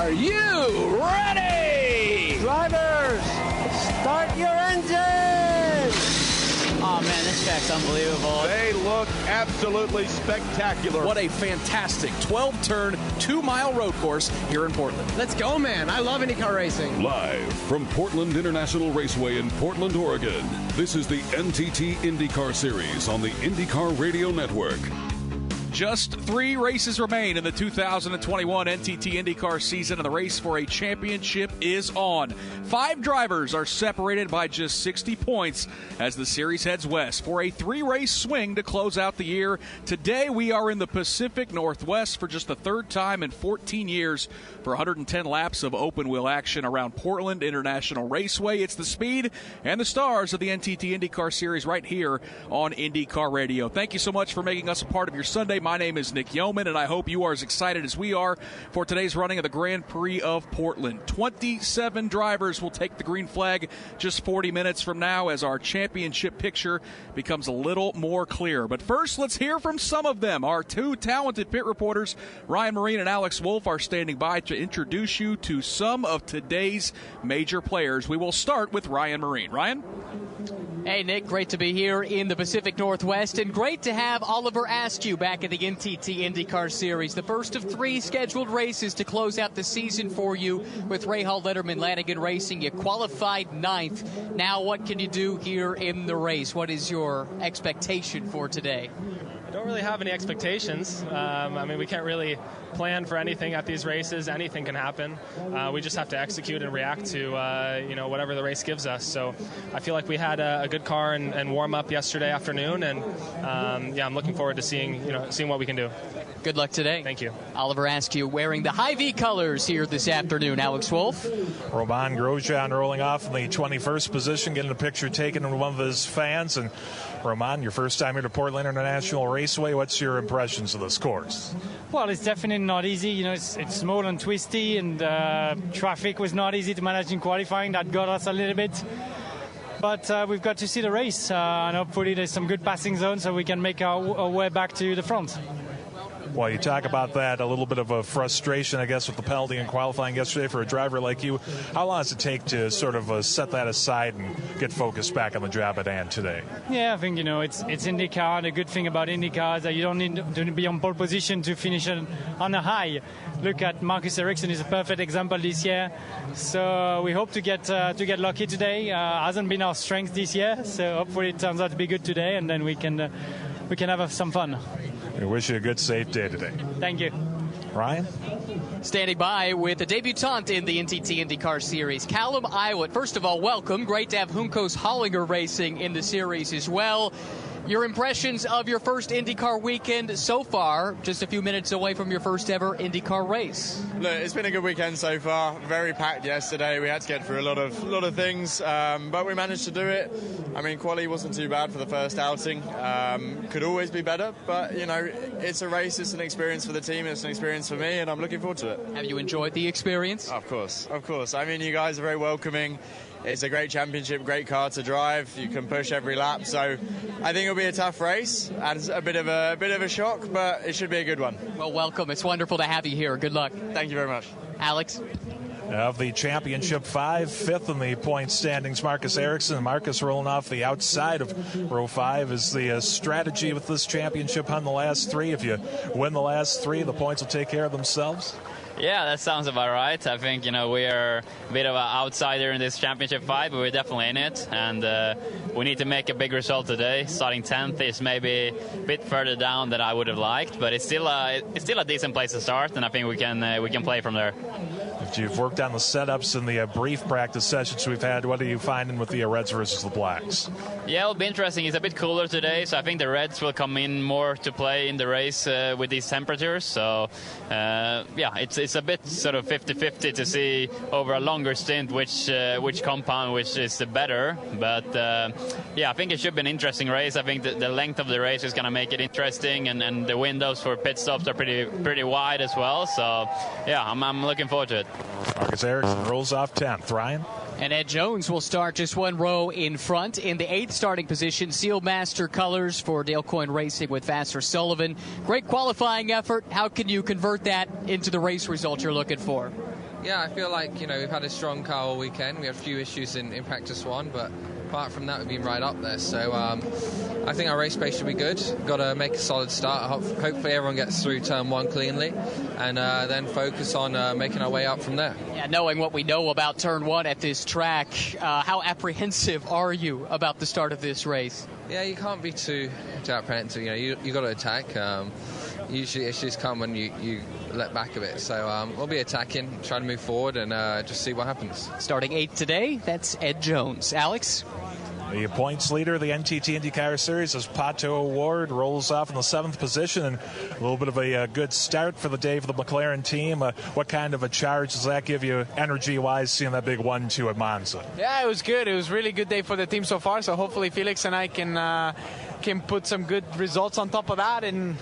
Are you ready? Drivers, start your engines! Oh, man, this track's unbelievable. They look absolutely spectacular. What a fantastic 12-turn, 2-mile road course here in Portland. Let's go, man. I love IndyCar racing. Live from Portland International Raceway in Portland, Oregon, this is the NTT IndyCar Series on the IndyCar Radio Network. Just 3 races remain in the 2021 NTT IndyCar season, and the race for a championship is on. 5 drivers are separated by just 60 points as the series heads west for a 3-race swing to close out the year. Today, we are in the Pacific Northwest for just the 3rd time in 14 years for 110 laps of open-wheel action around Portland International Raceway. It's the speed and the stars of the NTT IndyCar series right here on IndyCar Radio. Thank you so much for making us a part of your Sunday. My name is Nick Yeoman, and I hope you are as excited as we are for today's running of the Grand Prix of Portland. 27 drivers will take the green flag just 40 minutes from now as our championship picture becomes a little more clear. But first, let's hear from some of them. Our 2 talented pit reporters, Ryan Marine and Alex Wolf, are standing by to introduce you to some of today's major players. We will start with Ryan Marine. Ryan? Hey, Nick, great to be here in the Pacific Northwest, and great to have Oliver Askew back at the NTT IndyCar Series. The first of 3 scheduled races to close out the season for you with Rahal Letterman Lanigan Racing. You qualified 9th. Now what can you do here in the race? What is your expectation for today? I don't really have any expectations. We can't really plan for anything at these races. Anything can happen. We just have to execute and react to whatever the race gives us. So I feel like we had a good car and warm up yesterday afternoon, and I'm looking forward to seeing what we can do. Good luck today. Thank you. Oliver Askew wearing the Hy-Vee colors here this afternoon. Alex Wolf. Roman Grosjean rolling off in the 21st position, getting a picture taken with one of his fans. And Roman, your first time here to Portland International Raceway. What's your impressions of this course? Well, it's definitely not easy. It's small and twisty, and traffic was not easy to manage in qualifying. That got us a little bit. But we've got to see the race, and hopefully there's some good passing zones so we can make our way back to the front. Well, you talk about that, a little bit of a frustration, I guess, with the penalty in qualifying yesterday for a driver like you. How long does it take to sort of set that aside and get focused back on the job at hand today? Yeah, I think, it's IndyCar. The good thing about IndyCar is that you don't need to be on pole position to finish on a high. Look at Marcus Ericsson is a perfect example this year. So we hope to get lucky today. Hasn't been our strength this year, so hopefully it turns out to be good today, and then we can have some fun. We wish you a good, safe day today. Thank you. Ryan? Standing by with a debutant in the NTT IndyCar Series, Callum Ilott. First of all, welcome. Great to have Juncos Hollinger Racing in the series as well. Your impressions of your first IndyCar weekend so far, just a few minutes away from your first ever IndyCar race. Look, it's been a good weekend so far. Very packed yesterday. We had to get through a lot of things, but we managed to do it. Quali wasn't too bad for the first outing. Could always be better, but it's a race. It's an experience for the team. It's an experience for me, and I'm looking forward to it. Have you enjoyed the experience? Of course. You guys are very welcoming. It's a great championship, great car to drive. You can push every lap, so I think it'll be a tough race and a bit of a shock, but it should be a good one. Well, welcome. It's wonderful to have you here. Good luck. Thank you very much. Alex? Of the championship 5, 5th in the point standings, Marcus Ericsson. Marcus rolling off the outside of row 5 is the strategy with this championship on the last 3. If you win the last 3, the points will take care of themselves. Yeah, that sounds about right. I think, we are a bit of an outsider in this championship fight, but we're definitely in it. And we need to make a big result today. Starting 10th is maybe a bit further down than I would have liked, but it's still a decent place to start, and I think we can play from there. You've worked on the setups in the brief practice sessions we've had. What are you finding with the Reds versus the Blacks? Yeah, it'll be interesting. It's a bit cooler today, so I think the Reds will come in more to play in the race with these temperatures. So, it's a bit sort of 50-50 to see over a longer stint which compound which is the better. But, I think it should be an interesting race. I think the length of the race is going to make it interesting, and the windows for pit stops are pretty wide as well. So, I'm looking forward to it. Marcus Ericsson rolls off 10th. Ryan? And Ed Jones will start just one row in front in the 8th starting position. Sealmaster colors for Dale Coyne Racing with Vassar Sullivan. Great qualifying effort. How can you convert that into the race result you're looking for? Yeah, I feel like, we've had a strong car all weekend. We had a few issues in practice one, but apart from that, we've been right up there. So I think our race pace should be good. Got to make a solid start. Hopefully everyone gets through turn one cleanly, and then focus on making our way up from there. Yeah, knowing what we know about turn one at this track, how apprehensive are you about the start of this race? Yeah, you can't be too apprehensive. You got to attack. Usually issues come when you let back a bit. So we'll be attacking, trying to move forward, and just see what happens. Starting 8th today, that's Ed Jones. Alex? The points leader of the NTT IndyCar Series is Pato O'Ward, rolls off in the 7th position, and a little bit of a good start for the day for the McLaren team. What kind of a charge does that give you energy-wise, seeing that big 1-2 at Monza? Yeah, it was good. It was a really good day for the team so far, so hopefully Felix and I can put some good results on top of that. And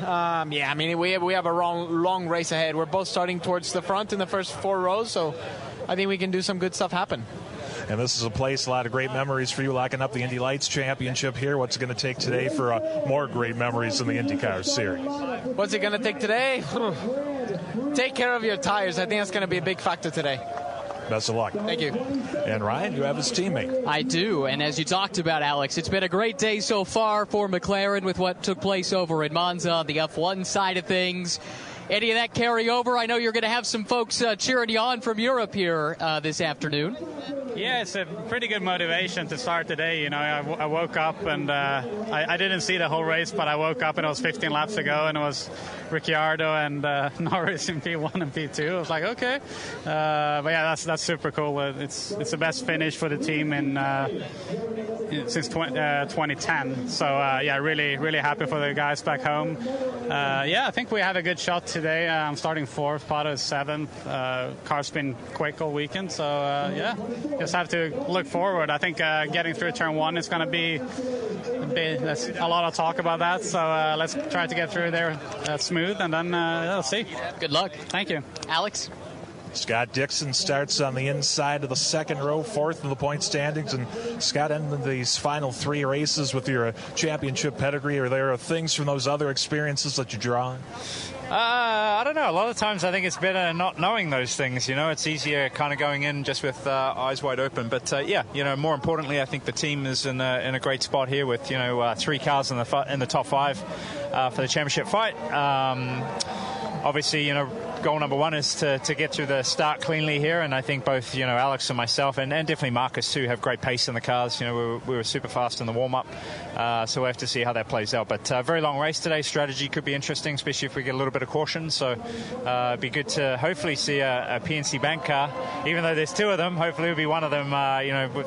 we have a long race ahead. We're both starting towards the front in the first 4 rows, so I think we can do some good stuff happen. And this is a place, a lot of great memories for you, locking up the Indy Lights Championship here. What's it going to take today for more great memories in the IndyCar Series? What's it going to take today? Take care of your tires. I think that's going to be a big factor today. Best of luck. Thank you. And Ryan, you have his teammate. I do, and as you talked about, Alex, it's been a great day so far for McLaren with what took place over in Monza on the F1 side of things. Any of that carry over? I know you're going to have some folks cheering you on from Europe here this afternoon. Yeah, it's a pretty good motivation to start the day. I woke up and I didn't see the whole race, but I woke up and it was 15 laps to go, and it was Ricciardo and Norris in P1 and P2. I was like, okay. But yeah, that's super cool. It's the best finish for the team since 2010. So yeah, really, really happy for the guys back home. I think we have a good shot today. I'm starting 4th, Pato is 7th. Car's been quick all weekend, so just have to look forward. I think getting through turn 1 is going to be there's a lot of talk about that, so let's try to get through there smooth, and then we'll see. Good luck. Thank you. Alex? Scott Dixon starts on the inside of the 2nd row, 4th in the point standings. And Scott, ending these final 3 races with your championship pedigree, are there things from those other experiences that you draw on? I don't know. A lot of times I think it's better not knowing those things. It's easier kind of going in just with eyes wide open. But more importantly, I think the team is in a great spot here with 3 cars in the top 5 for the championship fight. Obviously, goal number 1 is to get through the start cleanly here, and I think both Alex and myself and definitely Marcus too have great pace in the cars. We were super fast in the warm-up, so we'll have to see how that plays out. But very long race today. Strategy could be interesting, especially if we get a little bit of caution. So it'd be good to hopefully see a PNC Bank car, even though there's 2 of them. Hopefully it'll be one of them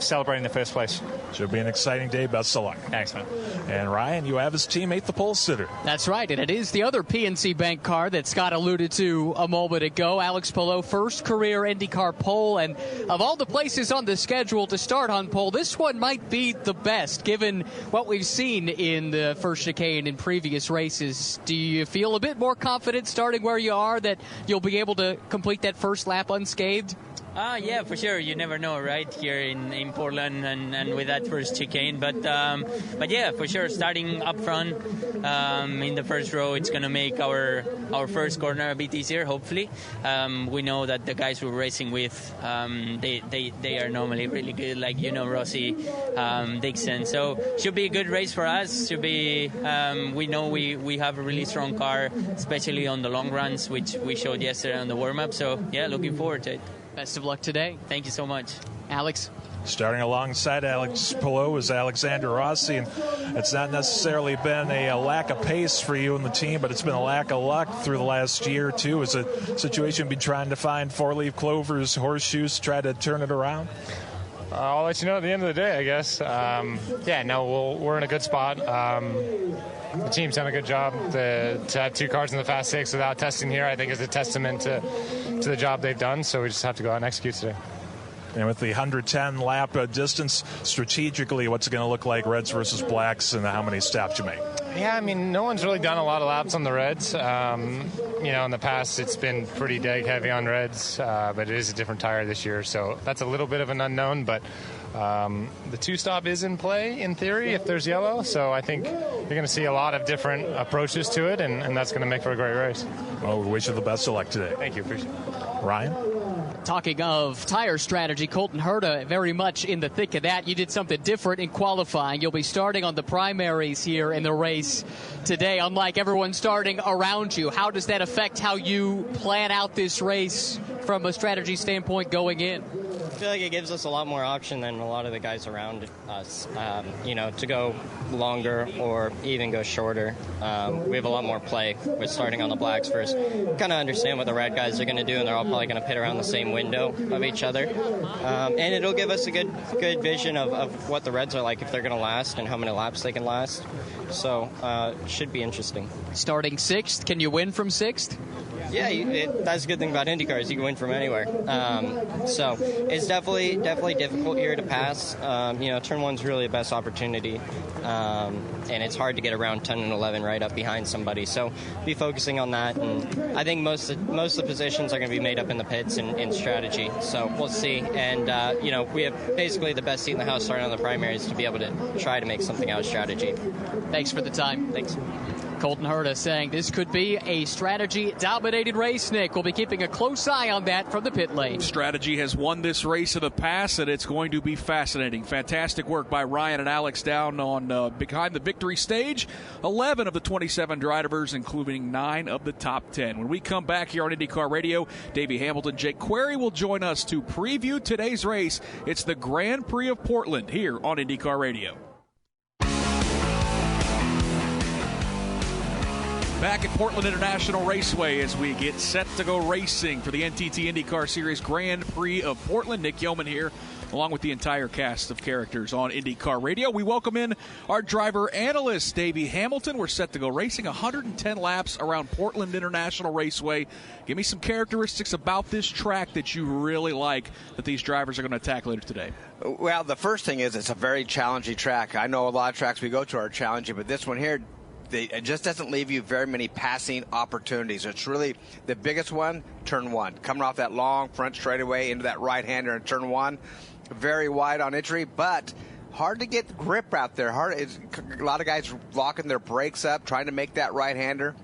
celebrating the first place. Should be an exciting day. Best of luck. Thanks, man. And Ryan, you have his teammate, the pole sitter. That's right, and it is the other PNC Bank car that Scott alluded to a moment ago. Alex Palou, first career IndyCar pole, and of all the places on the schedule to start on pole, this one might be the best given what we've seen in the first chicane in previous races. Do you feel a bit more confident starting where you are that you'll be able to complete that first lap unscathed? Yeah, for sure. You never know, right, here in Portland and with that first chicane. But yeah, for sure, starting up front in the first row, it's going to make our first corner a bit easier, hopefully. We know that the guys we're racing with, they are normally really good, like, Rossi, Dixon. So should be a good race for us. Should be, we know we have a really strong car, especially on the long runs, which we showed yesterday on the warm-up. So, yeah, looking forward to it. Best of luck today. Thank you so much. Alex? Starting alongside Alex Palou is Alexander Rossi, and it's not necessarily been a lack of pace for you and the team, but it's been a lack of luck through the last year or two. Is a situation you've been trying to find 4-leaf clovers, horseshoes, try to turn it around? I'll let you know at the end of the day, I guess. We're in a good spot. The team's done a good job. To have 2 cars in the Fast 6 without testing here, I think, is a testament to the job they've done. So we just have to go out and execute today. And with the 110 lap distance, strategically, what's it going to look like, Reds versus Blacks, and how many stops you make? Yeah, I mean, no one's really done a lot of laps on the Reds. In the past, it's been pretty deg heavy on Reds, but it is a different tire this year, so that's a little bit of an unknown. But the 2-stop is in play, in theory, if there's yellow. So I think you're going to see a lot of different approaches to it, and that's going to make for a great race. Well, we wish you the best of luck today. Thank you. Appreciate it. Ryan? Talking of tire strategy, Colton Herta very much in the thick of that. You did something different in qualifying. You'll be starting on the primaries here in the race today, unlike everyone starting around you. How does that affect how you plan out this race from a strategy standpoint going in? I feel like it gives us a lot more option than a lot of the guys around us, to go longer or even go shorter. We have a lot more play with starting on the blacks first. Kind of understand what the red guys are going to do, and they're all probably going to pit around the same window of each other. And it'll give us a good vision of what the reds are like, if they're going to last and how many laps they can last. So it should be interesting. Starting 6th, can you win from 6th? Yeah, that's a good thing about IndyCar is you can win from anywhere. So it's definitely difficult here to pass. Turn 1's really the best opportunity, and it's hard to get around 10 and 11 right up behind somebody. So be focusing on that, and I think most of the positions are going to be made up in the pits and in strategy. So we'll see. And we have basically the best seat in the house starting on the primaries to be able to try to make something out of strategy. Thanks for the time. Thanks. Colton Herta saying this could be a strategy-dominated race, Nick. We'll be keeping a close eye on that from the pit lane. Strategy has won this race in the past, and it's going to be fascinating. Fantastic work by Ryan and Alex down on behind the victory stage. 11 of the 27 drivers, including 9 of the top 10. When we come back here on IndyCar Radio, Davey Hamilton, Jake Query will join us to preview today's race. It's the Grand Prix of Portland here on IndyCar Radio. Back at Portland International Raceway as we get set to go racing for the NTT IndyCar Series Grand Prix of Portland. Nick Yeoman here, along with the entire cast of characters on IndyCar Radio. We welcome in our driver analyst, Davey Hamilton. We're set to go racing 110 laps around Portland International Raceway. Give me some characteristics about this track that you really like that these drivers are going to attack later today. Well, the first thing is it's a very challenging track. I know a lot of tracks we go to are challenging, but this one here, it just doesn't leave you very many passing opportunities. It's really the biggest one, turn 1. Coming off that long front straightaway into that right-hander in turn 1. Very wide on entry, but hard to get grip out there. A lot of guys locking their brakes up, trying to make that right-hander.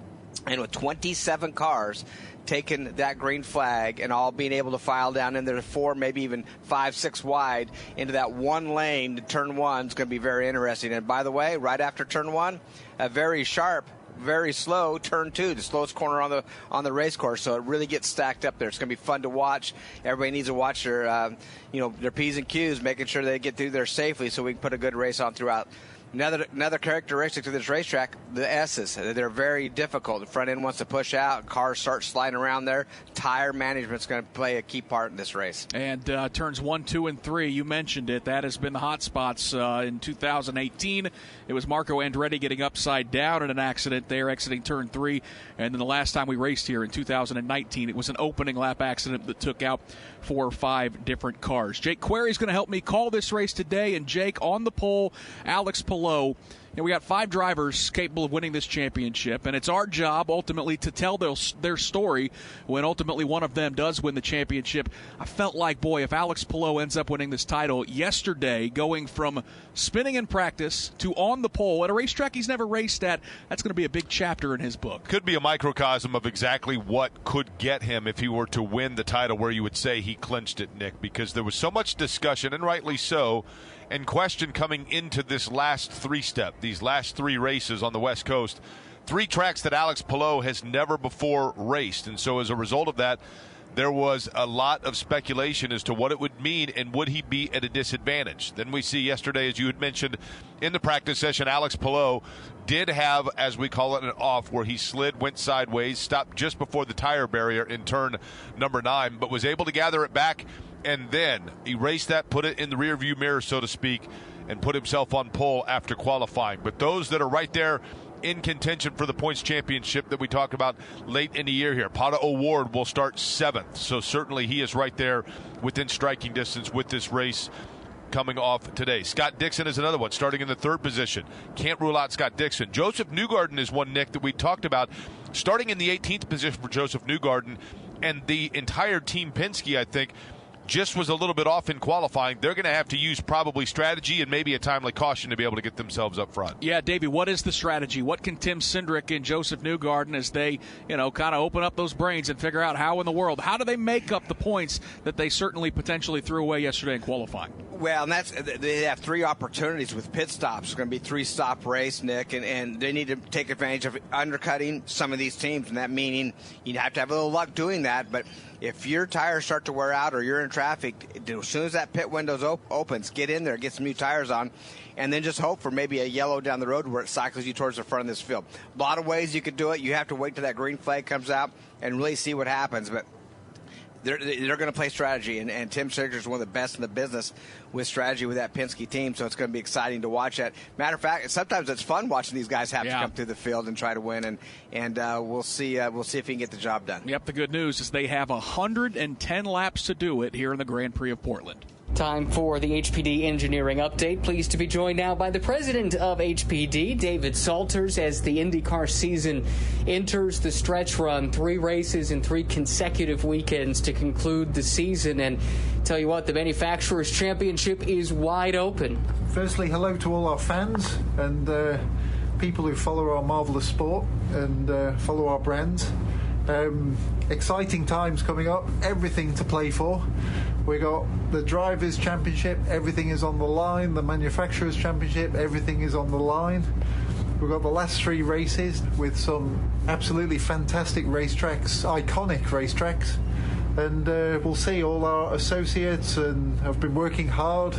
And with 27 cars taking that green flag and all being able to file down in there 4, maybe even 5, 6 wide into that one lane, turn 1 is going to be very interesting. And by the way, right after turn 1, a very sharp, very slow turn 2, the slowest corner on the race course. So it really gets stacked up there. It's going to be fun to watch. Everybody needs to watch their their P's and Q's, making sure they get through there safely so we can put a good race on throughout. Another characteristic of this racetrack, the S's. They're very difficult. The front end wants to push out. Cars start sliding around there. Tire management's going to play a key part in this race. And turns 1, 2, and 3, you mentioned it. That has been the hot spots in 2018. It was Marco Andretti getting upside down in an accident there, exiting turn 3. And then the last time we raced here in 2019, it was an opening lap accident that took out 4 or 5 different cars. Jake Query is going to help me call this race today. And Jake, on the pole, Alex Palou. We got 5 drivers capable of winning this championship, and it's our job ultimately to tell their story when ultimately one of them does win the championship. I felt like, boy, if Alex Palou ends up winning this title yesterday, going from spinning in practice to on the pole at a racetrack he's never raced at, that's going to be a big chapter in his book. Could be a microcosm of exactly what could get him if he were to win the title, where you would say he clinched it, Nick, because there was so much discussion, and rightly so, and question coming into this last 3-step, these last 3 races on the West Coast, 3 tracks that Alex Palou has never before raced. And so as a result of that, there was a lot of speculation as to what it would mean and would he be at a disadvantage. Then we see yesterday, as you had mentioned in the practice session, Alex Palou did have, as we call it, an off where he slid, went sideways, stopped just before the tire barrier in turn number 9, but was able to gather it back and then erase that, put it in the rearview mirror, so to speak, and put himself on pole after qualifying. But those that are right there in contention for the points championship that we talked about late in the year here, Pato O'Ward will start 7th. So certainly he is right there within striking distance with this race coming off today. Scott Dixon is another one, starting in the 3rd position. Can't rule out Scott Dixon. Joseph Newgarden is one, Nick, that we talked about, starting in the 18th position for Joseph Newgarden, and the entire Team Penske, I think, just was a little bit off in qualifying. They're going to have to use probably strategy and maybe a timely caution to be able to get themselves up front. Yeah, Davey, what is the strategy? What can Tim Cindric and Joseph Newgarden, as they, kind of open up those brains and figure out how in the world, how do they make up the points that they certainly potentially threw away yesterday in qualifying? Well, and they have 3 opportunities with pit stops. It's going to be 3-stop race, Nick, and they need to take advantage of undercutting some of these teams, and that meaning you have to have a little luck doing that. But if your tires start to wear out or you're in traffic, as soon as that pit window opens, get in there, get some new tires on, and then just hope for maybe a yellow down the road where it cycles you towards the front of this field. A lot of ways you could do it. You have to wait till that green flag comes out and really see what happens. But they're going to play strategy, and Tim Cindric is one of the best in the business with strategy with that Penske team, so it's going to be exciting to watch that. Matter of fact, sometimes it's fun watching these guys have to come through the field and try to win, and we'll see if he can get the job done. Yep, the good news is they have 110 laps to do it here in the Grand Prix of Portland. Time for the HPD Engineering Update. Pleased to be joined now by the president of HPD, David Salters, as the IndyCar season enters the stretch run. 3 races in 3 consecutive weekends to conclude the season. And tell you what, the Manufacturers' Championship is wide open. Firstly, hello to all our fans and people who follow our marvelous sport and follow our brands. Exciting times coming up, everything to play for. We got the Drivers' Championship, everything is on the line. The Manufacturers' Championship, everything is on the line. We've got the last 3 races with some absolutely fantastic racetracks, iconic racetracks. And we'll see, all our associates and have been working hard.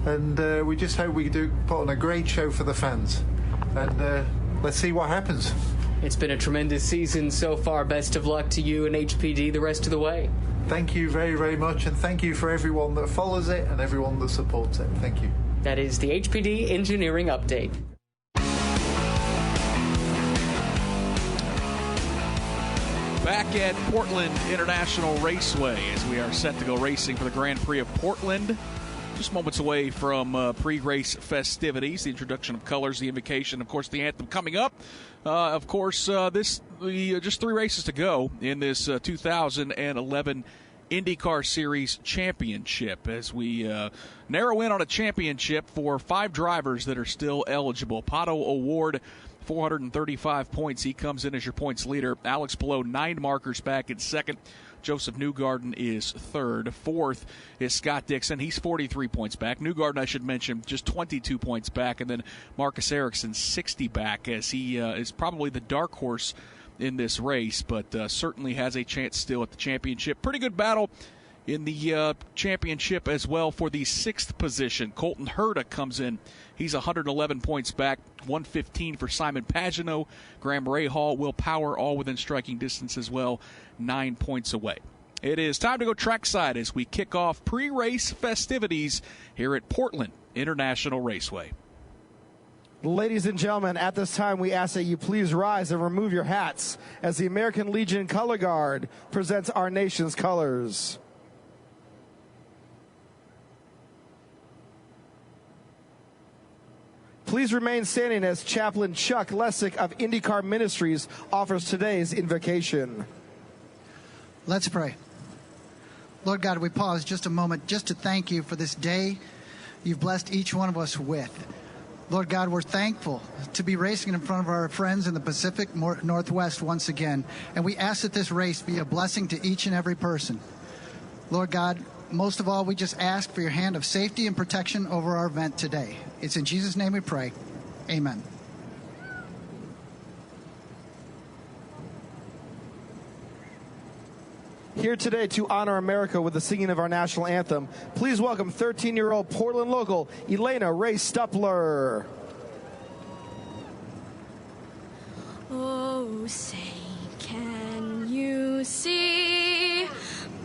And we just hope we do put on a great show for the fans. And let's see what happens. It's been a tremendous season so far. Best of luck to you and HPD the rest of the way. Thank you very, very much, and thank you for everyone that follows it and everyone that supports it. Thank you. That is the HPD Engineering Update. Back at Portland International Raceway as we are set to go racing for the Grand Prix of Portland. Just moments away from pre-race festivities, the introduction of colors, the invocation, of course, the anthem coming up. Just 3 races to go in this 2011 IndyCar Series Championship as we narrow in on a championship for 5 drivers that are still eligible. Pato O'Ward, 435 points. He comes in as your points leader. Alex Palou, 9 markers back in second. Joseph Newgarden is third. Fourth is Scott Dixon. He's 43 points back. Newgarden, I should mention, just 22 points back. And then Marcus Ericsson, 60 back, as he is probably the dark horse in this race, but certainly has a chance still at the championship. Pretty good battle in the championship as well for the 6th position. Colton Herta comes in. He's 111 points back, 115 for Simon Pagenaud. Graham Rahal, Will Power, all within striking distance as well, 9 points away. It is time to go trackside as we kick off pre-race festivities here at Portland International Raceway. Ladies and gentlemen, at this time we ask that you please rise and remove your hats as the American Legion Color Guard presents our nation's colors. Please remain standing as Chaplain Chuck Lessick of IndyCar Ministries offers today's invocation. Let's pray. Lord God, we pause just a moment just to thank you for this day you've blessed each one of us with. Lord God, we're thankful to be racing in front of our friends in the Pacific Northwest once again. And we ask that this race be a blessing to each and every person. Lord God, most of all, we just ask for your hand of safety and protection over our event today. It's in Jesus' name we pray. Amen. Here today to honor America with the singing of our national anthem, please welcome 13-year-old Portland local Elena Ray Stupler. Oh, say, can you see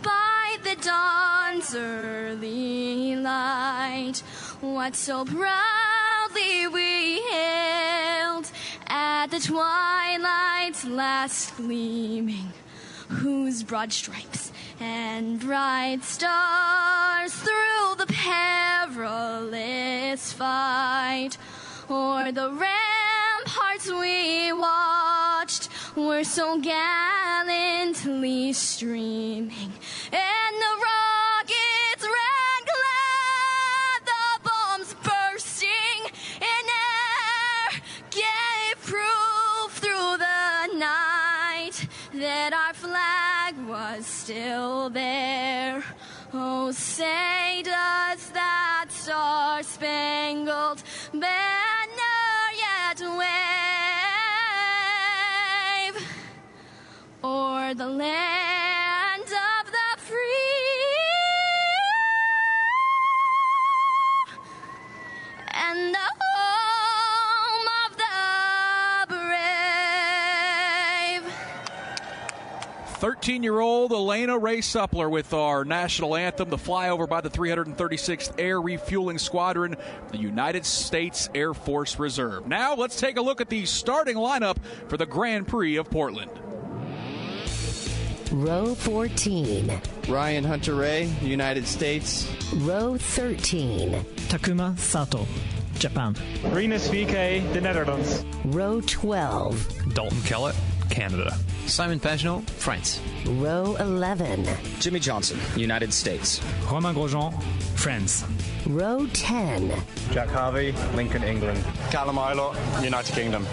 by the dawn's early light what so proudly we hailed at the twilight's last gleaming, whose broad stripes and bright stars through the perilous fight o'er the ramparts we watched were so gallantly streaming, and the rugged still there? Oh, say does that star-spangled banner yet wave o'er the land of the free and the home of the brave? 13-year-old Elena Ray Suppler with our national anthem, the flyover by the 336th Air Refueling Squadron, the United States Air Force Reserve. Now let's take a look at the starting lineup for the Grand Prix of Portland. Row 14. Ryan Hunter-Ray, United States. Row 13. Takuma Sato, Japan. Rinus VK, the Netherlands. Row 12. Dalton Kellett, Canada. Simon Pagenaud, France. Row 11. Jimmy Johnson, United States. Romain Grosjean, France. Row 10. Jack Harvey, Lincoln, England. Callum Ilott, United Kingdom.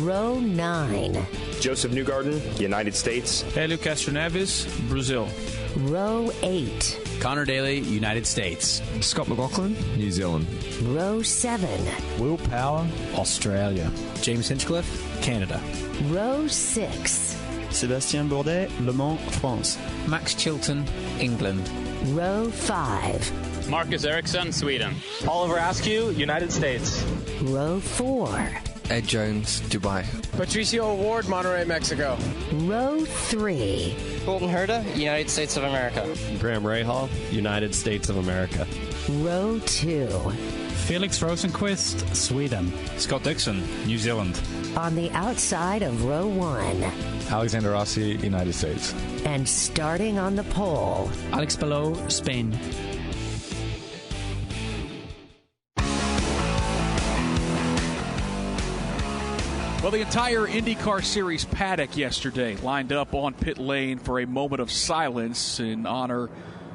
Row 9. Joseph Newgarden, United States. Hélio Castro Neves, Brazil. Row 8. Connor Daly, United States. Scott McLaughlin, New Zealand. Row 7. Will Power, Australia. James Hinchcliffe, Canada. Row 6. Sébastien Bourdet, Le Mans, France. Max Chilton, England. Row 5. Marcus Ericsson, Sweden. Oliver Askew, United States. Row 4. Ed Jones, Dubai. Patricio Ward, Monterrey, Mexico. Row 3. Colton Herta, United States of America. Graham Rahal, United States of America. Row 2. Felix Rosenqvist, Sweden. Scott Dixon, New Zealand. On the outside of row 1. Alexander Rossi, United States. And starting on the pole. Alex Palou, Spain. Well, the entire IndyCar Series paddock yesterday lined up on pit lane for a moment of silence in honor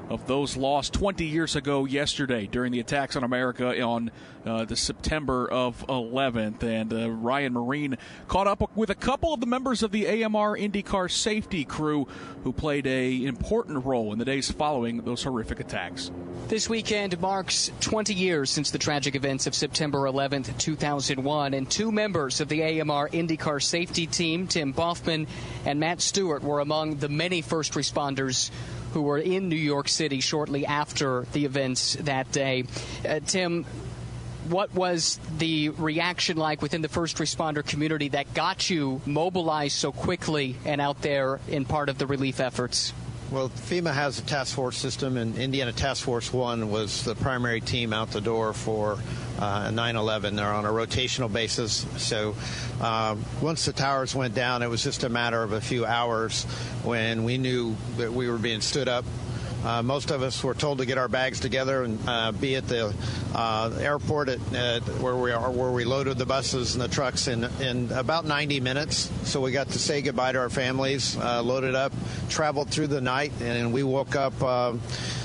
of those lost 20 years ago yesterday during the attacks on America on the September of 11th. And Ryan Marine caught up with a couple of the members of the AMR IndyCar safety crew who played an important role in the days following those horrific attacks. This weekend marks 20 years since the tragic events of September 11th, 2001, and two members of the AMR IndyCar safety team, Tim Boffman and Matt Stewart, were among the many first responders who were in New York City shortly after the events that day. Tim, what was the reaction like within the first responder community that got you mobilized so quickly and out there in part of the relief efforts? Well, FEMA has a task force system, and Indiana Task Force 1 was the primary team out the door for 9/11. They're on a rotational basis. So once the towers went down, it was just a matter of a few hours when we knew that we were being stood up. Most of us were told to get our bags together and be at the airport where we loaded the buses and the trucks in about 90 minutes. So we got to say goodbye to our families, loaded up, traveled through the night, and we woke up.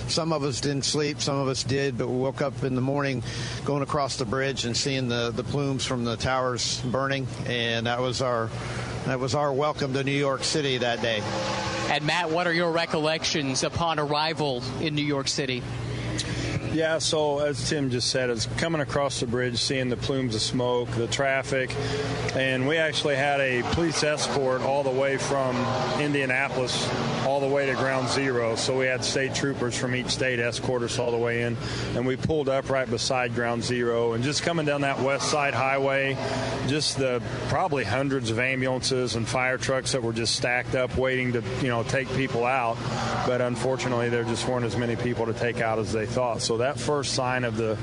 Some of us didn't sleep, some of us did, but we woke up in the morning going across the bridge and seeing the plumes from the towers burning, and that was our welcome to New York City that day. And Matt, what are your recollections upon arrival in New York City? Yeah, so as Tim just said, it's coming across the bridge, seeing the plumes of smoke, the traffic, and we actually had a police escort all the way from Indianapolis all the way to Ground Zero. So we had state troopers from each state escort us all the way in, and we pulled up right beside Ground Zero. And just coming down that west side highway, just the probably hundreds of ambulances and fire trucks that were just stacked up waiting to, take people out. But unfortunately, there just weren't as many people to take out as they thought. So that first sign of the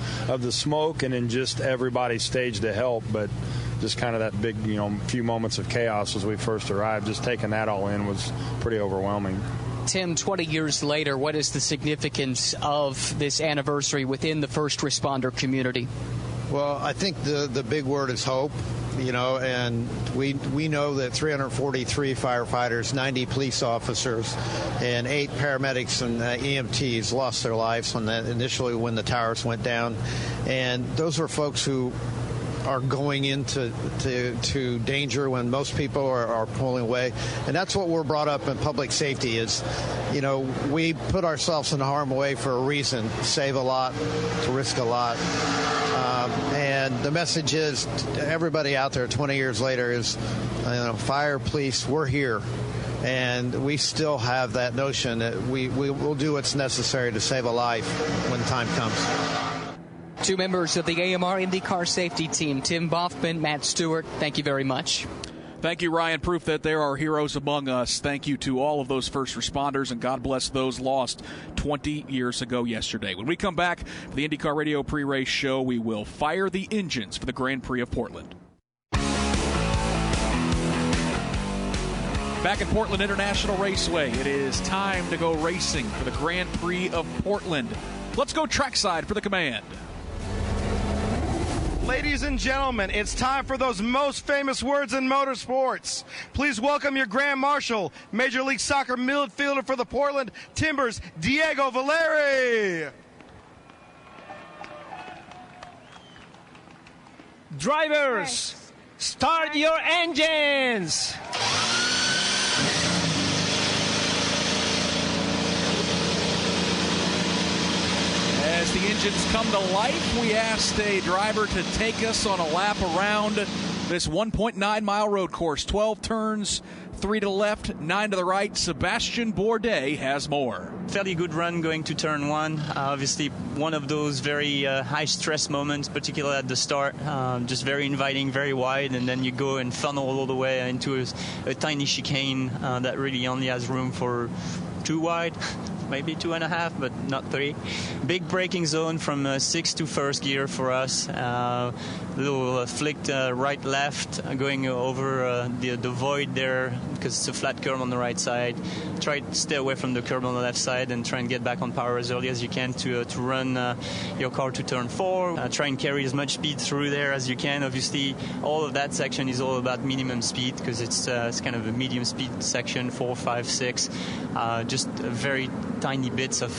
smoke, and then just everybody staged to help, but just kind of that big, few moments of chaos as we first arrived, just taking that all in was pretty overwhelming. Tim, 20 years later, what is the significance of this anniversary within the first responder community? Well, I think the big word is hope. And we know that 343 firefighters, 90 police officers, and 8 paramedics and EMTs lost their lives initially when the towers went down. And those were folks who are going into to danger when most people are pulling away. And that's what we're brought up in public safety is, we put ourselves in harm's way for a reason, to save a lot, to risk a lot. And the message is to everybody out there 20 years later is, fire, police, we're here. And we still have that notion that we will do what's necessary to save a life when time comes. Two members of the AMR IndyCar safety team, Tim Boffman, Matt Stewart, thank you very much. Thank you, Ryan. Proof that there are heroes among us. Thank you to all of those first responders, and God bless those lost 20 years ago yesterday. When we come back for the IndyCar Radio pre-race show, we will fire the engines for the Grand Prix of Portland. Back at Portland International Raceway, it is time to go racing for the Grand Prix of Portland. Let's go trackside for the command. Ladies and gentlemen, it's time for those most famous words in motorsports. Please welcome your Grand Marshal, Major League Soccer midfielder for the Portland Timbers, Diego Valeri. Drivers, start your engines! As the engines come to life, we asked a driver to take us on a lap around this 1.9-mile road course. 12 turns, 3 to the left, 9 to the right. Sebastian Bourdais has more. Fairly good run going to turn 1. Obviously, one of those very high-stress moments, particularly at the start. Just very inviting, very wide, and then you go and funnel all the way into a tiny chicane that really only has room for 2 wide. Maybe 2.5, but not 3. Big braking zone from 6th to 1st gear for us. Little flicked right-left going over the void there because it's a flat curve on the right side. Try to stay away from the curb on the left side and try and get back on power as early as you can to run your car to turn 4. Try and carry as much speed through there as you can. Obviously, all of that section is all about minimum speed because it's kind of a medium speed section, 4, 5, 6. Just very tiny bits of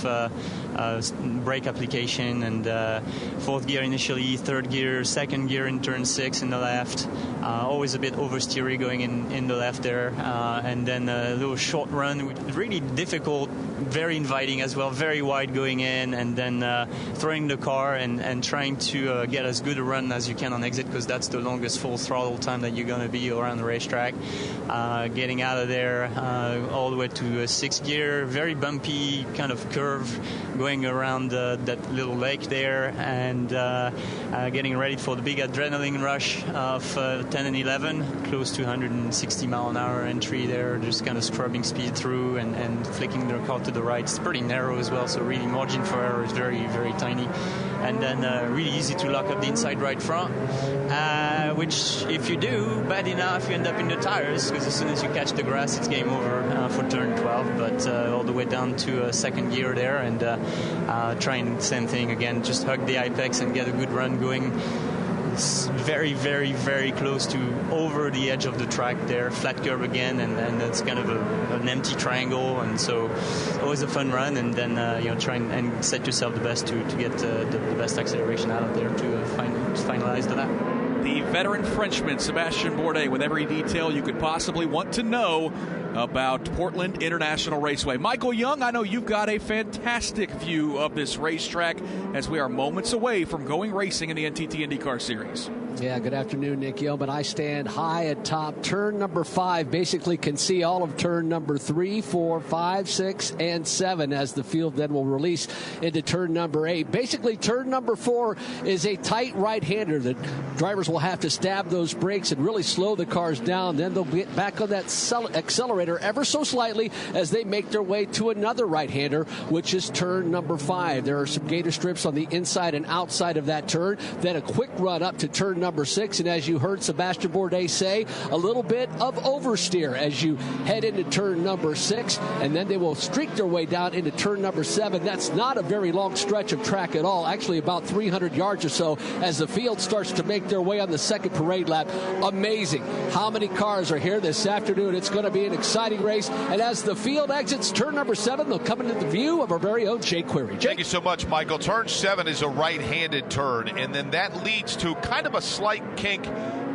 brake application and 4th gear initially, 3rd gear, 2nd gear in turn 6 in the left. Always a bit oversteery going in the left there. And then a little short run, really difficult, very inviting as well, very wide going in, and then throwing the car and trying to get as good a run as you can on exit because that's the longest full throttle time that you're going to be around the racetrack. Getting out of there all the way to 6th gear, very bumpy kind of curve going around that little lake there, and getting ready for the big adrenaline rush of 10 and 11, close to 160 mile an hour entry there, just kind of scrubbing speed through and flicking the car to the right. It's pretty narrow as well, so really margin for error is very, very tiny. And then really easy to lock up the inside right front, which if you do, bad enough, you end up in the tires because as soon as you catch the grass, it's game over for turn 12, but all the way down to 2nd gear there and trying same thing again, just hug the apex and get a good run going. It's very, very, very close to over the edge of the track there, flat curve again, and it's kind of an empty triangle, and so always a fun run, and then try and set yourself the best to get the best acceleration out of there to finalize the lap. The veteran Frenchman, Sebastian Bourdais, with every detail you could possibly want to know about Portland International Raceway. Michael Young, I know you've got a fantastic view of this racetrack as we are moments away from going racing in the NTT IndyCar Series. Yeah, good afternoon, Nick Yeoman. I stand high at top. Turn number 5 basically can see all of turn number 3, 4, 5, 6, and 7 as the field then will release into turn number 8. Basically, turn number 4 is a tight right-hander. The drivers will have to stab those brakes and really slow the cars down. Then they'll get back on that accelerator ever so slightly as they make their way to another right-hander, which is turn number 5. There are some gator strips on the inside and outside of that turn. Then a quick run up to turn number 6, and as you heard Sebastian Bourdais say, a little bit of oversteer as you head into turn number 6, and then they will streak their way down into turn number 7. That's not a very long stretch of track at all, actually about 300 yards or so as the field starts to make their way on the second parade lap. Amazing how many cars are here this afternoon. It's going to be an exciting race. And as the field exits turn number 7, they'll come into the view of our very own Jake Query. Jake. Thank you so much, Michael. Turn 7 is a right-handed turn, and then that leads to kind of a slight kink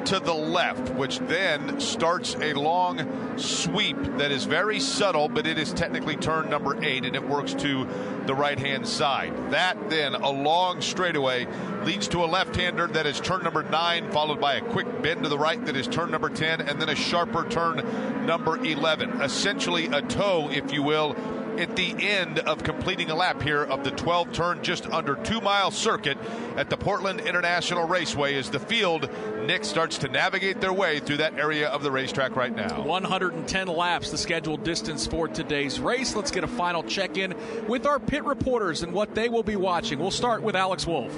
to the left, which then starts a long sweep that is very subtle, but it is technically turn number 8, and it works to the right-hand side. That then, a long straightaway, leads to a left-hander that is turn number 9, followed by a quick bend to the right that is turn number 10, and then a sharper turn number 11. Essentially a toe, if you will, at the end of completing a lap here of the 12-turn, just under 2-mile circuit at the Portland International Raceway as the field, Nick, starts to navigate their way through that area of the racetrack right now. 110 laps, the scheduled distance for today's race. Let's get a final check-in with our pit reporters and what they will be watching. We'll start with Alex Wolf.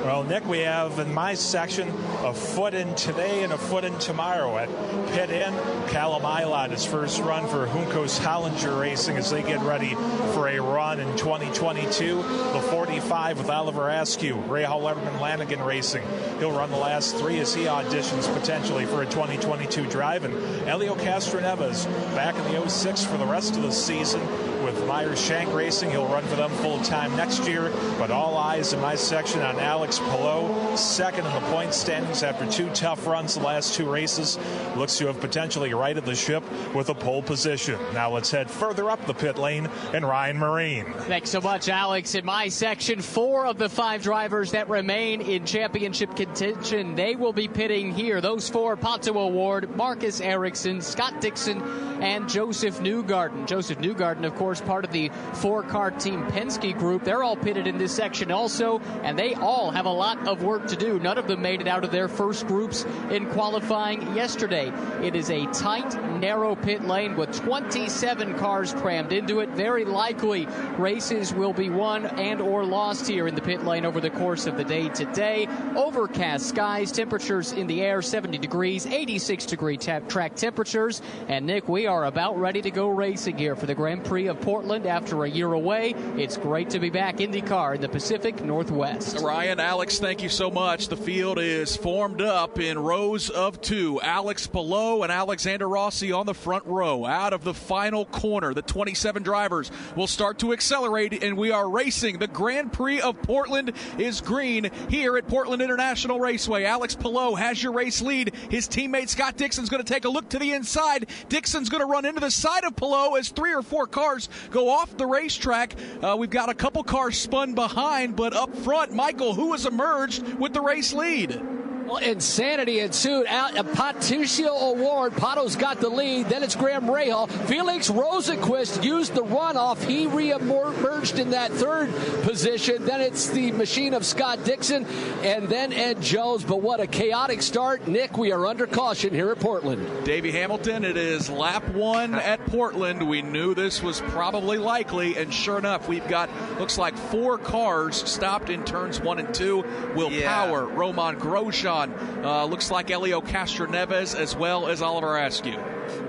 Well, Nick, we have in my section a foot in today and a foot in tomorrow. At pit in, Callum Ilott, his first run for Juncos Hollinger Racing as they get ready for a run in 2022. The 45 with Oliver Askew, Ray Hall Letterman Lanigan Racing. He'll run the last 3 as he auditions potentially for a 2022 drive. And Elio Castroneves back in the 06 for the rest of the season with Myers Shank Racing. He'll run for them full time next year. But all eyes in my section on Alex Palou, second in the point standings after 2 tough runs the last 2 races. Looks to have potentially righted the ship with a pole position. Now let's head further up the pit lane and Ryan Marine. Thanks so much, Alex. In my section, 4 of the 5 drivers that remain in championship contention, they will be pitting here. Those 4, Pato O'Ward, Marcus Ericsson, Scott Dixon, and Joseph Newgarden. Joseph Newgarden, of course, part of the 4-car Team Penske group. They're all pitted in this section also, and they all have a lot of work to do. None of them made it out of their first groups in qualifying yesterday. It is a tight, narrow pit lane with 27 cars crammed into it. Very likely races will be won and or lost here in the pit lane over the course of the day today. Overcast skies, temperatures in the air 70 degrees, 86 degree track temperatures. And Nick, we are about ready to go racing here for the Grand Prix of Portland after a year away. It's great to be back IndyCar in the Pacific Northwest. Ryan, Alex, thank you so much. The field is formed up in rows of 2. Alex Palou and Alexander Rossi on the front row. Out of the final corner, the 27 drivers will start to accelerate, and we are racing. The Grand Prix of Portland is green here at Portland International Raceway. Alex Palou has your race lead. His teammate Scott Dixon's going to take a look to the inside. Dixon's going to run into the side of Palou as 3 or 4 cars go off the racetrack. We've got a couple cars spun behind, but up front, Michael, who has emerged with the race lead? Well, insanity ensued. Patricio O'Ward, Pato's got the lead. Then it's Graham Rahal. Felix Rosenquist used the runoff. He re-emerged in that 3rd position. Then it's the machine of Scott Dixon and then Ed Jones. But what a chaotic start. Nick, we are under caution here at Portland. Davey Hamilton, it is lap 1 at Portland. We knew this was probably likely, and sure enough, we've got, looks like 4 cars stopped in turns 1 and 2. Will Power, Roman Grosjean, looks like Elio Castroneves, as well as Oliver Askew.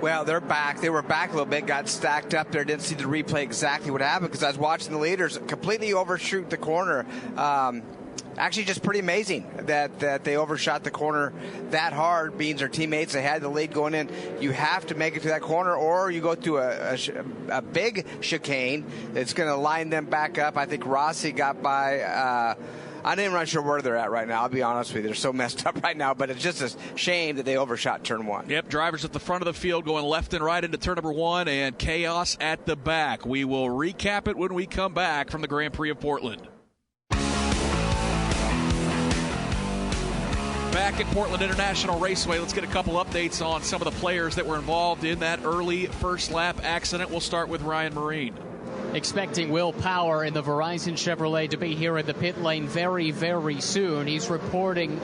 Well, they're back. They were back a little bit, got stacked up there. Didn't see the replay exactly what happened because I was watching the leaders completely overshoot the corner. Actually, just pretty amazing that they overshot the corner that hard, being their teammates. They had the lead going in. You have to make it to that corner, or you go to a big chicane that's going to line them back up. I think Rossi got by. I'm not even sure where they're at right now. I'll be honest with you. They're so messed up right now, but it's just a shame that they overshot turn 1. Yep, drivers at the front of the field going left and right into turn number 1, and chaos at the back. We will recap it when we come back from the Grand Prix of Portland. Back at Portland International Raceway, let's get a couple updates on some of the players that were involved in that early first lap accident. We'll start with Ryan Marine. Expecting Will Power in the Verizon Chevrolet to be here in the pit lane very, very soon. He's reporting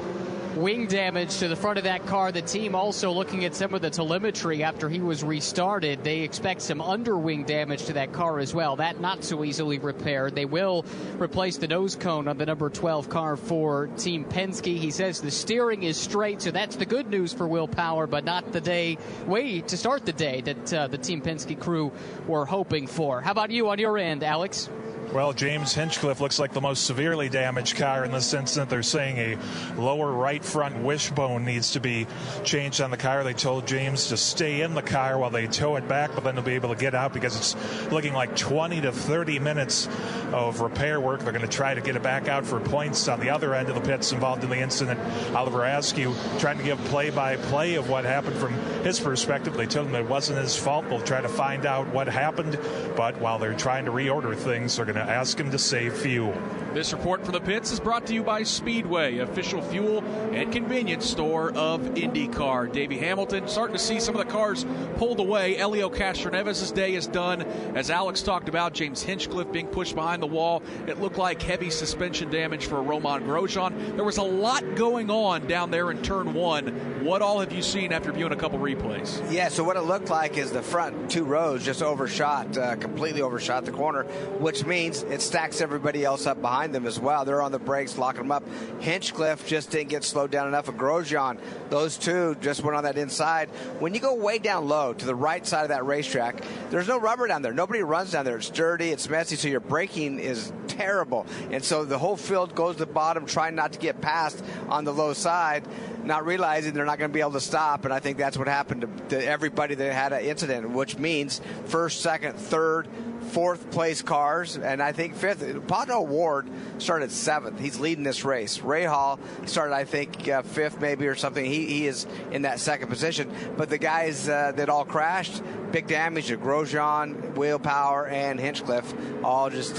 wing damage to the front of that car. The team also looking at some of the telemetry after he was restarted. They expect some underwing damage to that car as well. That not so easily repaired. They will replace the nose cone on the number 12 car for Team Penske. He says the steering is straight, so that's the good news for Will Power, but not the way to start the day that the Team Penske crew were hoping for. How about you on your end, Alex? Well, James Hinchcliffe looks like the most severely damaged car in the sense that they're saying a lower right front wishbone needs to be changed on the car. They told James to stay in the car while they tow it back, but then he'll be able to get out because it's looking like 20 to 30 minutes of repair work. They're going to try to get it back out for points on the other end of the pits involved in the incident. Oliver Askew trying to give play-by-play of what happened from his perspective. They told him it wasn't his fault. They'll try to find out what happened, but while they're trying to reorder things, they're going to ask him to save fuel. This report from the pits is brought to you by Speedway, official fuel and convenience store of IndyCar. Davey Hamilton starting to see some of the cars pulled away. Helio Castroneves' day is done. As Alex talked about, James Hinchcliffe being pushed behind the wall. It looked like heavy suspension damage for Romain Grosjean. There was a lot going on down there in Turn 1. What all have you seen after viewing a couple replays? Yeah, so what it looked like is the front two rows just overshot, completely overshot the corner, which means it stacks everybody else up behind them as well. They're on the brakes, locking them up. Hinchcliffe just didn't get slowed down enough. And Grosjean, those two just went on that inside. When you go way down low to the right side of that racetrack, there's no rubber down there. Nobody runs down there. It's dirty, it's messy, so your braking is terrible. And so the whole field goes to the bottom, trying not to get past on the low side, not realizing they're not going to be able to stop. And I think that's what happened to everybody that had an incident, which means first, second, third, fourth place cars, and I think fifth. Pato O'Ward started seventh. He's leading this race. Ray Hall started, I think, fifth maybe or something. He is in that second position. But the guys that all crashed, big damage to Grosjean, Wheel Power, and Hinchcliffe, all just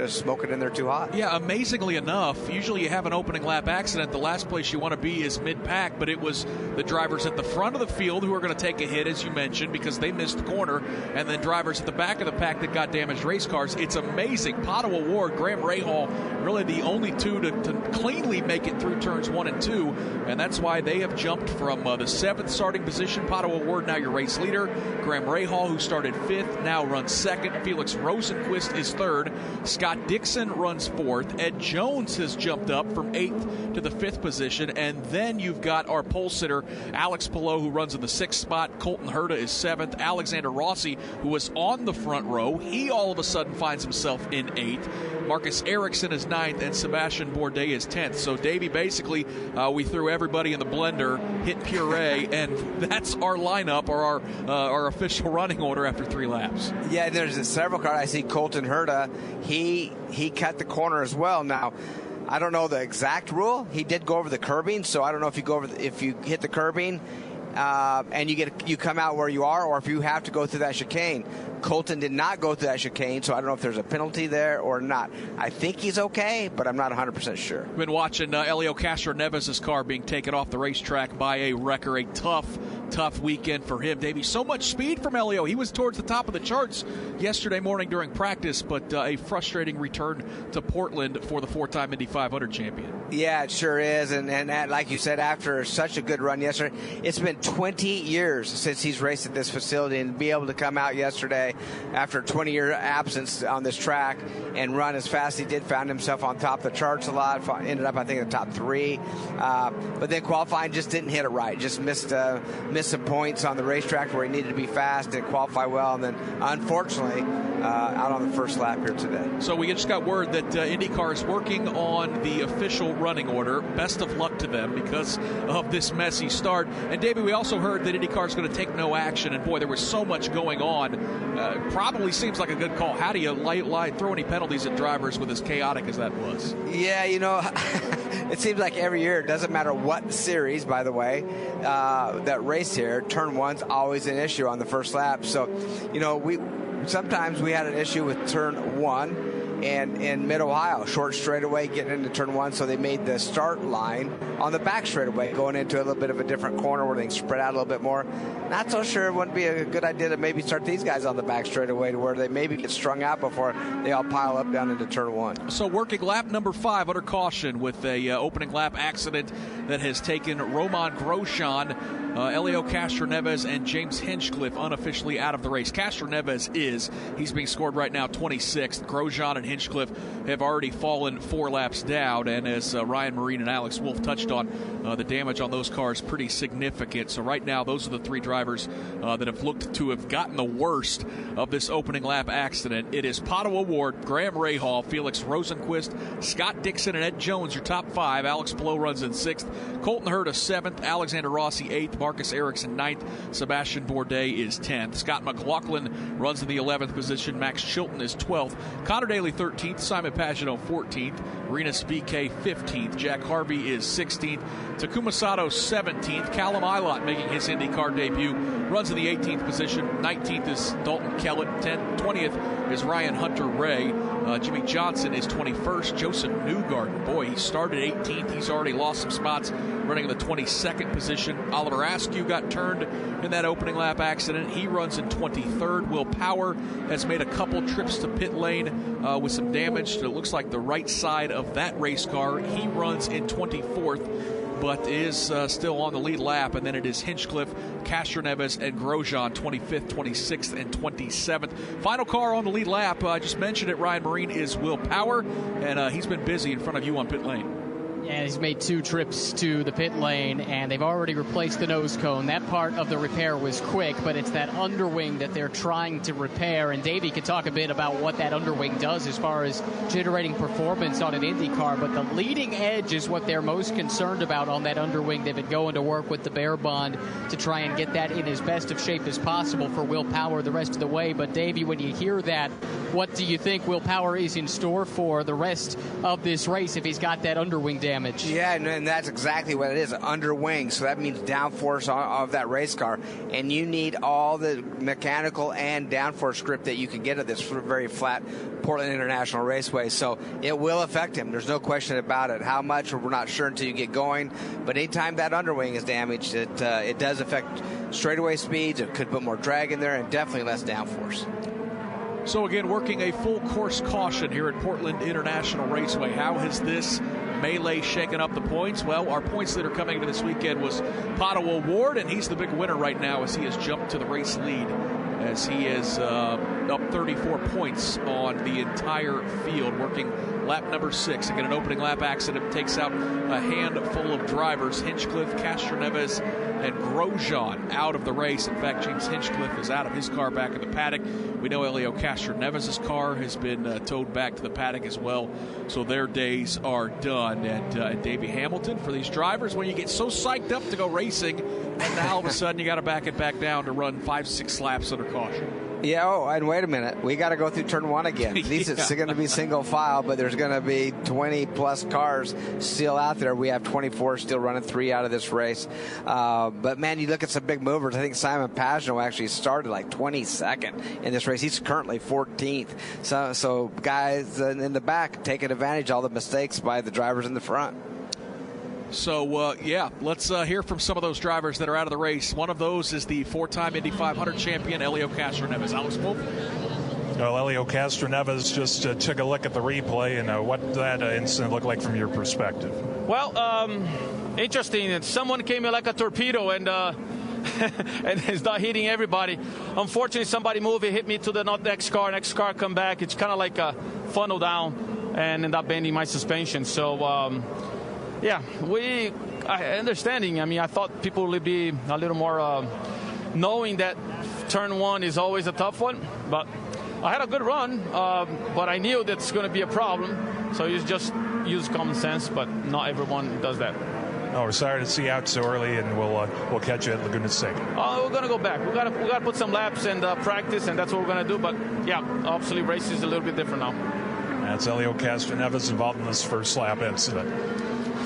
smoking in there too hot. Yeah, amazingly enough, usually you have an opening lap accident. The last place you want to be is mid-pack, but it was the drivers at the front of the field who are going to take a hit, as you mentioned, because they missed the corner, and then drivers at the back of the pack that got damaged race cars. It's amazing. Pato O'Ward, Graham Rahal, really the only two to cleanly make it through turns 1 and 2, and that's why they have jumped from the 7th starting position. Pato O'Ward now your race leader. Graham Rahal, who started 5th, now runs 2nd. Felix Rosenqvist is 3rd. Scott Dixon runs 4th. Ed Jones has jumped up from 8th to the 5th position, and then you've got our pole sitter, Alex Palou, who runs in the 6th spot. Colton Herta is 7th. Alexander Rossi, who was on the front row, he all of a sudden finds himself in 8th. Marcus Ericsson is 9th, and Sebastian Bourdais is 10th. So, Davey, basically, we threw everybody in the blender, hit puree, and that's our lineup, or our official running order after 3 laps. Yeah, there's several cars. I see Colton Herta. He cut the corner as well. Now, I don't know the exact rule. He did go over the curbing, so I don't know if you go over if you hit the curbing and you come out where you are, or if you have to go through that chicane. Colton did not go through that chicane, so I don't know if there's a penalty there or not. I think he's okay, but I'm not 100% sure. We've been watching Helio Castroneves' car being taken off the racetrack by a wrecker. A tough weekend for him, Davey. So much speed from Helio. He was towards the top of the charts yesterday morning during practice, but a frustrating return to Portland for the 4-time Indy 500 champion. Yeah, it sure is. And like you said, after such a good run yesterday, it's been 20 years since he's raced at this facility, and to be able to come out yesterday after a 20-year absence on this track and run as fast as he did, found himself on top of the charts a lot, ended up, I think, in the top 3. But then qualifying just didn't hit it right. Just missed some points on the racetrack where he needed to be fast, didn't qualify well, and then unfortunately out on the first lap here today. So we just got word that IndyCar is working on the official running order. Best of luck to them because of this messy start. And David, we also heard that IndyCar is going to take no action, and boy, there was so much going on. Probably seems like a good call. How do you throw any penalties at drivers with as chaotic as that was? Yeah, it seems like every year, it doesn't matter what series, by the way, that race here, turn 1's always an issue on the first lap. So, sometimes we had an issue with turn 1 and in mid-Ohio, short straightaway getting into turn 1, so they made the start line on the back straightaway, going into a little bit of a different corner where they can spread out a little bit more. Not so sure it wouldn't be a good idea to maybe start these guys on the back straightaway to where they maybe get strung out before they all pile up down into turn 1. So working lap number 5 under caution with a opening lap accident that has taken Romain Grosjean, Helio Castroneves, and James Hinchcliffe unofficially out of the race. Castroneves he's being scored right now 26th. Grosjean and Hinchcliffe have already fallen 4 laps down. And as Ryan Marine and Alex Wolf touched on, the damage on those cars pretty significant. So right now, those are the 3 drivers that have looked to have gotten the worst of this opening lap accident. It is Pato O'Ward, Graham Rahal, Felix Rosenqvist, Scott Dixon, and Ed Jones, your top 5. Alex Palou runs in 6th. Colton Herta 7th. Alexander Rossi 8th. Marcus Ericsson 9th. Sebastian Bourdais is 10th. Scott McLaughlin runs in the 11th position. Max Chilton is 12th. Connor Daly 13th. Simon Pagenaud 14th. Rinus VeeKay 15th. Jack Harvey is 16th. Takuma Sato 17th. Callum Ilott making his IndyCar debut runs in the 18th position. 19th is Dalton Kellett. 20th is Ryan Hunter-Reay. Jimmy Johnson is 21st. Joseph Newgarden, boy, he started 18th. He's already lost some spots, running in the 22nd position. Oliver Askew got turned in that opening lap accident. He runs in 23rd. Will Power has made a couple trips to pit lane with some damage to, it looks like, the right side of that race car. He runs in 24th. But is still on the lead lap, and then it is Hinchcliffe, Castroneves, and Grosjean, 25th, 26th, and 27th. Final car on the lead lap, I just mentioned it, Ryan Marine, is Will Power, and he's been busy in front of you on pit lane. Yeah, he's made 2 trips to the pit lane, and they've already replaced the nose cone. That part of the repair was quick, but it's that underwing that they're trying to repair. And Davey could talk a bit about what that underwing does as far as generating performance on an Indy car. But the leading edge is what they're most concerned about on that underwing. They've been going to work with the Bear Bond to try and get that in as best of shape as possible for Will Power the rest of the way. But Davey, when you hear that, what do you think Will Power is in store for the rest of this race if he's got that underwing damage? Yeah, and that's exactly what it is, underwing. So that means downforce of that race car. And you need all the mechanical and downforce grip that you can get at this very flat Portland International Raceway. So it will affect him. There's no question about it. How much, we're not sure until you get going. But anytime that underwing is damaged, it does affect straightaway speeds. It could put more drag in there and definitely less downforce. So again, working a full course caution here at Portland International Raceway. How has this melee shaken up the points? Well, our points leader coming into this weekend was Pato O'Ward, and he's the big winner right now as he has jumped to the race lead, as he is up 34 points on the entire field, working lap number 6. Again, an opening lap accident takes out a handful of drivers. Hinchcliffe, Castroneves, and Grosjean out of the race. In fact, James Hinchcliffe is out of his car back in the paddock. We know Helio Castroneves' car has been towed back to the paddock as well, so their days are done. And Davey Hamilton, for these drivers, when you get so psyched up to go racing, and now all of a sudden you got to back it back down to run 5-6 laps under caution. Yeah, and wait a minute. We got to go through turn 1 again. These are going to be single file, but there's going to be 20-plus cars still out there. We have 24 still running 3 out of this race. But, man, you look at some big movers. I think Simon Pagenaud actually started like 22nd in this race. He's currently 14th. So guys in the back taking advantage of all the mistakes by the drivers in the front. So, let's hear from some of those drivers that are out of the race. One of those is the 4-time Indy 500 champion, Helio Castroneves. Alex Wolf? Well, Helio Castroneves, just took a look at the replay, and what that incident looked like from your perspective. Well, interesting. Someone came in like a torpedo, and and it's not hitting everybody. Unfortunately, somebody moved. It hit me to the next car. Next car come back. It's kind of like a funnel down and end up bending my suspension. So, understanding. I mean, I thought people would be a little more knowing that turn 1 is always a tough one. But I had a good run, but I knew that's going to be a problem. So you just use common sense, but not everyone does that. Oh, we're sorry to see you out so early, and we'll catch you at Laguna Seca. Oh, we're gonna go back. We gotta put some laps and practice, and that's what we're gonna do. But yeah, obviously, race is a little bit different now. That's Helio Castroneves involved in this first lap incident.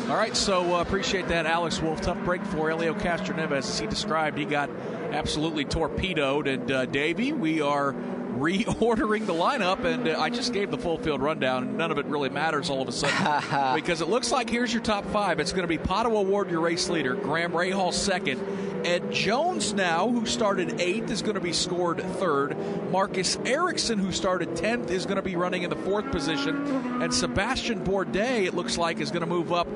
All right, so appreciate that, Alex Wolf. Tough break for Helio Castroneves. As he described, he got absolutely torpedoed. And Davey, we are reordering the lineup, and I just gave the full field rundown. None of it really matters all of a sudden because it looks like here's your top 5. It's going to be Pato O'Ward, your race leader, Graham Rahal second, Ed Jones now, who started 8th, is going to be scored 3rd. Marcus Ericsson, who started 10th, is going to be running in the 4th position. And Sebastian Bourdais, it looks like, is going to move up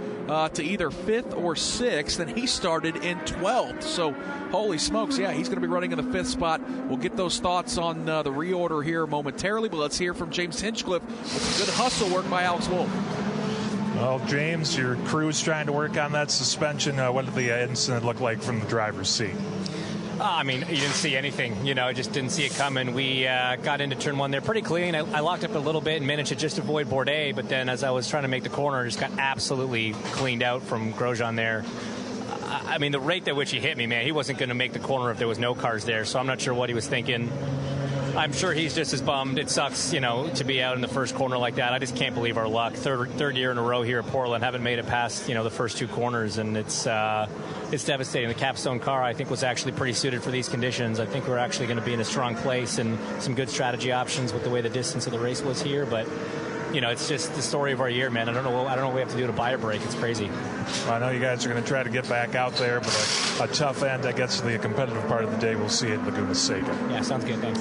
to either 5th or 6th, and he started in 12th. So, holy smokes, yeah, he's going to be running in the 5th spot. We'll get those thoughts on the reorder here momentarily, but let's hear from James Hinchcliffe with some good hustle work by Alex Wolff. Well, James, your crew's trying to work on that suspension. What did the incident look like from the driver's seat? I mean, you didn't see anything. Just didn't see it coming. We got into turn one there pretty clean. I locked up a little bit and managed to just avoid Bourdais, but then as I was trying to make the corner, just got absolutely cleaned out from Grosjean there. I mean, the rate at which he hit me, man, he wasn't going to make the corner if there was no cars there, so I'm not sure what he was thinking. I'm sure he's just as bummed. It sucks, to be out in the first corner like that. I just can't believe our luck. Third year in a row here at Portland, haven't made it past, the first two corners, and it's devastating. The Capstone car, I think, was actually pretty suited for these conditions. I think we're actually going to be in a strong place and some good strategy options with the way the distance of the race was here, but it's just the story of our year, man. I don't know what we have to do to buy a break. It's crazy. Well, I know you guys are going to try to get back out there, but a tough end that gets to the competitive part of the day. We'll see at Laguna Seca. Yeah, sounds good. Thanks.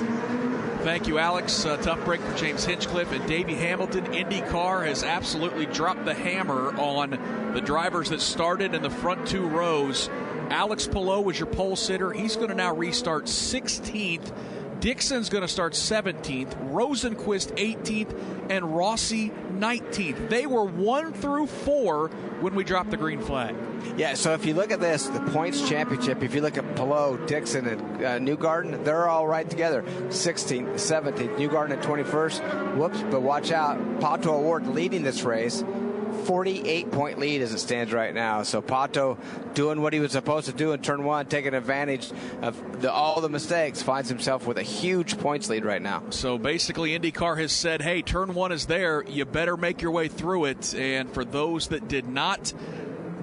Thank you, Alex. Tough break for James Hinchcliffe. And Davey Hamilton, IndyCar has absolutely dropped the hammer on the drivers that started in the front two rows. Alex Palou was your pole sitter. He's going to now restart 16th. Dixon's going to start 17th, Rosenqvist 18th, and Rossi 19th. They were 1 through 4 when we dropped the green flag. Yeah, so if you look at this, the points championship, if you look at Palou, Dixon, and Newgarden, they're all right together. 16th, 17th, Newgarden at 21st. Whoops, but watch out. Pato O'Ward leading this race. 48-point lead as it stands right now. So Pato doing what he was supposed to do in turn one, taking advantage of all the mistakes, finds himself with a huge points lead right now. So basically IndyCar has said, hey, turn one is there. You better make your way through it. And for those that did not,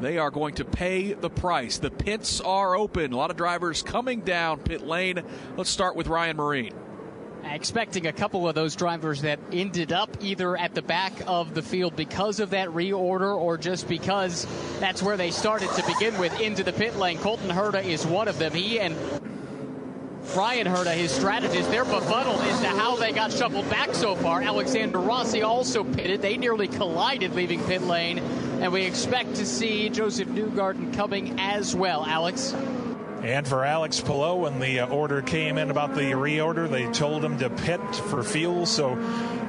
they are going to pay the price. The pits are open. A lot of drivers coming down pit lane. Let's start with Ryan Marine. Expecting a couple of those drivers that ended up either at the back of the field because of that reorder or just because that's where they started to begin with into the pit lane. Colton Herta is one of them. He and Brian Herta, his strategist, they're befuddled as to how they got shuffled back so far. Alexander Rossi also pitted. They nearly collided leaving pit lane, and we expect to see Joseph Newgarden coming as well. Alex? And for Alex Palou, when the order came in about the reorder, they told him to pit for fuel. So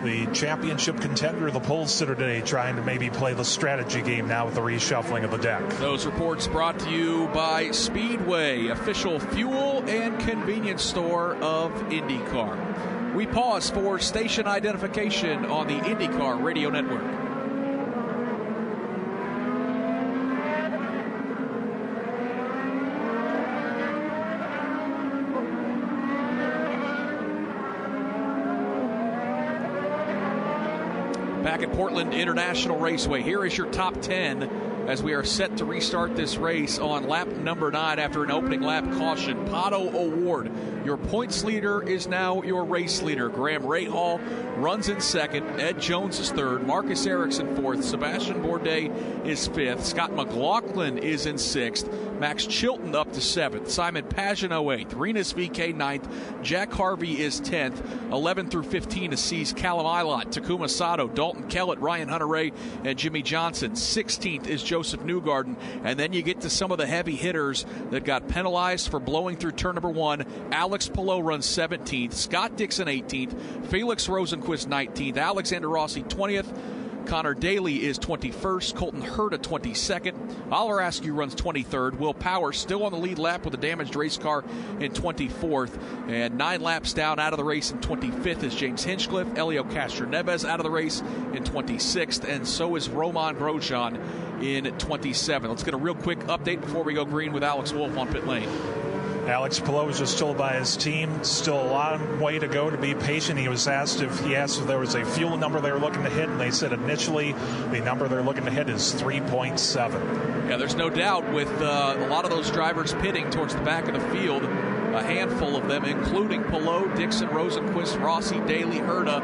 the championship contender, the pole sitter today, trying to maybe play the strategy game now with the reshuffling of the deck. Those reports brought to you by Speedway, official fuel and convenience store of IndyCar. We pause for station identification on the IndyCar Radio Network. Back at Portland International Raceway, here is your top 10 as we are set to restart this race on lap number 9 after an opening lap caution. Pato O'Ward, your points leader, is now your race leader. Graham Rahal runs in second. Ed Jones is third. Marcus Ericsson fourth. Sebastian Bourdais is fifth. Scott McLaughlin is in sixth. Max Chilton up to seventh. Simon Pagenaud eighth. Rinus VeeKay ninth. Jack Harvey is 10th. 11 through 15 to seize Callum Ilott, Takuma Sato, Dalton Kellett, Ryan Hunter-Reay, and Jimmy Johnson. 16th is Joseph Newgarden. And then you get to some of the heavy hitters that got penalized for blowing through turn number 1. Alex Palou runs 17th. Scott Dixon 18th. Felix Rosenqvist 19th. Alexander Rossi 20th. Connor Daly is 21st. Colton Herta 22nd. Oliver Askew runs 23rd. Will Power still on the lead lap with a damaged race car in 24th. And 9 laps down out of the race in 25th is James Hinchcliffe. Elio Castroneves out of the race in 26th. And so is Romain Grosjean in 27th. Let's get a real quick update before we go green with Alex Wolff on pit lane. Alex Palou was just told by his team, still a long way to go, to be patient. He asked if there was a fuel number they were looking to hit, and they said initially the number they're looking to hit is 3.7. Yeah, there's no doubt with a lot of those drivers pitting towards the back of the field, a handful of them, including Palou, Dixon, Rosenqvist, Rossi, Daly, Herta,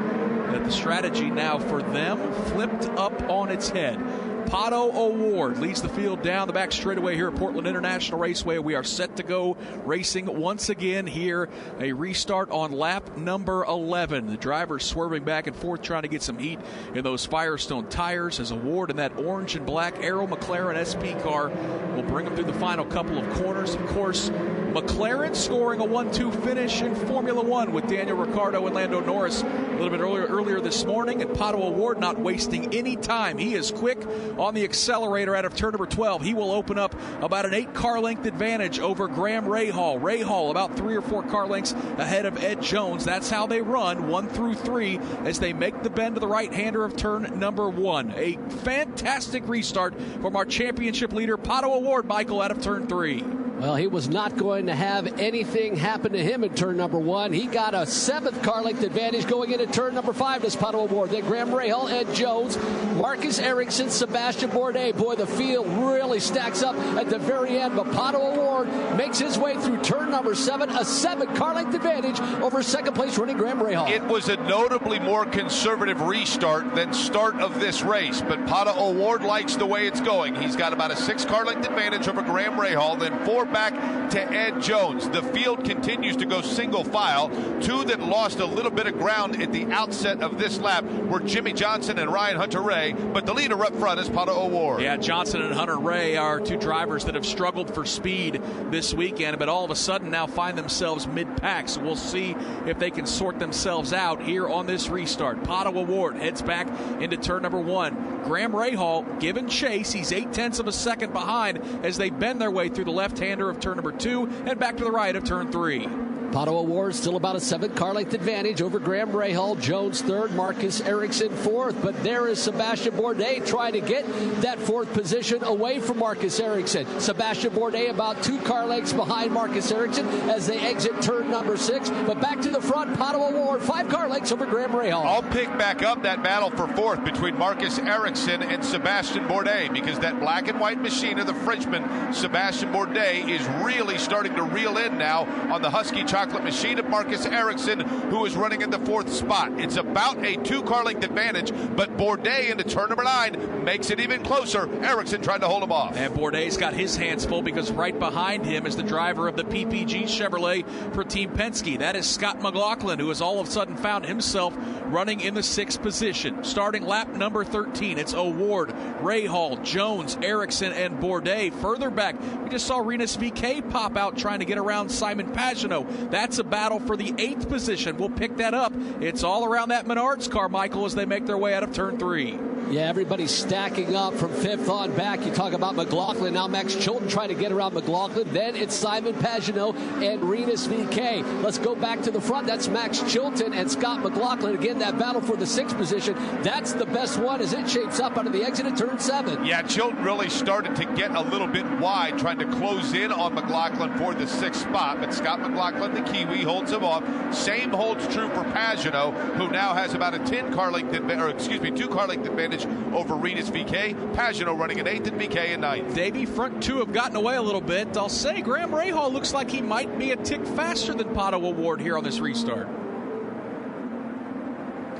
that the strategy now for them flipped up on its head. Pato O'Ward leads the field down the back straightaway here at Portland International Raceway. We are set to go racing once again here. A restart on lap number 11. The drivers swerving back and forth trying to get some heat in those Firestone tires as O'Ward in that orange and black Arrow McLaren SP car will bring them through the final couple of corners. Of course, McLaren scoring a 1-2 finish in Formula One with Daniel Ricciardo and Lando Norris a little bit earlier this morning. And Pato O'Ward not wasting any time. He is quick on the accelerator out of turn number 12. He will open up about an 8-car length advantage over Graham Rahal. Rahal about 3 or 4 car lengths ahead of Ed Jones. That's how they run 1 through 3 as they make the bend to the right-hander of turn number 1. A fantastic restart from our championship leader, Pato O'Ward, Michael, out of turn 3. Well, he was not going to have anything happen to him in turn number 1. He got a 7th car length advantage going into turn number 5 as Pato O'Ward. Then Graham Rahal, Ed Jones, Marcus Ericsson, Sebastian Bourdais. Boy, the field really stacks up at the very end. But Pato O'Ward makes his way through turn number 7, a 7 car length advantage over second place running Graham Rahal. It was a notably more conservative restart than start of this race, but Pato O'Ward likes the way it's going. He's got about a 6 car length advantage over Graham Rahal, then 4 back to Ed Jones. The field continues to go single file. 2 that lost a little bit of ground at the outset of this lap were Jimmy Johnson and Ryan Hunter-Reay, but the leader up front is Pato O'Ward. Yeah, Johnson and Hunter-Reay are 2 drivers that have struggled for speed this weekend, but all of a sudden now find themselves mid-pack, so we'll see if they can sort themselves out here on this restart. Pato O'Ward heads back into turn number 1. Graham Rahal giving chase. He's 0.8 of a second behind as they bend their way through the left-hander of turn number 2 and back to the right of turn 3. Pato O'Ward still about a 7 car length advantage over Graham Rahal. Jones 3rd, Marcus Ericsson 4th. But there is Sebastian Bourdais trying to get that 4th position away from Marcus Ericsson. Sebastian Bourdais about 2 car lengths behind Marcus Ericsson as they exit turn number 6. But back to the front, Pato O'Ward 5 car lengths over Graham Rahal. I'll pick back up that battle for 4th between Marcus Ericsson and Sebastian Bourdais, because that black and white machine of the Frenchman, Sebastian Bourdais, is really starting to reel in now on the Husky chocolate machine of Marcus Ericsson, who is running in the 4th spot. It's about a 2 car length advantage, but Bourdais into turn number 9 makes it even closer. Ericsson tried to hold him off. And Bourdais got his hands full because right behind him is the driver of the PPG Chevrolet for Team Penske. That is Scott McLaughlin, who has all of a sudden found himself running in the 6th position. Starting lap number 13, it's O'Ward, Rahal, Jones, Ericsson, and Bourdais. Further back, we just saw Rinus VeeKay pop out trying to get around Simon Pagenaud. That's a battle for the 8th position. We'll pick that up. It's all around that Menards car, Michael, as they make their way out of turn 3. Yeah, everybody's stacking up from 5th on back. You talk about McLaughlin. Now Max Chilton trying to get around McLaughlin. Then it's Simon Pagenaud and Rinus VeeKay. Let's go back to the front. That's Max Chilton and Scott McLaughlin. Again, that battle for the 6th position. That's the best one as it shapes up out of the exit at turn 7. Yeah, Chilton really started to get a little bit wide, trying to close in on McLaughlin for the 6th spot. But Scott McLaughlin, the Kiwi, holds him off. Same holds true for Pagenaud, who now has about a 2 car length advantage over Rinus VeeKay. Pagenaud running in 8th and VeeKay in 9th. Davey, front 2 have gotten away a little bit. I'll say Graham Rahal looks like he might be a tick faster than Pato O'Ward here on this restart.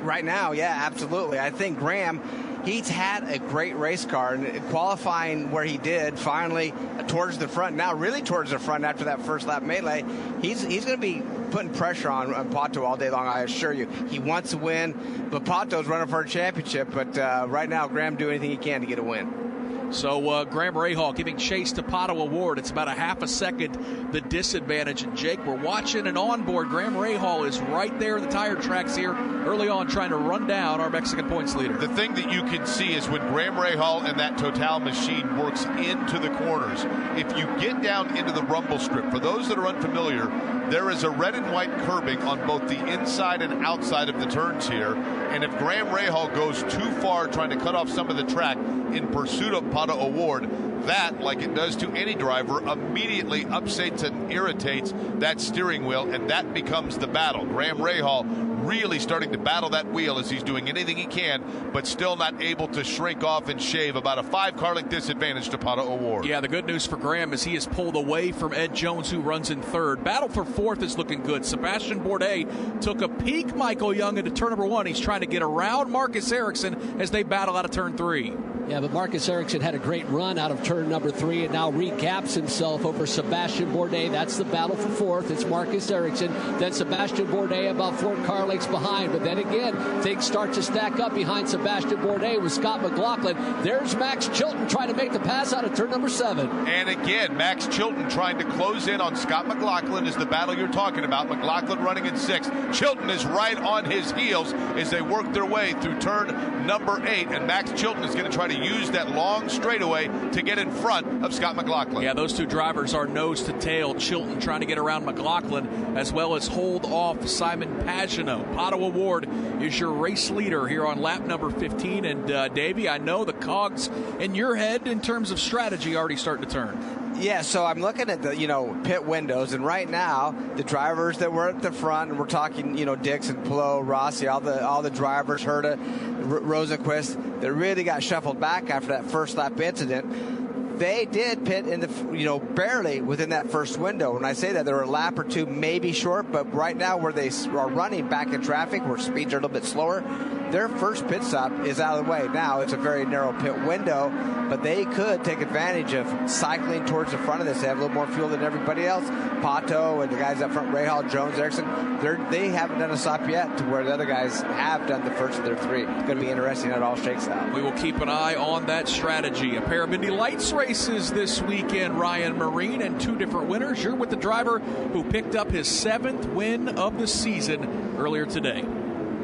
Right now, yeah, absolutely. I think Graham, he's had a great race car, and qualifying where he did, finally towards the front, now really towards the front after that first lap melee, he's going to be putting pressure on Pato all day long, I assure you. He wants to win, but Pato's running for a championship, but right now, Graham do anything he can to get a win. So Graham Rahal giving chase to Pato O'Ward. It's about a half a second the disadvantage. And Jake, we're watching and on board. Graham Rahal is right there in the tire tracks here early on, trying to run down our Mexican points leader. The thing that you can see is when Graham Rahal and that Total machine works into the corners. If you get down into the rumble strip, for those that are unfamiliar, there is a red and white curbing on both the inside and outside of the turns here. And if Graham Rahal goes too far trying to cut off some of the track in pursuit of Pato O'Ward, that, like it does to any driver, immediately upsets and irritates that steering wheel, and that becomes the battle. Graham Rahal really starting to battle that wheel as he's doing anything he can, but still not able to shrink off and shave. About a 5 car length disadvantage to Pato O'Ward. Yeah, the good news for Graham is he is pulled away from Ed Jones, who runs in 3rd. Battle for 4th is looking good. Sebastian Bourdais took a peek, Michael Young, into turn number 1. He's trying to get around Marcus Ericsson as they battle out of turn 3. Yeah, but Marcus Ericsson had a great run out of turn number 3 and now regaps himself over Sebastian Bourdais. That's the battle for fourth. It's Marcus Ericsson, then Sebastian Bourdais about 4 car lengths behind. But then again, things start to stack up behind Sebastian Bourdais with Scott McLaughlin. There's Max Chilton trying to make the pass out of turn number 7. And again, Max Chilton trying to close in on Scott McLaughlin is the battle you're talking about. McLaughlin running in 6th. Chilton is right on his heels as they work their way through turn number 8. And Max Chilton is going to try to use that long straightaway to get in front of Scott McLaughlin. Yeah, those two drivers are nose to tail. Chilton trying to get around McLaughlin as well as hold off Simon Pagenaud. Pato O'Ward is your race leader here on lap number 15. And Davey, I know the cogs in your head in terms of strategy already starting to turn. Yeah, so I'm looking at the pit windows, and right now the drivers that were at the front, and we're talking Dixon, Pelot, Rossi, all the drivers, Herta, Rosenquist, that really got shuffled back after that first lap incident. They did pit in the barely within that first window. When I say that, they were a lap or two maybe short, but right now where they are running back in traffic, where speeds are a little bit slower, their first pit stop is out of the way. Now it's a very narrow pit window, but they could take advantage of cycling towards the front of this. They have a little more fuel than everybody else. Pato and the guys up front, Rahal, Jones, Ericsson, they haven't done a stop yet to where the other guys have done the first of their 3. Going to be interesting how it all shakes out. We will keep an eye on that strategy. A pair of Indy Lights races this weekend, Ryan Marine, and 2 different winners. You're with the driver who picked up his 7th win of the season earlier today.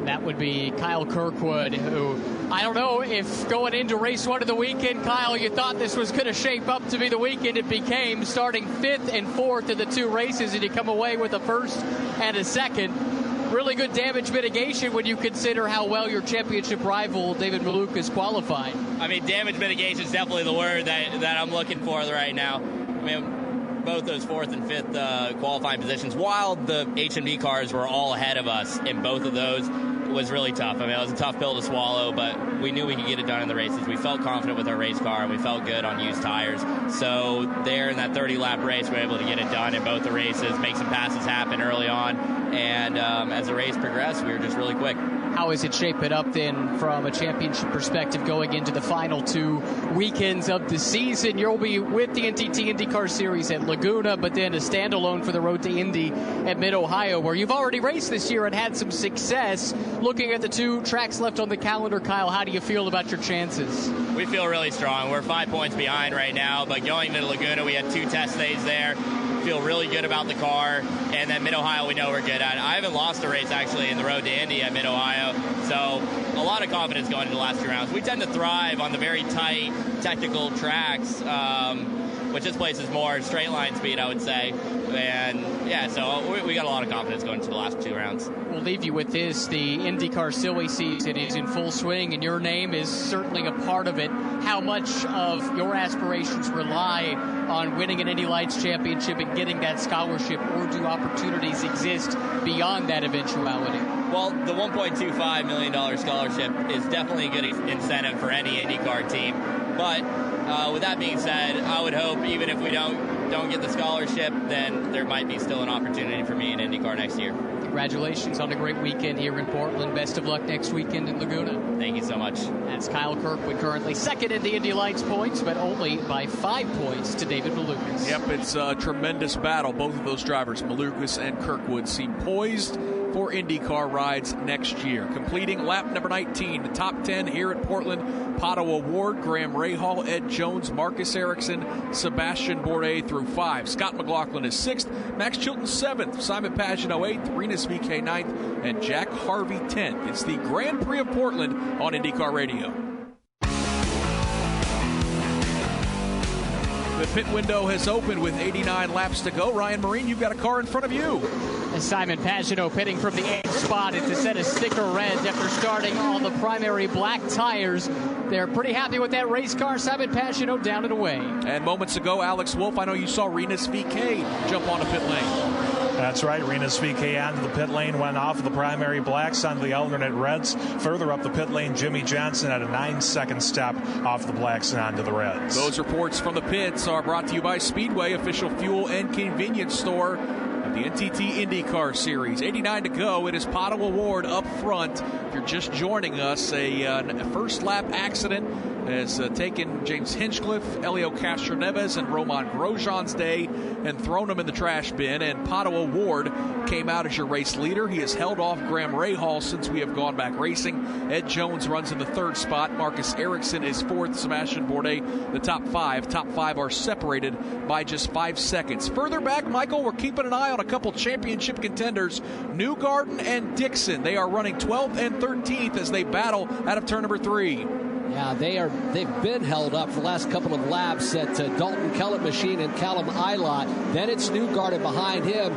That would be Kyle Kirkwood, who, I don't know if going into race 1 of the weekend, Kyle, you thought this was going to shape up to be the weekend it became, starting 5th and 4th in the 2 races, and you come away with a 1st and a 2nd. Really good damage mitigation when you consider how well your championship rival, David Malukas, qualified. I mean, damage mitigation is definitely the word that I'm looking for right now. I mean, both those 4th and 5th qualifying positions, while the HMD cars were all ahead of us in both of those, was really tough. I mean, it was a tough pill to swallow, but we knew we could get it done in the races. We felt confident with our race car, and we felt good on used tires. So there in that 30-lap race, we were able to get it done in both the races, make some passes happen early on, and as the race progressed, we were just really quick. How is it shaping up then from a championship perspective going into the final 2 weekends of the season? You'll be with the NTT IndyCar Series at Laguna, but then a standalone for the Road to Indy at Mid-Ohio, where you've already raced this year and had some success. Looking at the 2 tracks left on the calendar, Kyle, how do you feel about your chances? We feel really strong. We're 5 points behind right now, but going to Laguna, we had 2 test days there. Feel really good about the car, and then Mid-Ohio we know we're good at. I haven't lost a race actually in the Road to Indy at Mid-Ohio, so a lot of confidence going into the last 2 rounds. We tend to thrive on the very tight technical tracks, which this place is more straight line speed, I would say. And yeah, so we got a lot of confidence going into the last 2 rounds. We'll leave you with this. The IndyCar silly season is in full swing, and your name is certainly a part of it. How much of your aspirations rely on winning an Indy Lights championship and getting that scholarship, or do opportunities exist beyond that eventuality? Well, the $1.25 million scholarship is definitely a good incentive for any IndyCar team. But with that being said, I would hope even if we don't get the scholarship, then there might be still an opportunity for me in IndyCar next year. Congratulations on a great weekend here in Portland. Best of luck next weekend in Laguna. Thank you so much. That's Kyle Kirkwood, currently 2nd in the Indy Lights points, but only by 5 points to David Malukas. Yep, it's a tremendous battle. Both of those drivers, Malukas and Kirkwood, seem poised for IndyCar rides next year. Completing lap number 19, the top 10 here at Portland. Pato O'Ward, Graham Rahal, Ed Jones, Marcus Ericsson, Sebastian Bourdais through 5. Scott McLaughlin is 6th, Max Chilton 7th, Simon Pagenaud 8th, Rinus VeeKay 9th, and Jack Harvey 10th. It's the Grand Prix of Portland on IndyCar Radio. The pit window has opened with 89 laps to go. Ryan Marine, you've got a car in front of you. And Simon Pagenaud pitting from the 8th spot to set a sticker red after starting on the primary black tires. They're pretty happy with that race car. Simon Pagenaud down and away. And moments ago, Alex Wolff, I know you saw Rinus VeeKay jump onto pit lane. That's right. Rinus VeeKay onto the pit lane, went off of the primary blacks onto the alternate reds. Further up the pit lane, Jimmy Johnson had a 9-second step off the blacks and onto the reds. Those reports from the pits are brought to you by Speedway, official fuel and convenience store. The NTT IndyCar Series. 89 to go. It is Pato O'Ward up front. If you're just joining us, a first lap accident has taken James Hinchcliffe, Elio Castroneves, and Roman Grosjean's day and thrown them in the trash bin. And Pato O'Ward came out as your race leader. He has held off Graham Rahal since we have gone back racing. Ed Jones runs in the third spot. Marcus Ericsson is fourth. Sebastian Bourdais, the top five. Top five are separated by just 5 seconds. Further back, Michael, we're keeping an eye on a couple championship contenders, Newgarden and Dixon. They are running 12th and 13th as they battle out of turn number 3. Yeah, they've been held up for the last couple of laps at Dalton Kellett machine and Callum Ilott. Then it's Newgarden behind him.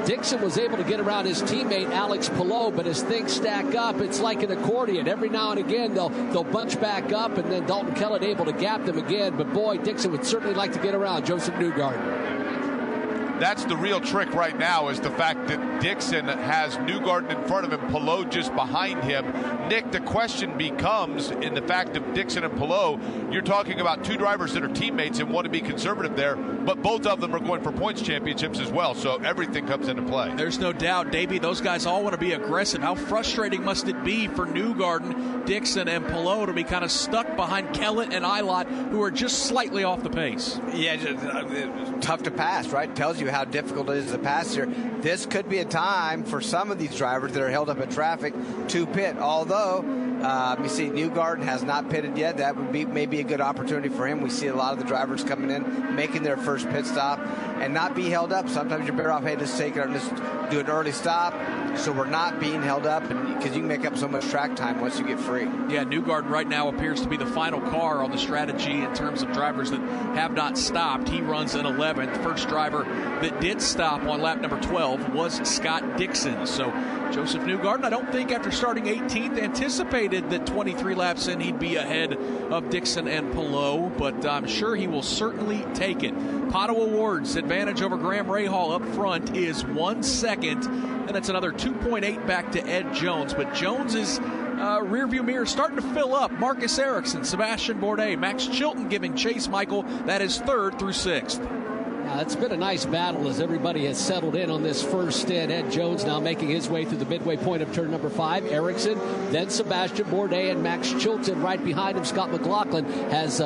Dixon was able to get around his teammate Alex Palou, but as things stack up, it's like an accordion. Every now and again, they'll bunch back up, and then Dalton Kellett able to gap them again. But boy, Dixon would certainly like to get around Joseph Newgarden. That's the real trick right now, is the fact that Dixon has Newgarden in front of him, Palou just behind him. Nick, the question becomes, in the fact of Dixon and Palou, you're talking about two drivers that are teammates and want to be conservative there, but both of them are going for points championships as well, so everything comes into play. There's no doubt, Davey, those guys all want to be aggressive. How frustrating must it be for Newgarden, Dixon, and Palou to be kind of stuck behind Kellett and Ilott, who are just slightly off the pace? Yeah, tough to pass, right? Tells you how difficult it is to pass here. This could be a time for some of these drivers that are held up in traffic to pit, although you see Newgarden has not pitted yet. That would be maybe a good opportunity for him. We see a lot of the drivers coming in, making their first pit stop and not be held up. Sometimes you're better off, hey, just take it and just do an early stop so we're not being held up, because you can make up so much track time once you get free. Yeah, Newgarden right now appears to be the final car on the strategy in terms of drivers that have not stopped. He runs in 11th. First driver that did stop on lap number 12 was Scott Dixon. So Joseph Newgarden, I don't think after starting 18th anticipated that 23 laps in he'd be ahead of Dixon and Palou, but I'm sure he will certainly take it. Pato O'Ward's advantage over Graham Rahal up front is 1 second, and it's another 2.8 back to Ed Jones. But Jones's rearview mirror starting to fill up. Marcus Ericsson, Sebastian Bourdais, Max Chilton giving chase, Michael. That is 3rd through 6th. It's been a nice battle as everybody has settled in on this first stint. Ed Jones now making his way through the midway point of turn number 5. Ericsson, then Sebastian Bourdais, and Max Chilton right behind him. Scott McLaughlin has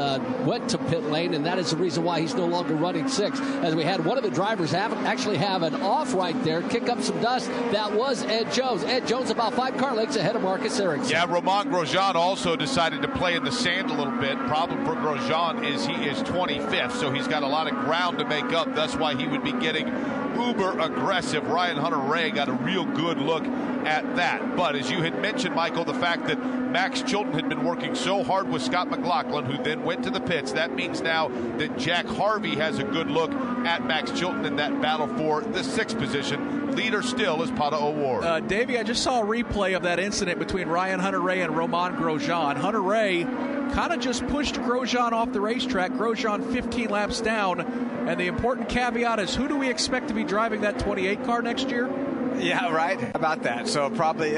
went to pit lane, and that is the reason why he's no longer running 6. As we had one of the drivers actually have an off right there, kick up some dust. That was Ed Jones. Ed Jones about 5 car lengths ahead of Marcus Ericsson. Yeah, Roman Grosjean also decided to play in the sand a little bit. Problem for Grosjean is he is 25th, so he's got a lot of ground to make up. That's why he would be getting uber aggressive. Ryan Hunter-Reay got a real good look at that. But as you had mentioned, Michael, the fact that Max Chilton had been working so hard with Scott McLaughlin, who then went to the pits, that means now that Jack Harvey has a good look at Max Chilton in that battle for the 6th position. Leader still is Pato O'Ward. Davey, I just saw a replay of that incident between Ryan Hunter-Reay and Roman Grosjean. Hunter-Reay kind of just pushed Grosjean off the racetrack. Grosjean 15 laps down. And the important caveat is, who do we expect to be driving that 28 car next year? Yeah, right. How about that? So probably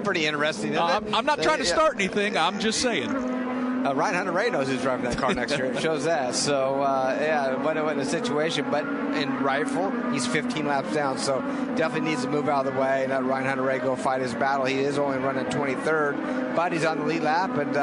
pretty interesting. I'm not trying to start anything. I'm just saying. Ryan Hunter-Reay knows who's driving that car next year. It shows that. So, what a situation. But in Rifle, he's 15 laps down, so definitely needs to move out of the way and let Ryan Hunter-Reay go fight his battle. He is only running 23rd, but he's on the lead lap and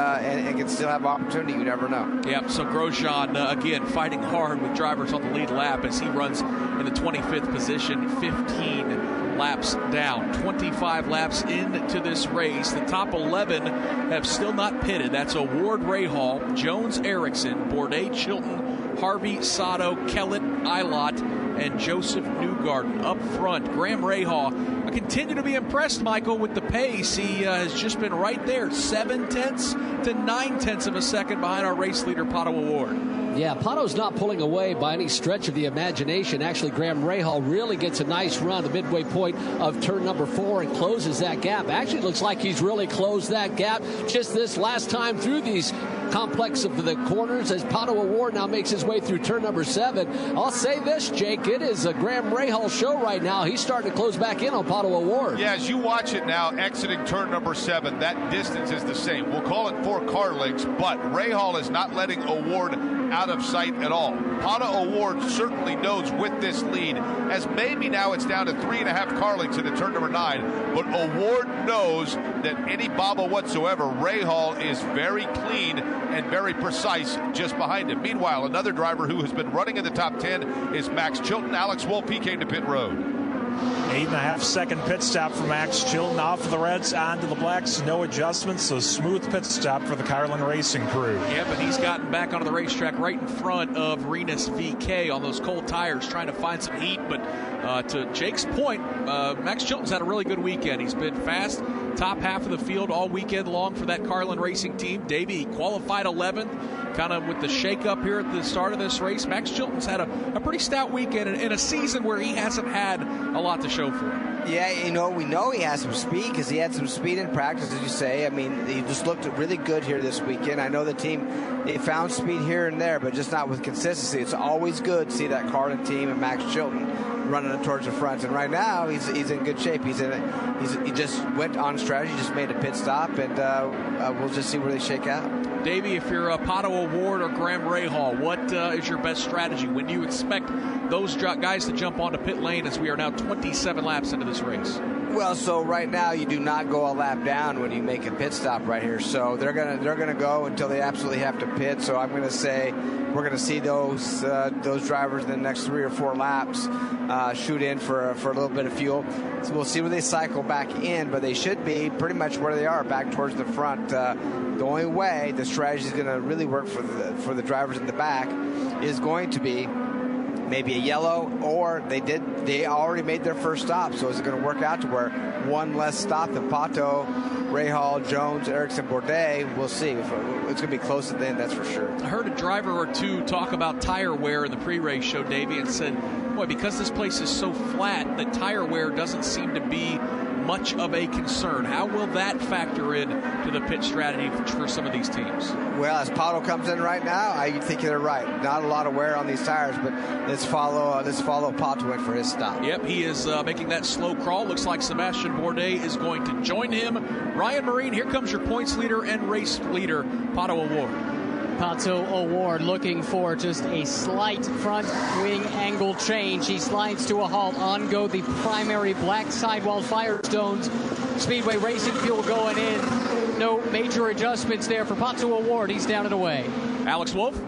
can still have opportunity. You never know. Yep, so Grosjean, again, fighting hard with drivers on the lead lap as he runs in the 25th position, 15 laps down. 25 laps into this race. The top 11 have still not pitted. That's O'Ward, Rahal, Jones, Ericsson, Bourdais, Chilton, Harvey, Sato, Kellett, Ilott, and Joseph Newgarden. Up front, Graham Rahal. I continue to be impressed, Michael, with the pace. He has just been right there, 0.7 to 0.9 of a second behind our race leader, Pato O'Ward. Yeah, Pato's not pulling away by any stretch of the imagination. Actually, Graham Rahal really gets a nice run, the midway point of turn number 4, and closes that gap. Actually, looks like he's really closed that gap just this last time through these complex of the corners as Pato O'Ward now makes his way through turn number 7. I'll say this, Jake, it is a Graham Rahal show right now. He's starting to close back in on Pato O'Ward. Yeah, as you watch it now, exiting turn number 7, that distance is the same. We'll call it 4 car lengths, but Rahal is not letting O'Ward out of sight at all. Pato O'Ward certainly knows with this lead, as maybe now it's down to 3.5 car lengths into turn number 9, but O'Ward knows that any bobble whatsoever, Rahal is very clean and very precise just behind him. Meanwhile, another driver who has been running in the top 10 is Max Chilton. Alex Wolf, he came to pit road. 8.5-second pit stop for Max Chilton off the reds onto the blacks. No adjustments, so smooth pit stop for the Carlin Racing crew. Yeah, but he's gotten back onto the racetrack right in front of Rinus VeeKay on those cold tires, trying to find some heat. But to Jake's point, Max Chilton's had a really good weekend. He's been fast, top half of the field all weekend long for that Carlin Racing team. Davey, he qualified 11th, kind of with the shake-up here at the start of this race. Max Chilton's had a pretty stout weekend in a season where he hasn't had a lot to show for it. Yeah, we know he has some speed because he had some speed in practice, as you say. I mean, he just looked really good here this weekend. I know the team, they found speed here and there, but just not with consistency. It's always good to see that Carlin team and Max Chilton running towards the front. And right now, he's in good shape. He just went on strategy, just made a pit stop, and we'll just see where they shake out. Davey, if you're Pato O'Ward or Graham Rahal, what is your best strategy? When do you expect those guys to jump onto pit lane, as we are now 27 laps into this race? Well, so right now you do not go a lap down when you make a pit stop right here. So they're gonna go until they absolutely have to pit. So I'm gonna say we're gonna see those drivers in the next 3 or 4 laps shoot in for a little bit of fuel. So we'll see where they cycle back in, but they should be pretty much where they are, back towards the front. The only way the strategy is going to really work for the drivers in the back is going to be maybe a yellow, or they already made their first stop. So is it going to work out to where one less stop than Pato, Rahal, Jones, Ericsson, Bourdais? We'll see. It's going to be close at the end, that's for sure. I heard a driver or two talk about tire wear in the pre-race show, Davey, and said, boy, because this place is so flat, that tire wear doesn't seem to be much of a concern. How will that factor in to the pit strategy for some of these teams? Well, as Pato comes in right now, I think they're right. Not a lot of wear on these tires, but let's follow Pato in for his stop. Yep, he is making that slow crawl. Looks like Sebastian Bourdais is going to join him. Ryan Marine, here comes your points leader and race leader, Pato O'Ward. Pato O'Ward looking for just a slight front wing angle change. He slides to a halt. On go the primary black sidewall Firestones Speedway Racing fuel going in. No major adjustments there for Pato O'Ward. He's down and away. Alex Wolf.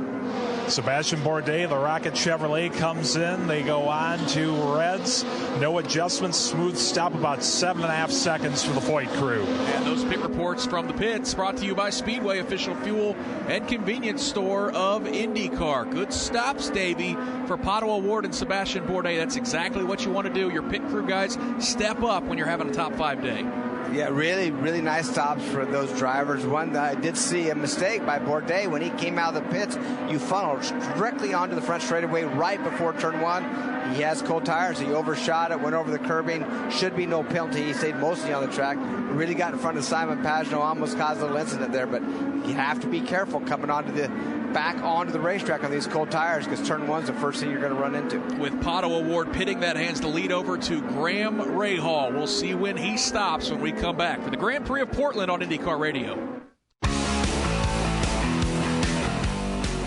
Sebastian Bourdais, the Rocket Chevrolet, comes in. They go on to reds. No adjustments. Smooth stop, about 7.5 seconds for the Foyt crew. And those pit reports from the pits brought to you by Speedway, official fuel and convenience store of IndyCar. Good stops, Davey, for Pato O'Ward and Sebastian Bourdais. That's exactly what you want to do. Your pit crew guys step up when you're having a top 5 day. Yeah, really, really nice stops for those drivers. One, I did see a mistake by Bourdais when he came out of the pits. You funneled directly onto the front straightaway right before turn 1. He has cold tires. He overshot it, went over the curbing. Should be no penalty. He stayed mostly on the track. Really got in front of Simon Pagenaud, almost caused a little incident there. But you have to be careful coming back onto the racetrack on these cold tires, because turn 1's the first thing you're going to run into. With Pato O'Ward pitting, that hands the lead over to Graham Rahal. We'll see when he stops when we come back for the Grand Prix of Portland on IndyCar Radio.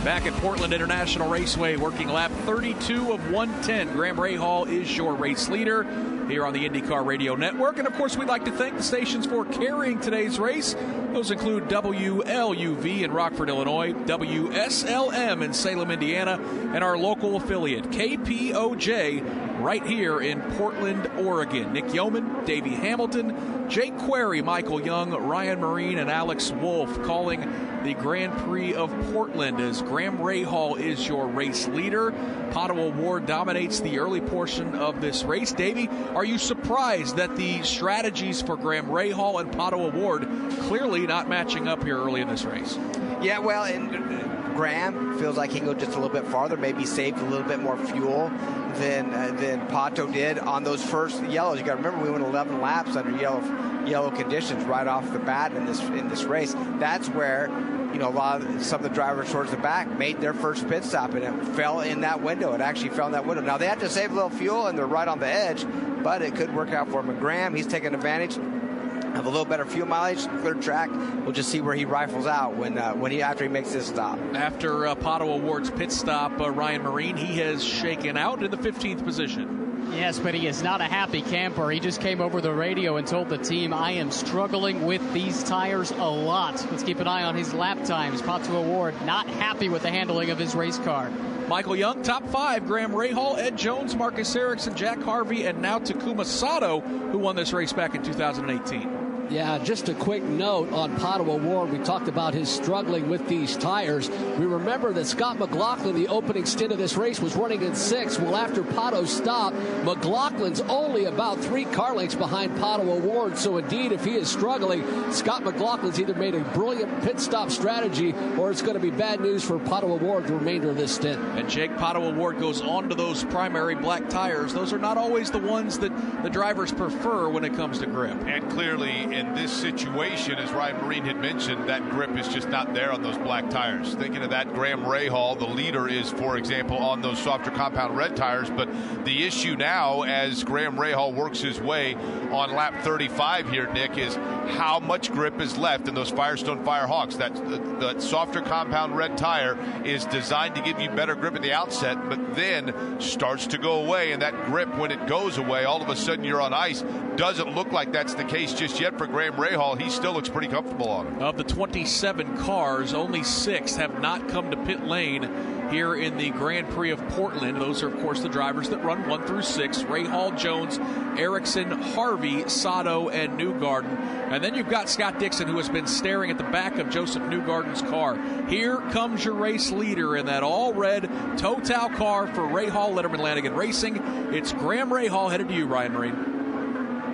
Back at Portland International Raceway, working lap 32 of 110. Graham Rahal is your race leader here on the IndyCar Radio Network. And, of course, we'd like to thank the stations for carrying today's race. Those include WLUV in Rockford, Illinois, WSLM in Salem, Indiana, and our local affiliate, KPOJ, right here in Portland, Oregon. Nick Yeoman, Davey Hamilton, Jake Query, Michael Young, Ryan Marine, and Alex Wolf calling the Grand Prix of Portland as Graham Rahal is your race leader. Pato O'Ward dominates the early portion of this race. Davey, are you surprised that the strategies for Graham Rahal and Pato O'Ward clearly not matching up here early in this race? Yeah, well, Graham feels like he can go just a little bit farther, maybe saved a little bit more fuel than Pato did on those first yellows. You got to remember, we went 11 laps under yellow conditions right off the bat in this race. That's where some of the drivers towards the back made their first pit stop, and it fell in that window. It actually fell in that window. Now they had to save a little fuel, and they're right on the edge, but it could work out for him. And Graham, he's taking advantage of a little better fuel mileage, clear track. We'll just see where he rifles out after he makes this stop. After Pato O'Ward's pit stop, Ryan Marine, he has shaken out in the 15th position. Yes, but he is not a happy camper. He just came over the radio and told the team, I am struggling with these tires a lot. Let's keep an eye on his lap times. Pato O'Ward not happy with the handling of his race car. Michael Young, top 5. Graham Rahal, Ed Jones, Marcus Ericsson, Jack Harvey, and now Takuma Sato, who won this race back in 2018. Yeah, just a quick note on Pato O'Ward. We talked about his struggling with these tires. We remember that Scott McLaughlin, the opening stint of this race, was running in 6th. Well, after Pato's stop, McLaughlin's only about 3 car lengths behind Pato O'Ward. So, indeed, if he is struggling, Scott McLaughlin's either made a brilliant pit stop strategy or it's going to be bad news for Pato O'Ward the remainder of this stint. And Jake, Pato O'Ward goes on to those primary black tires. Those are not always the ones that the drivers prefer when it comes to grip. And clearly, in this situation, as Ryan Marine had mentioned, that grip is just not there on those black tires. Thinking of that, Graham Rahal, the leader, is, for example, on those softer compound red tires. But the issue now, as Graham Rahal works his way on lap 35 here, Nick, is how much grip is left in those Firestone Firehawks. That softer compound red tire is designed to give you better grip at the outset, but then starts to go away. And that grip, when it goes away, all of a sudden you're on ice. Doesn't look like that's the case just yet for Graham Rahal. He still looks pretty comfortable on it. Of the 27 cars, only 6 have not come to pit lane here in the Grand Prix of Portland. Those are, of course, the drivers that run 1 through 6. Rahal, Jones, Ericsson, Harvey, Sato, and Newgarden. And then you've got Scott Dixon, who has been staring at the back of Joseph Newgarden's car. Here comes your race leader in that all-red Total car for Rahal, Letterman Lanigan Racing. It's Graham Rahal, headed to you, Ryan Marine.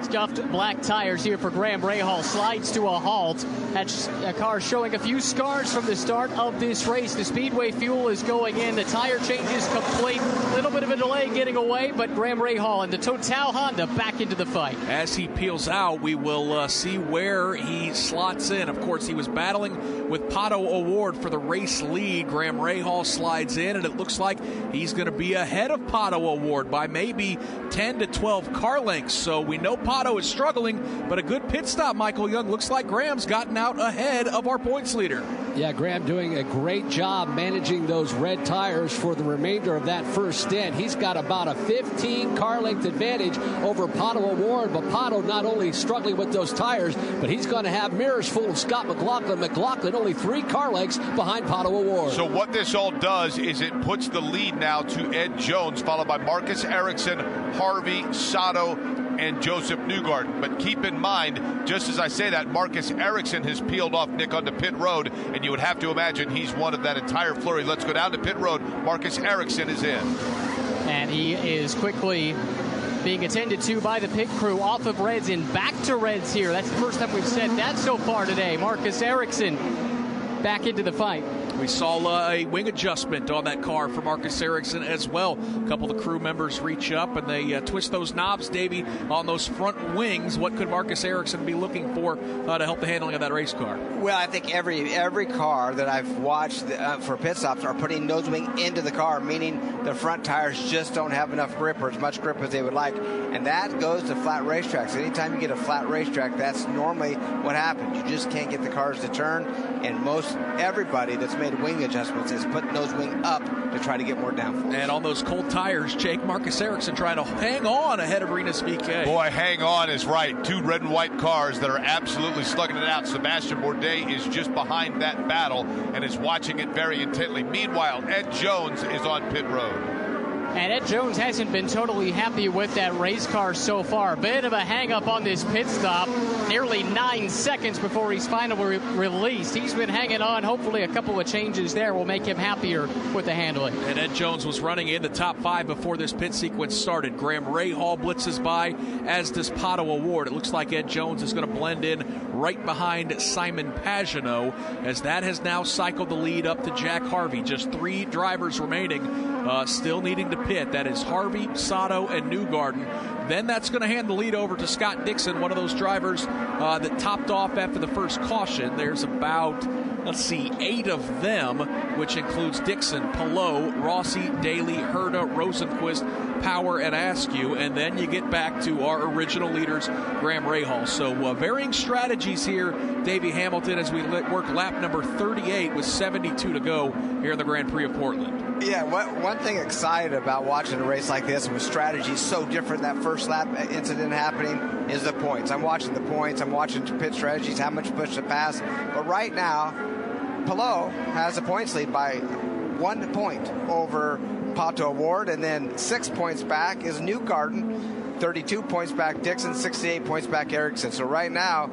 Scuffed black tires here for Graham Rahal. Slides to a halt. That's a car showing a few scars from the start of this race. The Speedway fuel is going in. The tire change is complete. A little bit of a delay getting away, but Graham Rahal and the Total Honda back into the fight. As he peels out, we will see where he slots in. Of course, he was battling with Pato O'Ward for the race lead. Graham Rahal slides in, and it looks like he's going to be ahead of Pato O'Ward by maybe 10 to 12 car lengths. So we know Pato is struggling, but a good pit stop, Michael Young. Looks like Graham's gotten out ahead of our points leader. Yeah, Graham doing a great job managing those red tires for the remainder of that first stint. He's got about a 15 car length advantage over Pato O'Ward, but Pato not only struggling with those tires, but he's going to have mirrors full of Scott McLaughlin. McLaughlin only 3 car lengths behind Pato O'Ward. So what this all does is it puts the lead now to Ed Jones, followed by Marcus Ericsson, Harvey, Sato, and Joseph Newgarden. But keep in mind, just as I say that, Marcus Ericsson has peeled off, Nick, onto pit road, and you would have to imagine he's one of that entire flurry. Let's go down to pit road. Marcus Ericsson is in. And he is quickly being attended to by the pit crew off of reds and back to reds here. That's the first time we've said that so far today. Marcus Ericsson back into the fight. We saw a wing adjustment on that car for Marcus Ericsson as well. A couple of the crew members reach up and they twist those knobs, Davey, on those front wings. What could Marcus Ericsson be looking for to help the handling of that race car? Well, I think every car that I've watched for pit stops are putting nose wing into the car, meaning the front tires just don't have enough grip or as much grip as they would like. And that goes to flat racetracks. Anytime you get a flat racetrack, that's normally what happens. You just can't get the cars to turn. And everybody that's made wing adjustments is putting those wing up to try to get more downforce. And on those cold tires, Jake, Marcus Ericsson trying to hang on ahead of Rinus VeeKay. Boy, hang on is right. 2 red and white cars that are absolutely slugging it out. Sebastian Bourdais is just behind that battle and is watching it very intently. Meanwhile, Ed Jones is on pit road. And Ed Jones hasn't been totally happy with that race car so far. A bit of a hang-up on this pit stop. Nearly 9 seconds before he's finally released. He's been hanging on. Hopefully a couple of changes there will make him happier with the handling. And Ed Jones was running in the top 5 before this pit sequence started. Graham Rahal blitzes by, as does Pato O'Ward. It looks like Ed Jones is going to blend in right behind Simon Pagenaud, as that has now cycled the lead up to Jack Harvey. Just 3 drivers remaining, still needing to pit. That is Harvey, Sato, and Newgarden. Then that's going to hand the lead over to Scott Dixon, one of those drivers that topped off after the first caution. There's about, 8 of them, which includes Dixon, Palou, Rossi, Daly, Herta, Rosenquist, Power, and Askew. And then you get back to our original leaders, Graham Rahal. So varying strategies here, Davey Hamilton, as we work lap number 38 with 72 to go here in the Grand Prix of Portland. Yeah, one thing excited about watching a race like this with strategies so different, that first lap incident happening, is the points. I'm watching the points. I'm watching pit strategies, how much push to pass. But right now, Palou has a points lead by 1 point over Pato O'Ward, and then 6 points back is Newgarden, 32 points back Dixon, 68 points back Ericsson. So right now,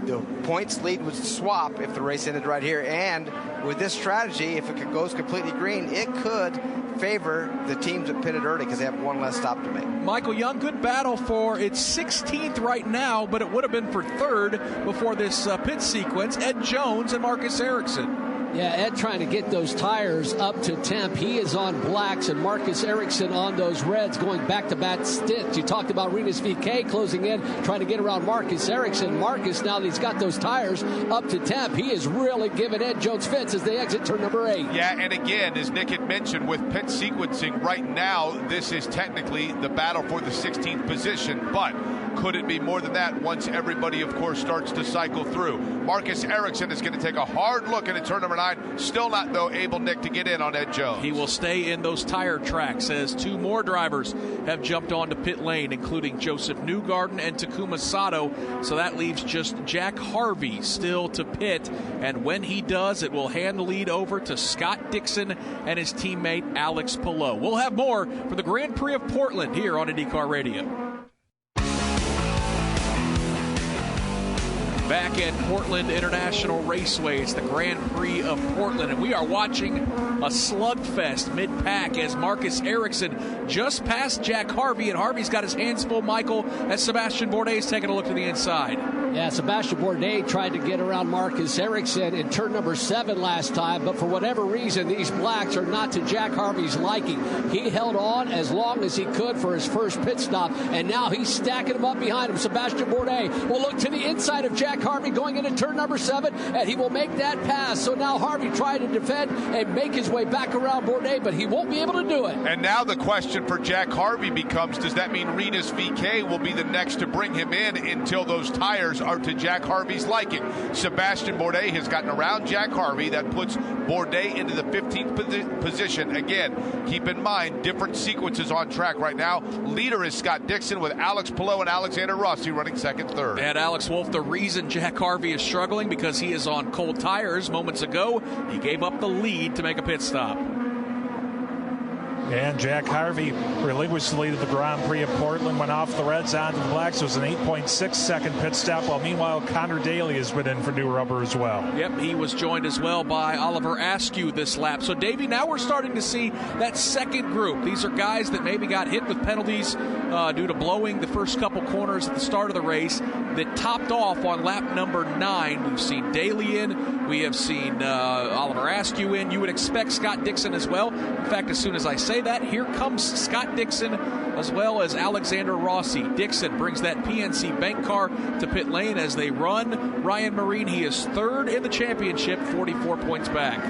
the points lead would swap if the race ended right here. And with this strategy, if it goes completely green, it could favor the teams that pitted early because they have one less stop to make. Michael Young, good battle for its 16th right now, but it would have been for 3rd before this pit sequence. Ed Jones and Marcus Ericsson. Yeah, Ed trying to get those tires up to temp. He is on blacks, and Marcus Ericsson on those reds, going back-to-back stints. You talked about Rinus VeeKay closing in, trying to get around Marcus Ericsson. Marcus, now that he's got those tires up to temp, he is really giving Ed Jones fits as they exit turn number 8. Yeah, and again, as Nick had mentioned, with pit sequencing right now, this is technically the battle for the 16th position, but could it be more than that once everybody, of course, starts to cycle through? Marcus Ericsson is going to take a hard look at turn number 9. Still not, though, able, Nick, to get in on Ed Jones. He will stay in those tire tracks as 2 more drivers have jumped onto pit lane, including Joseph Newgarden and Takuma Sato. So that leaves just Jack Harvey still to pit. And when he does, it will hand the lead over to Scott Dixon and his teammate Alex Palou. We'll have more for the Grand Prix of Portland here on IndyCar Radio. Back at Portland International Raceway, it's the Grand Prix of Portland, and we are watching a slugfest mid-pack as Marcus Ericsson just passed Jack Harvey, and Harvey's got his hands full, Michael, as Sebastian Bourdais is taking a look to the inside. Yeah, Sebastian Bourdais tried to get around Marcus Ericsson in turn number 7 last time, but for whatever reason, these blacks are not to Jack Harvey's liking. He held on as long as he could for his first pit stop, and now he's stacking them up behind him. Sebastian Bourdais will look to the inside of Jack Harvey going into turn number 7, and he will make that pass. So now Harvey trying to defend and make his way back around Bourdais, but he won't be able to do it. And now the question for Jack Harvey becomes, does that mean Rinus VeeKay will be the next to bring him in until those tires are to Jack Harvey's liking? Sebastian Bourdais has gotten around Jack Harvey. That puts Bourdais into the 15th position. Again, keep in mind, different sequences on track right now. Leader is Scott Dixon with Alex Palou and Alexander Rossi running 2nd, 3rd. And Alex Wolff, the reason Jack Harvey is struggling because he is on cold tires. Moments ago, he gave up the lead to make a pit stop. And Jack Harvey relinquished the lead of the Grand Prix of Portland, went off the reds onto the blacks. It was an 8.6-second pit stop, while meanwhile Connor Daly has been in for new rubber as well. Yep, he was joined as well by Oliver Askew this lap. So, Davey, now we're starting to see that second group. These are guys that maybe got hit with penalties due to blowing the first couple corners at the start of the race that topped off on lap number 9. We've seen Daly in. We have seen Oliver Askew in. You would expect Scott Dixon as well. In fact, as soon as I say that, here comes Scott Dixon as well as Alexander Rossi. Dixon brings that PNC Bank car to pit lane as they run Ryan Marine. He is 3rd in the championship, 44 points back.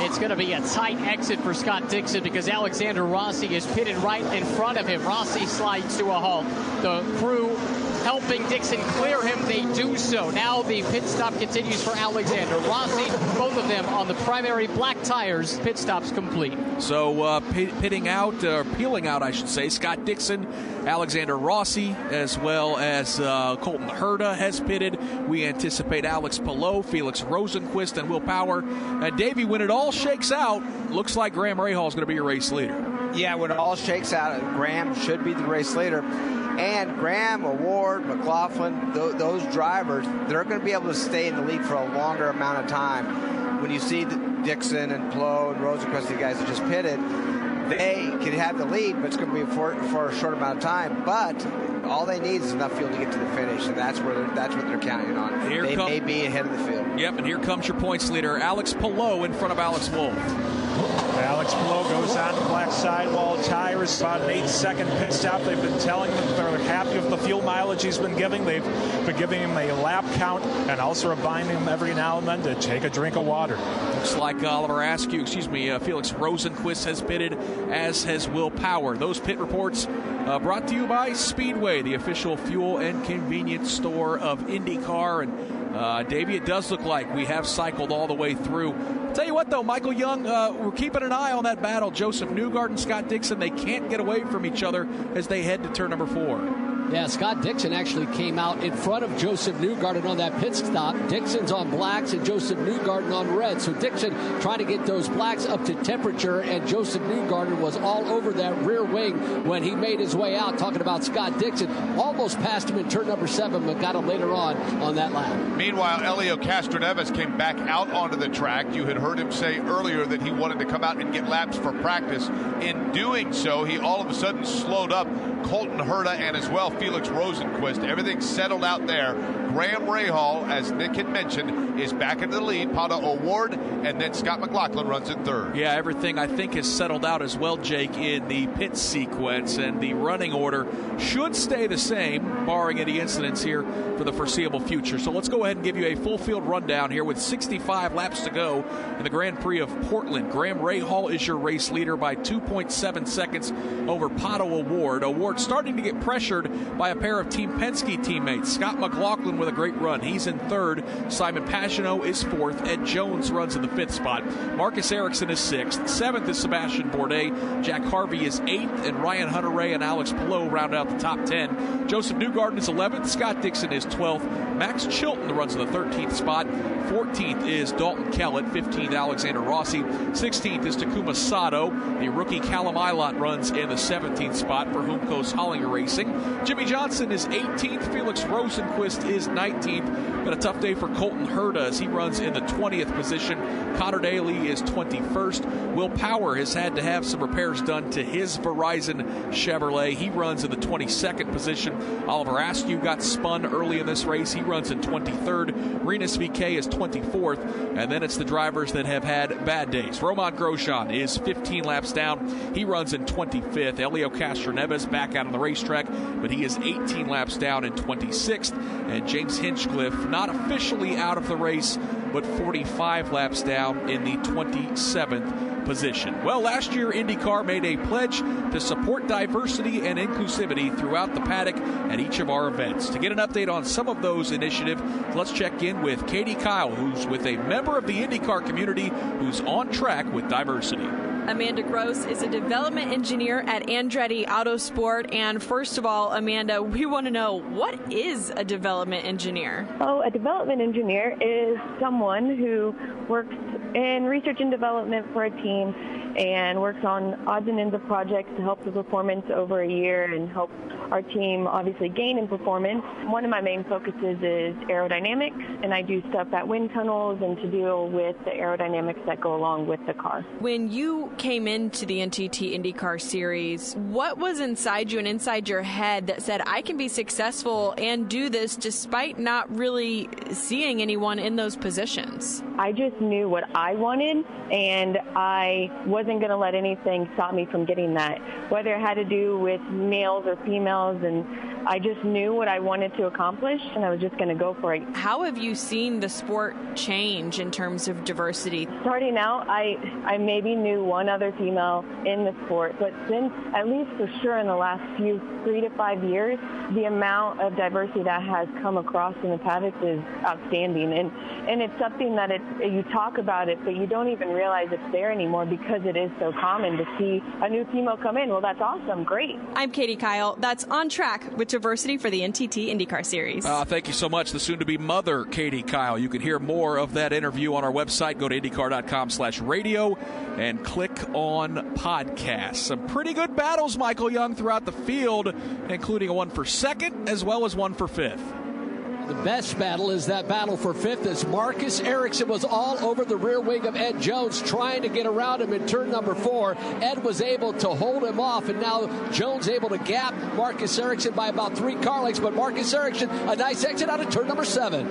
It's going to be a tight exit for Scott Dixon because Alexander Rossi is pitted right in front of him. Rossi slides to a halt. The crew helping Dixon clear him, they do so. Now the pit stop continues for Alexander Rossi. Both of them on the primary black tires. Pit stops complete. So peeling out, I should say, Scott Dixon, Alexander Rossi, as well as Colton Herta has pitted. We anticipate Alex Palou, Felix Rosenquist, and Will Power. And Davey, when it all shakes out, looks like Graham Rahal is going to be your race leader. Yeah, when it all shakes out, Graham should be the race leader. And Graham, O'Ward, McLaughlin, those drivers, they're going to be able to stay in the lead for a longer amount of time. When you see Dixon and Palou and Rosenquist, the guys that just pitted, they can have the lead, but it's going to be for a short amount of time. But all they need is enough fuel to get to the finish, and that's what they're counting on. They may be ahead of the field. Yep, and here comes your points leader, Alex Palou, in front of Alex Wolff. Alex Palou goes on the black sidewall tires, about an 8-second pit stop. They've been telling him they're happy with the fuel mileage he's been giving. They've been giving him a lap count and also reminding him every now and then to take a drink of water. Looks like Oliver Askew, Felix Rosenqvist has pitted, as has Will Power. Those pit reports brought to you by Speedway, the official fuel and convenience store of IndyCar. And Davey, it does look like we have cycled all the way through. Tell you what, though, Michael Young, we're keeping an eye on that battle. Joseph Newgarden and Scott Dixon, they can't get away from each other as they head to turn number 4. Yeah, Scott Dixon actually came out in front of Joseph Newgarden on that pit stop. Dixon's on blacks and Joseph Newgarden on red. So Dixon trying to get those blacks up to temperature, and Joseph Newgarden was all over that rear wing when he made his way out. Talking about Scott Dixon, almost passed him in turn number 7, but got him later on that lap. Meanwhile, Elio Castroneves came back out onto the track. You had heard him say earlier that he wanted to come out and get laps for practice. In doing so, he all of a sudden slowed up Colton Herta and as well Felix Rosenqvist. Everything settled out there. Graham Rahal, as Nick had mentioned, is back into the lead. Pato O'Ward, and then Scott McLaughlin runs in third. Yeah, everything I think has settled out as well, Jake, in the pit sequence, and the running order should stay the same, barring any incidents here for the foreseeable future. So let's go ahead and give you a full field rundown here with 65 laps to go in the Grand Prix of Portland. Graham Rahal is your race leader by 2.7 seconds over Pato O'Ward. O'Ward starting to get pressured by a pair of Team Penske teammates. Scott McLaughlin with a great run. He's in third. Simon Pagenaud is fourth. Ed Jones runs in the fifth spot. Marcus Ericsson is sixth. Seventh is Sebastian Bourdais. Jack Harvey is eighth, and Ryan Hunter-Reay and Alex Palou round out the top 10. Joseph Newgarden is 11th. Scott Dixon is 12th. Max Chilton runs in the 13th spot. 14th is Dalton Kellett. 15th, Alexander Rossi. 16th is Takuma Sato. The rookie Callum Ilott runs in the 17th spot for Juncos Hollinger Racing. Jimmy Johnson is 18th. Felix Rosenqvist is 19th. Been a tough day for Colton Herta as he runs in the 20th position. Connor Daly is 21st. Will Power has had to have some repairs done to his Verizon Chevrolet. He runs in the 22nd position. Oliver Askew got spun early in this race. He runs in 23rd. Rinus VeeKay is 24th. And then it's the drivers that have had bad days. Romain Grosjean is 15 laps down. He runs in 25th. Elio Castroneves back out on the racetrack, but he is 18 laps down in 26th. And James Hinchcliffe not officially out of the race, but 45 laps down in the 27th position. Well, last year IndyCar made a pledge to support diversity and inclusivity throughout the paddock at each of our events. To get an update on some of those initiatives, let's check in with Katie Kyle, who's with a member of the IndyCar community who's on track with diversity. Amanda Gross is a development engineer at Andretti Autosport. And first of all, Amanda, we want to know, what is a development engineer? Oh, a development engineer is someone who works in research and development for a team and works on odds and ends of projects to help the performance over a year and help our team obviously gain in performance. One of my main focuses is aerodynamics, and I do stuff at wind tunnels and to deal with the aerodynamics that go along with the car. When you came into the NTT IndyCar Series, what was inside you and inside your head that said, I can be successful and do this despite not really seeing anyone in those positions? I just knew what I wanted, and I wasn't going to let anything stop me from getting that, whether it had to do with males or females, and I just knew what I wanted to accomplish, and I was just going to go for it. How have you seen the sport change in terms of diversity? Starting out, I maybe knew one other female in the sport, but since, at least for sure in the last 3 to 5 years, the amount of diversity that has come across in the paddock is outstanding. And it's something that you talk about it, but you don't even realize it's there anymore because it is so common to see a new female come in. Well, that's awesome. Great. I'm Katie Kyle. That's On Track with diversity for the NTT IndyCar Series. Thank you so much. The soon-to-be mother, Katie Kyle. You can hear more of that interview on our website. Go to IndyCar.com/radio and click on podcasts. Some pretty good battles, Michael Young, throughout the field, including one for second as well as one for fifth. The best battle is that battle for fifth as Marcus Ericsson was all over the rear wing of Ed Jones trying to get around him in turn number 4. Ed was able to hold him off, and now Jones able to gap Marcus Ericsson by about 3 car lengths, but Marcus Ericsson, a nice exit out of turn number 7.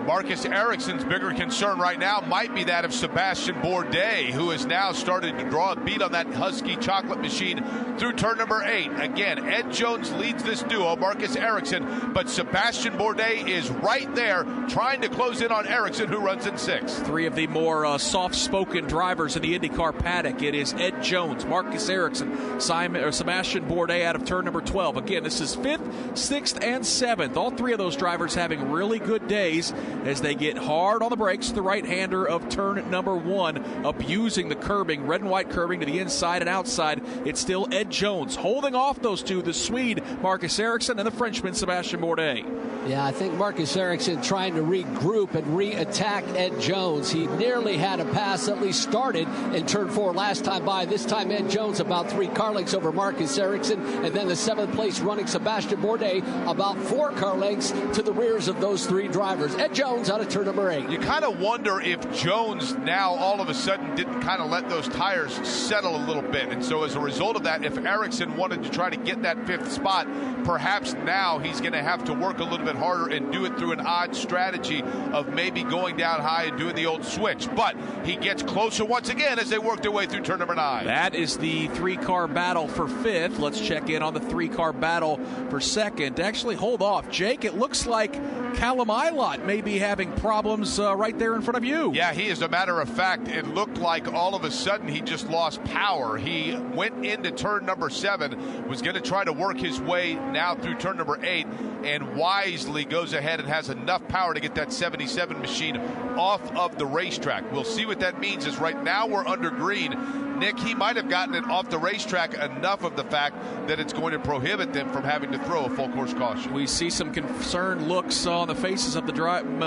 Marcus Ericsson's bigger concern right now might be that of Sebastian Bourdais, who has now started to draw a beat on that Husky chocolate machine through turn number 8. Again, Ed Jones leads this duo, Marcus Ericsson, but Sebastian Bourdais is right there trying to close in on Ericsson, who runs in 6th. Three of the more soft-spoken drivers in the IndyCar paddock. It is Ed Jones, Marcus Ericsson, Sebastian Bourdais out of turn number 12. Again, this is 5th, 6th, and 7th. All three of those drivers having really good days as they get hard on the brakes. The right-hander of turn number 1, abusing the curbing, red and white curbing to the inside and outside. It's still Ed Jones holding off those two, the Swede Marcus Ericsson and the Frenchman Sebastian Bourdais. Yeah, I think Marcus Ericsson trying to regroup and re-attack Ed Jones. He nearly had a pass at least started in turn 4 last time by. This time Ed Jones about 3 car lengths over Marcus Ericsson, and then the 7th place running Sebastian Bourdais about 4 car lengths to the rears of those 3 drivers. Ed Jones out of turn number 8. You kind of wonder if Jones now all of a sudden didn't kind of let those tires settle a little bit. And so as a result of that, if Ericsson wanted to try to get that 5th spot, perhaps now he's going to have to work a little bit harder and do it through an odd strategy of maybe going down high and doing the old switch. But he gets closer once again as they work their way through turn number 9. That is the 3-car battle for 5th. Let's check in on the 3-car battle for 2nd. Actually, hold off. Jake, it looks like Callum Ilott may be having problems right there in front of you. Yeah, he, as a matter of fact, it looked like all of a sudden he just lost power. He went into turn number 7, was going to try to work his way now through turn number 8, and wisely goes ahead and has enough power to get that 77 machine off of the racetrack. We'll see what that means, as right now we're under green. Nick, he might have gotten it off the racetrack enough of the fact that it's going to prohibit them from having to throw a full course caution. We see some concerned looks on the faces of the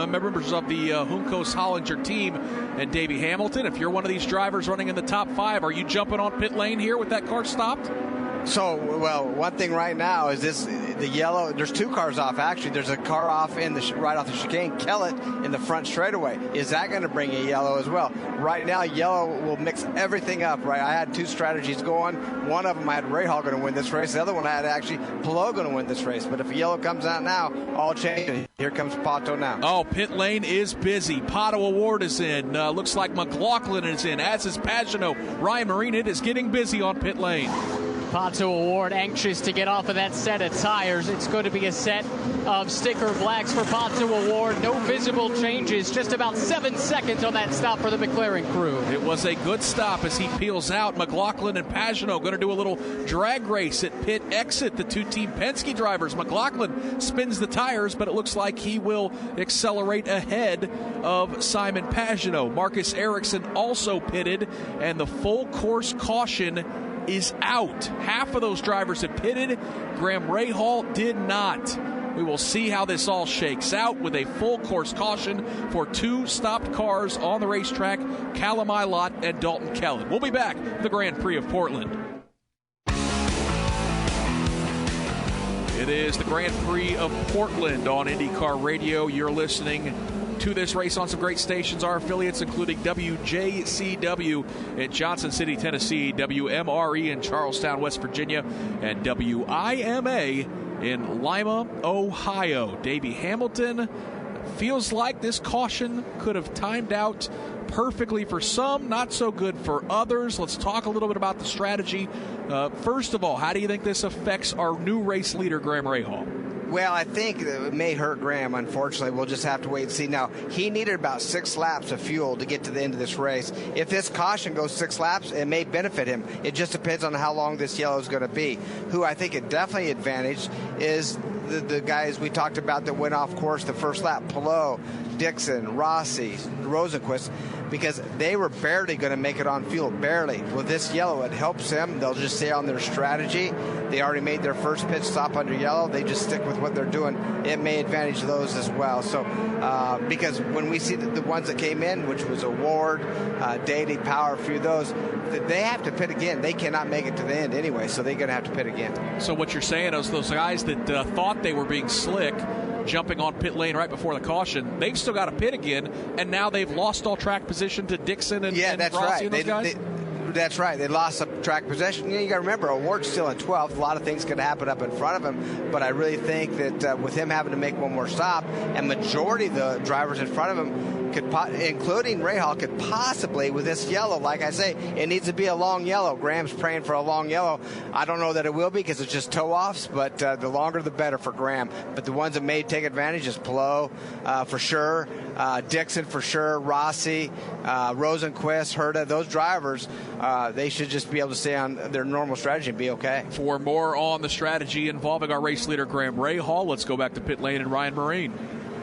members of the Juncos Hollinger team. And Davey Hamilton, if you're one of these drivers running in the top 5, are you jumping on pit lane here with that car stopped? So, well, one thing right now is the yellow. There's 2 cars off, actually. There's a car off in right off the chicane, Kellett in the front straightaway. Is that going to bring a yellow as well? Right now, yellow will mix everything up, right? I had 2 strategies going. One of them I had Rahal going to win this race. The other one I had actually Palou going to win this race. But if yellow comes out now, all changes. Here comes Pato now. Oh, pit lane is busy. Pato O'Ward is in. Looks like McLaughlin is in, as is Pagano. Ryan Marine, it is getting busy on pit lane. Pato O'Ward anxious to get off of that set of tires. It's going to be a set of sticker blacks for Pato O'Ward. No visible changes. Just about 7 seconds on that stop for the McLaren crew. It was a good stop as he peels out. McLaughlin and Pagano going to do a little drag race at pit exit. The 2-team Penske drivers. McLaughlin spins the tires, but it looks like he will accelerate ahead of Simon Pagano. Marcus Ericsson also pitted, and the full course caution is out. Half of those drivers have pitted. Graham Rahal did not. We will see how this all shakes out with a full course caution for 2 stopped cars on the racetrack, Callum Ilott and Dalton Kellett. We'll be back for the Grand Prix of Portland. It is the Grand Prix of Portland on IndyCar Radio. You're listening to this race on some great stations, our affiliates, including WJCW in Johnson City, Tennessee, WMRE in Charlestown, West Virginia, and WIMA in Lima, Ohio. Davey Hamilton, feels like this caution could have timed out perfectly for some, not so good for others. Let's talk a little bit about the strategy. First of all, how do you think this affects our new race leader, Graham Rahal? Well, I think it may hurt Graham, unfortunately. We'll just have to wait and see. Now, he needed about 6 laps of fuel to get to the end of this race. If this caution goes 6 laps, it may benefit him. It just depends on how long this yellow is going to be. Who I think it definitely advantaged is the guys we talked about that went off course the first lap. Palou, Dixon, Rossi, Rosenquist, because they were barely going to make it on fuel, barely. With this yellow, it helps them. They'll just stay on their strategy. They already made their first pit stop under yellow. They just stick with what they're doing. It may advantage those as well. So, because when we see the ones that came in, which was Award, Daly, Power, a few of those, they have to pit again. They cannot make it to the end anyway, so they're going to have to pit again. So what you're saying is those guys that thought they were being slick, jumping on pit lane right before the caution, they've still got to pit again, and now they've lost all track position to Dixon and that's Rossi right. and those guys? That's right. They lost some track possession. You got to remember, O'Ward's still in 12th. A lot of things could happen up in front of him, but I really think that with him having to make one more stop, and majority of the drivers in front of him, including Rahal, could possibly, with this yellow, like I say, it needs to be a long yellow. Graham's praying for a long yellow. I don't know that it will be because it's just toe-offs, but the longer the better for Graham. But the ones that may take advantage is Palou for sure, Dixon for sure, Rossi, Rosenquist, Herta. Those drivers, they should just be able to stay on their normal strategy and be okay. For more on the strategy involving our race leader, Graham Rahal, let's go back to pit lane and Ryan Marine.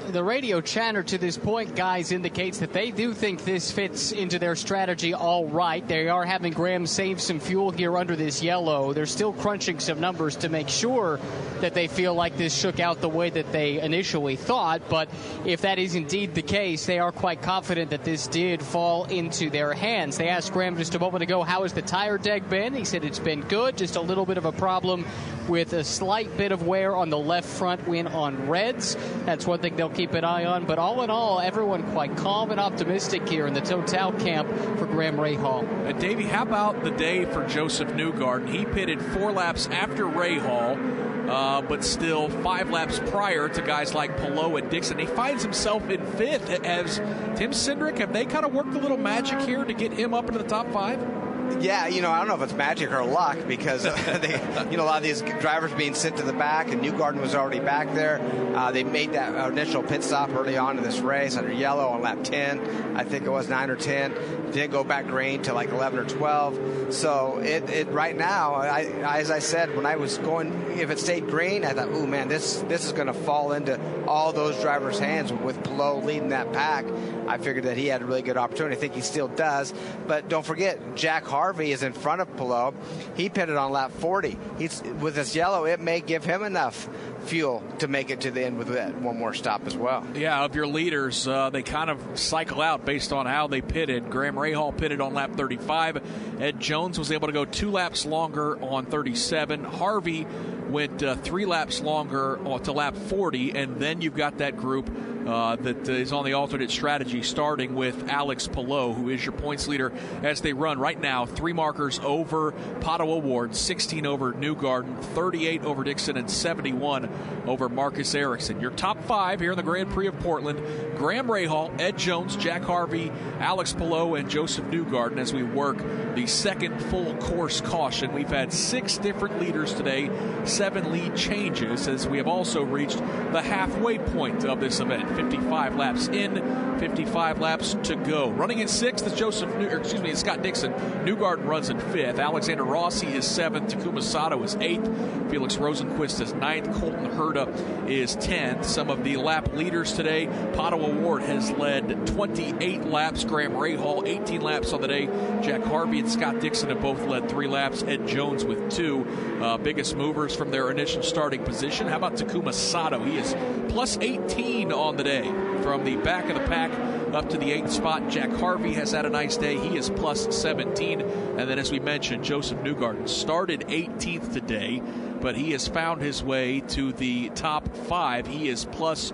The radio chatter to this point, guys, indicates that they do think this fits into their strategy all right. They are having Graham save some fuel here under this yellow. They're still crunching some numbers to make sure that they feel like this shook out the way that they initially thought. But if that is indeed the case, they are quite confident that this did fall into their hands. They asked Graham just a moment ago, how has the tire deck been? He said it's been good, just a little bit of a problem with a slight bit of wear on the left front wing on reds. That's one thing they'll keep an eye on. But all in all, everyone quite calm and optimistic here in the Total camp for Graham Rahal. And Davey, how about the day for Joseph Newgarden? He pitted 4 laps after Rahal, but still 5 laps prior to guys like Palou and Dixon. He finds himself in 5th. As Tim Cindric, have they kind of worked a little magic here to get him up into the top 5? Yeah, I don't know if it's magic or luck because a lot of these drivers being sent to the back, and Newgarden was already back there. They made that initial pit stop early on in this race under yellow on lap 10. I think it was 9 or 10. Didn't go back green to like 11 or 12. So it right now, as I said, when I was going, if it stayed green, I thought, ooh, man, this is going to fall into all those drivers' hands with Palou leading that pack. I figured that he had a really good opportunity. I think he still does. But don't forget, Jack Harvey is in front of Palou. He pitted on lap 40. With this yellow, it may give him enough fuel to make it to the end with that one more stop as well. Yeah, of your leaders, they kind of cycle out based on how they pitted. Graham Rahal pitted on lap 35. Ed Jones was able to go 2 laps longer on 37. Harvey went 3 laps longer to lap 40, and then you've got that group that is on the alternate strategy, starting with Alex Palou, who is your points leader as they run right now. 3 markers over Pato O'Ward, 16 over Newgarden, 38 over Dixon, and 71 over Marcus Ericsson. Your top 5 here in the Grand Prix of Portland: Graham Rahal, Ed Jones, Jack Harvey, Alex Palou, and Joseph Newgarden as we work the second full course caution. We've had 6 different leaders today, 7 lead changes, as we have also reached the halfway point of this event. 55 laps in, 55 laps to go. Running in 6th is Scott Dixon. Newgarden runs in 5th. Alexander Rossi is 7th. Takuma Sato is 8th. Felix Rosenquist is 9th. Colton Herta is 10th. Some of the lap leaders today: Pato O'Ward has led 28 laps. Graham Rahal, 18 laps on the day. Jack Harvey and Scott Dixon have both led 3 laps. Ed Jones with 2. Biggest movers from their initial starting position. How about Takuma Sato? He is plus 18 on the day. From the back of the pack up to the 8th spot, Jack Harvey has had a nice day. He is plus 17. And then, as we mentioned, Joseph Newgarden started 18th today, but he has found his way to the top 5. He is plus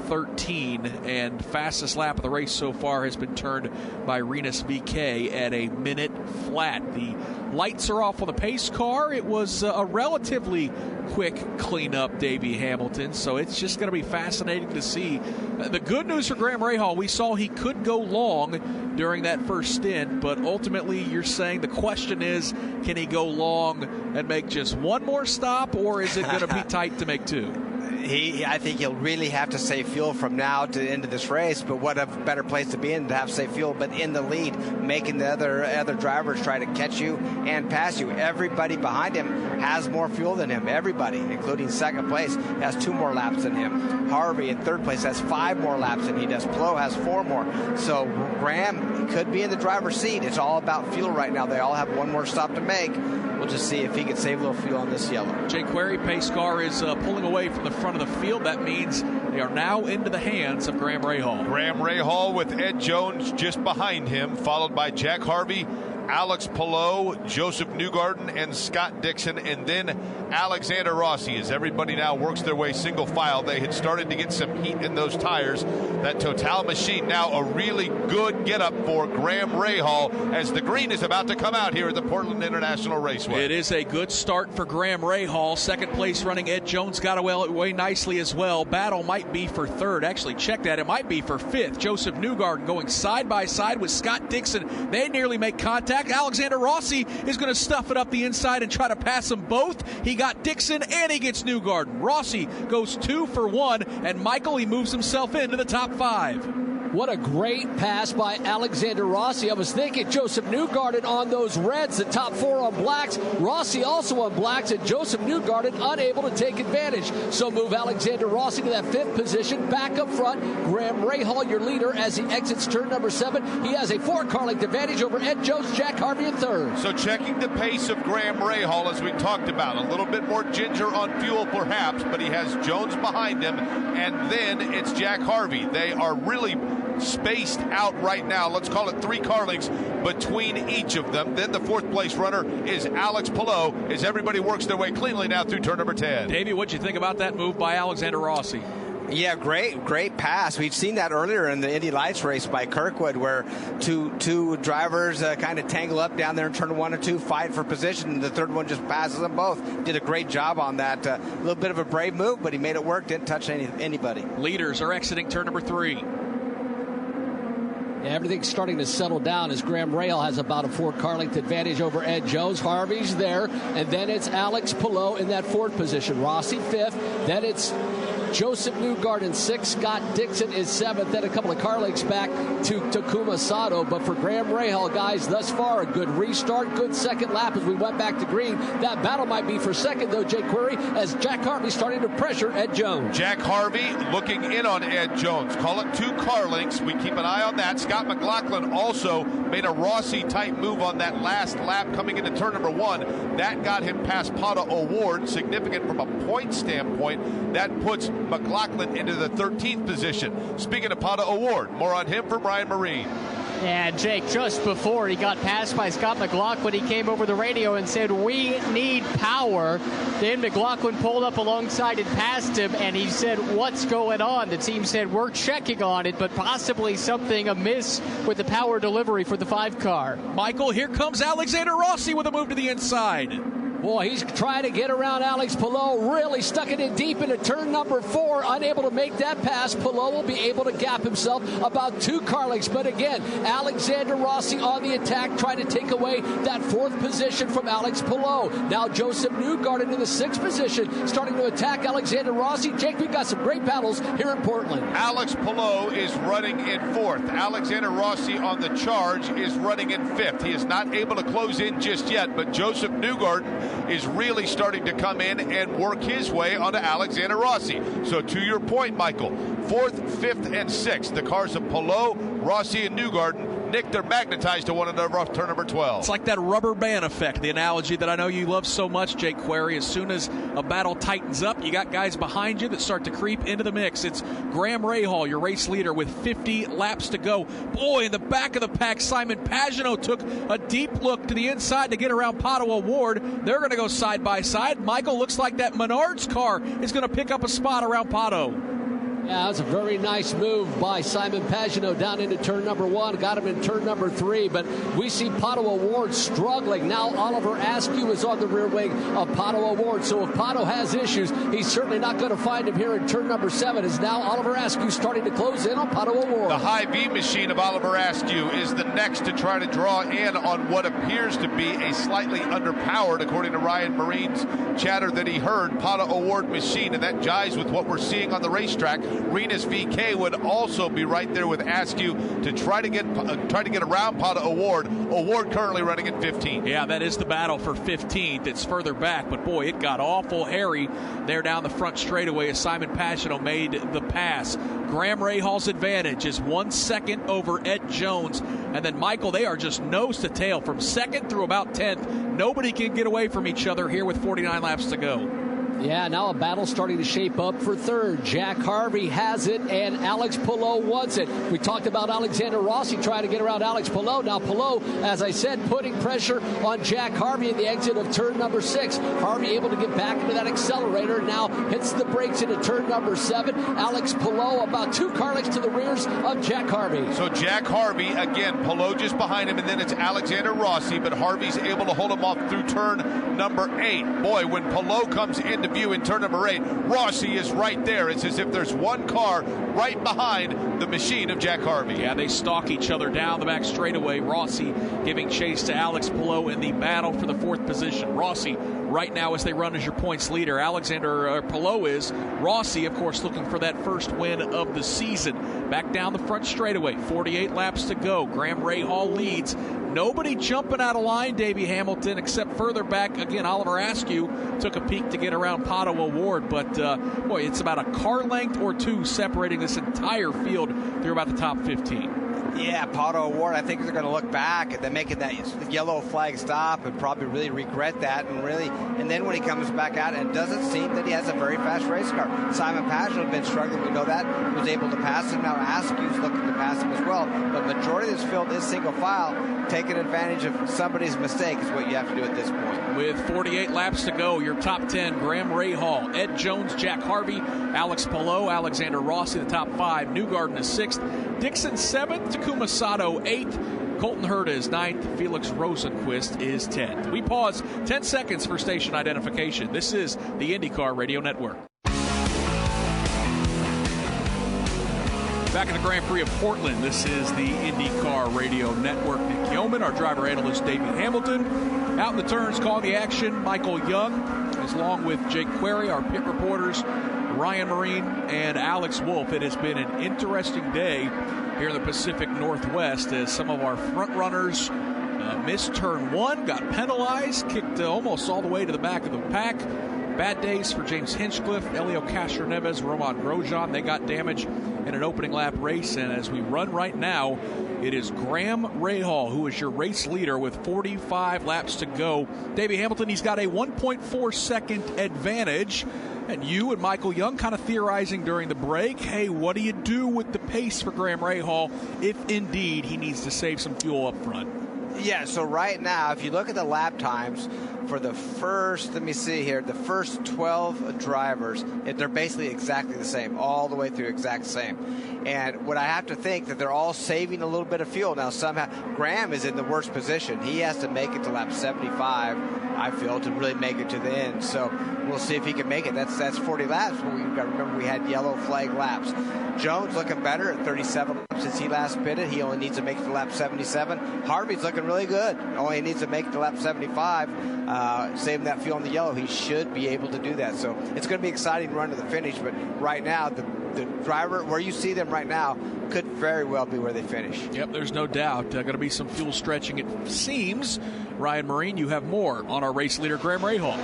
13, and fastest lap of the race so far has been turned by Rinus VeeKay at a minute flat. The lights are off on the pace car. It was a relatively quick cleanup, Davey Hamilton, so it's just going to be fascinating to see. The good news for Graham Rahal, we saw he could go long during that first stint, but ultimately you're saying the question is, can he go long and make just one more stop, or is it going to be tight to make 2? I think he'll really have to save fuel from now to the end of this race, but what a better place to be in to have safe fuel, but in the lead, making the other drivers try to catch you and pass you. Everybody behind him has more fuel than him. Everybody, including second place, has 2 more laps than him. Harvey in third place has 5 more laps than he does. Palou has 4 more. So Graham could be in the driver's seat. It's all about fuel right now. They all have one more stop to make. We'll just see if he can save a little fuel on this yellow. Jake Query, pace car, is pulling away from the front of the field. That means they are now into the hands of Graham Rahal. Graham Rahal with Ed Jones just behind him, followed by Jack Harvey Alex Palou, Joseph Newgarden, and Scott Dixon, and then Alexander Rossi, as everybody now works their way single file. They had started to get some heat in those tires. That Total machine now a really good get-up for Graham Rahal as the green is about to come out here at the Portland International Raceway. It is a good start for Graham Rahal. Second place running Ed Jones got away nicely as well. Battle might be for third. Actually, check that. It might be for fifth. Joseph Newgarden going side by side with Scott Dixon. They nearly make contact. Alexander Rossi is going to stuff it up the inside and try to pass them both. He got Dixon and he gets Newgarden. Rossi goes 2 for 1, and Michael, he moves himself into the top 5. What a great pass by Alexander Rossi. I was thinking Joseph Newgarden on those reds, the top 4 on blacks. Rossi also on blacks, and Joseph Newgarden unable to take advantage. So move Alexander Rossi to that 5th position. Back up front, Graham Rahal, your leader, as he exits turn number 7. He has a 4-car length advantage over Ed Jones, Jack Harvey in 3rd. So checking the pace of Graham Rahal, as we talked about, a little bit more ginger on fuel perhaps, but he has Jones behind him, and then it's Jack Harvey. They are really spaced out right now. Let's call it 3 car lengths between each of them. Then the 4th place runner is Alex Palou as everybody works their way cleanly now through turn number 10. Davey, what'd you think about that move by Alexander Rossi? Yeah, great pass. We've seen that earlier in the Indy Lights race by Kirkwood, where two drivers kind of tangle up down there in turn 1 and 2, fight for position, and the third one just passes them both. Did a great job on that. A little bit of a brave move, but he made it work. Didn't touch anybody. Leaders are exiting turn number 3. Yeah, everything's starting to settle down as Graham Rahal has about a 4-car length advantage over Ed Jones. Harvey's there, and then it's Alex Palou in that 4th position. Rossi 5th, then it's Joseph Newgarden 6th, Scott Dixon is 7th, then a couple of car lengths back to Takuma Sato. But for Graham Rahal, guys, thus far, a good restart, good second lap as we went back to green. That battle might be for second, though, Jake Query, as Jack Harvey starting to pressure Ed Jones. Jack Harvey looking in on Ed Jones. Call it 2 car lengths. We keep an eye on that. Scott McLaughlin also made a Rossi-type move on that last lap coming into turn number 1. That got him past Pato O'Ward, significant from a point standpoint. That puts McLaughlin into the 13th position. Speaking of Pato O'Ward, more on him from Ryan Marine. And Jake, just before he got passed by Scott McLaughlin, he came over the radio and said, "We need power." Then McLaughlin pulled up alongside and passed him, and he said, "What's going on?" The team said, "We're checking on it, but possibly something amiss with the power delivery for the 5-car. Michael, here comes Alexander Rossi with a move to the inside. Boy, he's trying to get around Alex Palou, really stuck it in deep into turn number 4, unable to make that pass. Palou will be able to gap himself about 2 car lengths. But again, Alexander Rossi on the attack, trying to take away that 4th position from Alex Palou. Now Joseph Newgarden in the 6th position, starting to attack Alexander Rossi. Jake, we've got some great battles here in Portland. Alex Palou is running in 4th. Alexander Rossi on the charge is running in 5th. He is not able to close in just yet, but Joseph Newgarden is really starting to come in and work his way onto Alexander Rossi. So to your point, Michael, 4th, 5th, and 6th, the cars of Palou, Rossi, and Newgarden, Nick, they're magnetized to one another off turn number 12. It's like that rubber band effect, the analogy that I know you love so much, Jake Query. As soon as a battle tightens up, you got guys behind you that start to creep into the mix. It's Graham Rahal, your race leader, with 50 laps to go. Boy, in the back of the pack, Simon Pagenaud took a deep look to the inside to get around Pato O'Ward. They're going to go side by side. Michael, looks like that Menards car is going to pick up a spot around Pato. Yeah, that's a very nice move by Simon Pagenaud down into turn number 1. Got him in turn number 3, but we see Pato O'Ward struggling. Now Oliver Askew is on the rear wing of Pato O'Ward, so if Pato has issues, he's certainly not going to find him here in turn number 7, as now Oliver Askew starting to close in on Pato O'Ward. The high V machine of Oliver Askew is the next to try to draw in on what appears to be a slightly underpowered, according to Ryan Marine's chatter that he heard, Pato O'Ward machine, and that jives with what we're seeing on the racetrack. Rinus VeeKay would also be right there with Askew to try to get around Pato O'Ward. O'Ward currently running in 15th. Yeah, that is the battle for 15th. It's further back, but boy, it got awful hairy there down the front straightaway as Simon Pagenaud made the pass. Graham Rahal's advantage is 1 second over Ed Jones. And then, Michael, they are just nose to tail from 2nd through about 10th. Nobody can get away from each other here with 49 laps to go. Yeah, now a battle starting to shape up for third. Jack Harvey has it, and Alex Palou wants it. We talked about Alexander Rossi trying to get around Alex Palou. Now Palou, as I said, putting pressure on Jack Harvey at the exit of turn number 6. Harvey able to get back into that accelerator, now hits the brakes into turn number 7. Alex Palou about 2 car lengths to the rears of Jack Harvey. So Jack Harvey, again, Palou just behind him, and then it's Alexander Rossi, but Harvey's able to hold him off through turn number 8. Boy, when Palou comes into view in turn number 8, Rossi is right there. It's as if there's one car right behind the machine of Jack Harvey. Yeah, they stalk each other down the back straightaway. Rossi giving chase to Alex Palou in the battle for the 4th position. Rossi right now as they run as your points leader. Alexander Palou is. Rossi, of course, looking for that first win of the season. Back down the front straightaway. 48 laps to go. Graham Rahal leads. Nobody jumping out of line, Davey Hamilton, except further back. Again, Oliver Askew took a peek to get around Pato O'Ward, but boy, it's about a car length or 2 separating this entire field through about the top 15. Yeah, Pato O'Ward, I think they're going to look back at them making that yellow flag stop and probably really regret that. And then when he comes back out, and it doesn't seem that he has a very fast race car. Simon Pageant has been struggling, we know that. He was able to pass him. Now Askew's looking to pass him as well. But majority of this field is single file. Taking advantage of somebody's mistake is what you have to do at this point. With 48 laps to go, your top 10, Graham Rahal, Ed Jones, Jack Harvey, Alex Palou, Alexander Rossi, the top 5. Newgarden is 6th. Dixon 7th. Takuma Sato 8th. Colton Herta is 9th. Felix Rosenqvist is 10th. We pause 10 seconds for station identification. This is the IndyCar Radio Network. Back at the Grand Prix of Portland, this is the IndyCar Radio Network. Nick Yeoman, our driver analyst Davey Hamilton. Out in the turns, calling the action, Michael Young, as along with Jake Query, our pit reporters, Ryan Marine and Alex Wolf. It has been an interesting day here in the Pacific Northwest as some of our front runners missed turn 1, got penalized, kicked almost all the way to the back of the pack. Bad days for James Hinchcliffe, Elio Castroneves, Roman Grosjean. They got damage in an opening lap race. And as we run right now, it is Graham Rahal who is your race leader with 45 laps to go. Davey Hamilton, he's got a 1.4 second advantage. And you and Michael Young kind of theorizing during the break, hey, what do you do with the pace for Graham Rahal if indeed he needs to save some fuel up front? Yeah, so right now, if you look at the lap times for the first, let me see here, the first 12 drivers, they're basically exactly the same, all the way through exact same. And what I have to think that they're all saving a little bit of fuel. Now, somehow, Graham is in the worst position. He has to make it to lap 75, I feel, to really make it to the end. So we'll see if he can make it. That's 40 laps, but we've got to remember we had yellow flag laps. Jones looking better at 37 laps since he last pitted. He only needs to make it to lap 77. Harvey's looking really good. Only needs to make it to lap 75. Saving that fuel on the yellow. He should be able to do that. So it's going to be exciting run to the finish. But right now, the driver, where you see them right now, could very well be where they finish. Yep, there's no doubt. Going to be some fuel stretching, it seems. Ryan Marine, you have more on our race leader, Graham Rahal.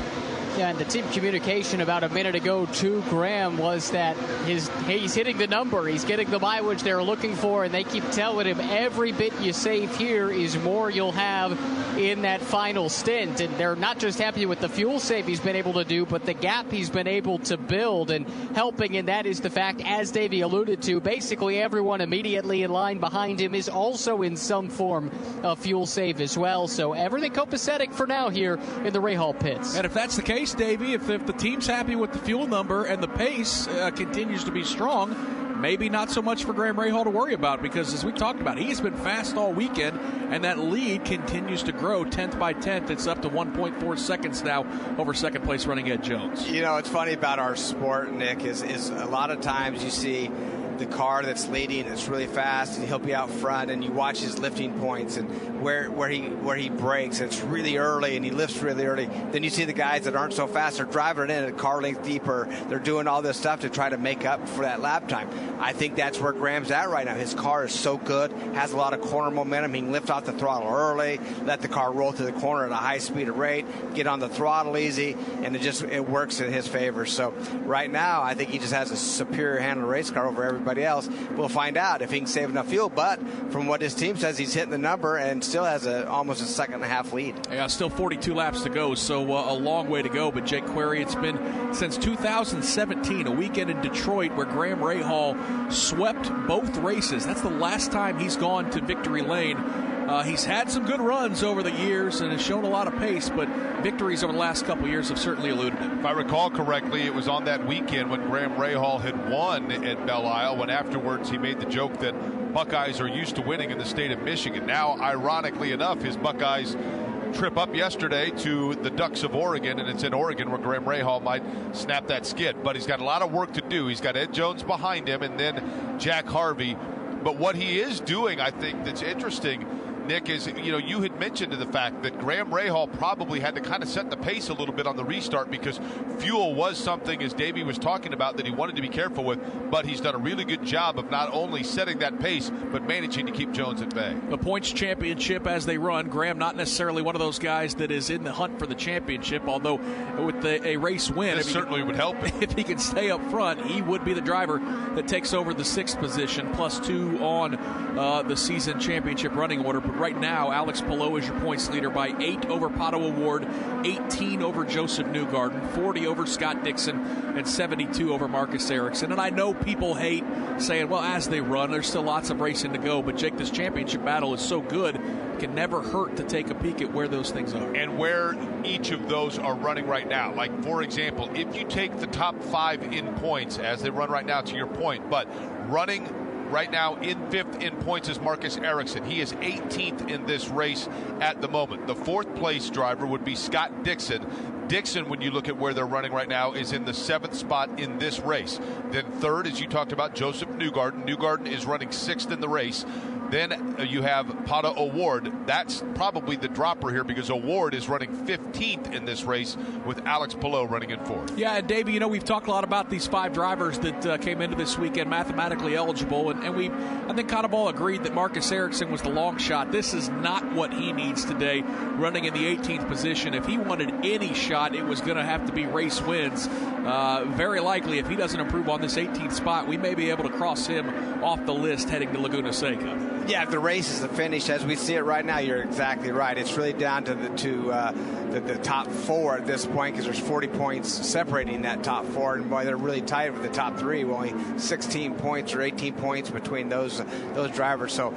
Yeah, and the team communication about a minute ago to Graham was that he's hitting the number. He's getting the mileage they're looking for, and they keep telling him every bit you save here is more you'll have in that final stint. And they're not just happy with the fuel save he's been able to do, but the gap he's been able to build. And helping in that is the fact, as Davey alluded to, basically everyone immediately in line behind him is also in some form of fuel save as well. So everything copacetic for now here in the Rahal pits. And if that's the case, Davey, if the team's happy with the fuel number and the pace continues to be strong, maybe not so much for Graham Rahal to worry about, because as we talked about, he's been fast all weekend, and that lead continues to grow 10th by 10th. It's up to 1.4 seconds now over second place running Ed Jones. You know, it's funny about our sport, Nick, is a lot of times you see the car that's leading is really fast and he'll be out front, and you watch his lifting points and where he brakes. It's really early and he lifts really early. Then you see the guys that aren't so fast are driving in at a car length deeper. They're doing all this stuff to try to make up for that lap time. I think that's where Graham's at right now. His car is so good, has a lot of corner momentum. He can lift off the throttle early, let the car roll to the corner at a high speed of rate, get on the throttle easy, and it works in his favor. So right now I think he just has a superior handled race car over everybody everybody else. We'll find out if he can save enough fuel. But from what his team says, he's hitting the number and still has almost a second and a half lead. Yeah, still 42 laps to go, so a long way to go. But Jake Query, it's been since 2017, a weekend in Detroit where Graham Rahal swept both races. That's the last time he's gone to victory lane. He's had some good runs over the years and has shown a lot of pace, but victories over the last couple of years have certainly eluded him. If I recall correctly, it was on that weekend when Graham Rahal had won at Belle Isle, when afterwards he made the joke that Buckeyes are used to winning in the state of Michigan. Now, ironically enough, his Buckeyes trip up yesterday to the Ducks of Oregon, and it's in Oregon where Graham Rahal might snap that skid. But he's got a lot of work to do. He's got Ed Jones behind him and then Jack Harvey. But what he is doing, I think, that's interesting, Nick, is, you had mentioned the fact that Graham Rahal probably had to kind of set the pace a little bit on the restart because fuel was something, as Davey was talking about, that he wanted to be careful with, but he's done a really good job of not only setting that pace, but managing to keep Jones at bay. The points championship as they run, Graham not necessarily one of those guys that is in the hunt for the championship, although with a race win, this certainly would help him. If he can stay up front, he would be the driver that takes over the 6th position, +2 on the season championship running order. But right now, Alex Palou is your points leader by 8 over Pato O'Ward, 18 over Joseph Newgarden, 40 over Scott Dixon, and 72 over Marcus Ericsson. And I know people hate saying, well, as they run, there's still lots of racing to go. But, Jake, this championship battle is so good, it can never hurt to take a peek at where those things are. And where each of those are running right now. Like, for example, if you take the top 5 in points as they run right now, to your point, but running right now in 5th in points is Marcus Ericsson. He is 18th in this race at the moment. The 4th place driver would be Scott Dixon. Dixon, when you look at where they're running right now, is in the 7th spot in this race. Then 3rd, as you talked about, Joseph Newgarden. Newgarden is running 6th in the race. Then you have Pato O'Ward. That's probably the dropper here because O'Ward is running 15th in this race with Alex Palou running in 4th. Yeah, and Davey, we've talked a lot about these 5 drivers that came into this weekend mathematically eligible, and we, I think, kind of all agreed that Marcus Ericsson was the long shot. This is not what he needs today, running in the 18th position. If he wanted any shot, it was going to have to be race wins. Very likely, if he doesn't improve on this 18th spot, we may be able to cross him off the list heading to Laguna Seca. Yeah, if the race is the finish as we see it right now, you're exactly right. It's really down to the top 4 at this point because there's 40 points separating that top 4, and boy, they're really tight with the top 3. Only 16 points or 18 points between those drivers. So,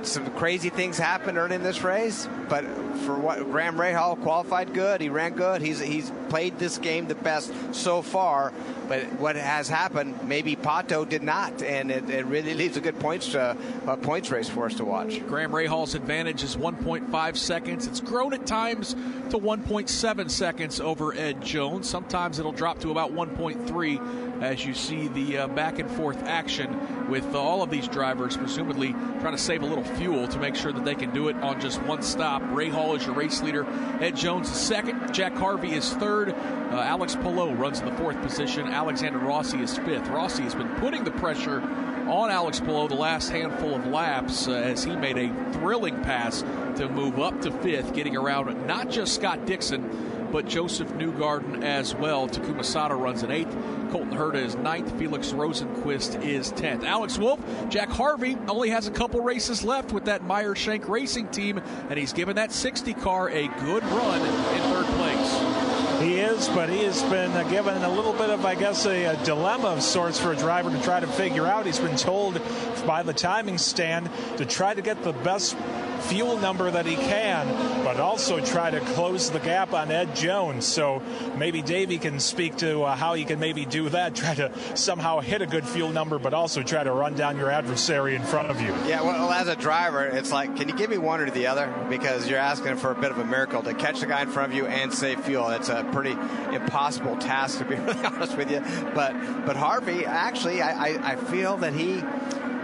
some crazy things happened early in this race, but for what Graham Rahal qualified good, he ran good. He's played this game the best so far. But what has happened, maybe Pato did not, and it really leaves a good points race for us to watch. Graham Rahal's advantage is 1.5 seconds. It's grown at times to 1.7 seconds over Ed Jones. Sometimes it'll drop to about 1.3 as you see the back and forth action with all of these drivers presumably trying to save a little fuel to make sure that they can do it on just one stop. Rahal is your race leader. Ed Jones is 2nd. Jack Harvey is 3rd. Alex Palou runs in the 4th position. Alexander Rossi is 5th. Rossi has been putting the pressure on Alex Palou the last handful of laps as he made a thrilling pass to move up to 5th, getting around not just Scott Dixon, but Joseph Newgarden as well. Takuma Sato runs in 8th. Colton Herta is 9th. Felix Rosenquist is 10th. Alex Wolff, Jack Harvey only has a couple races left with that Meyer Shank Racing team, and he's given that 60 car a good run in 3rd place. He is, but he has been given a little bit of, I guess, a dilemma of sorts for a driver to try to figure out. He's been told by the timing stand to try to get the best fuel number that he can, but also try to close the gap on Ed Jones. So maybe Davey can speak to how you can maybe do that, try to somehow hit a good fuel number, but also try to run down your adversary in front of you. Yeah, well, as a driver, it's like, can you give me one or the other? Because you're asking for a bit of a miracle to catch the guy in front of you and save fuel. It's a pretty impossible task, to be really honest with you. But Harvey, actually, I feel that he,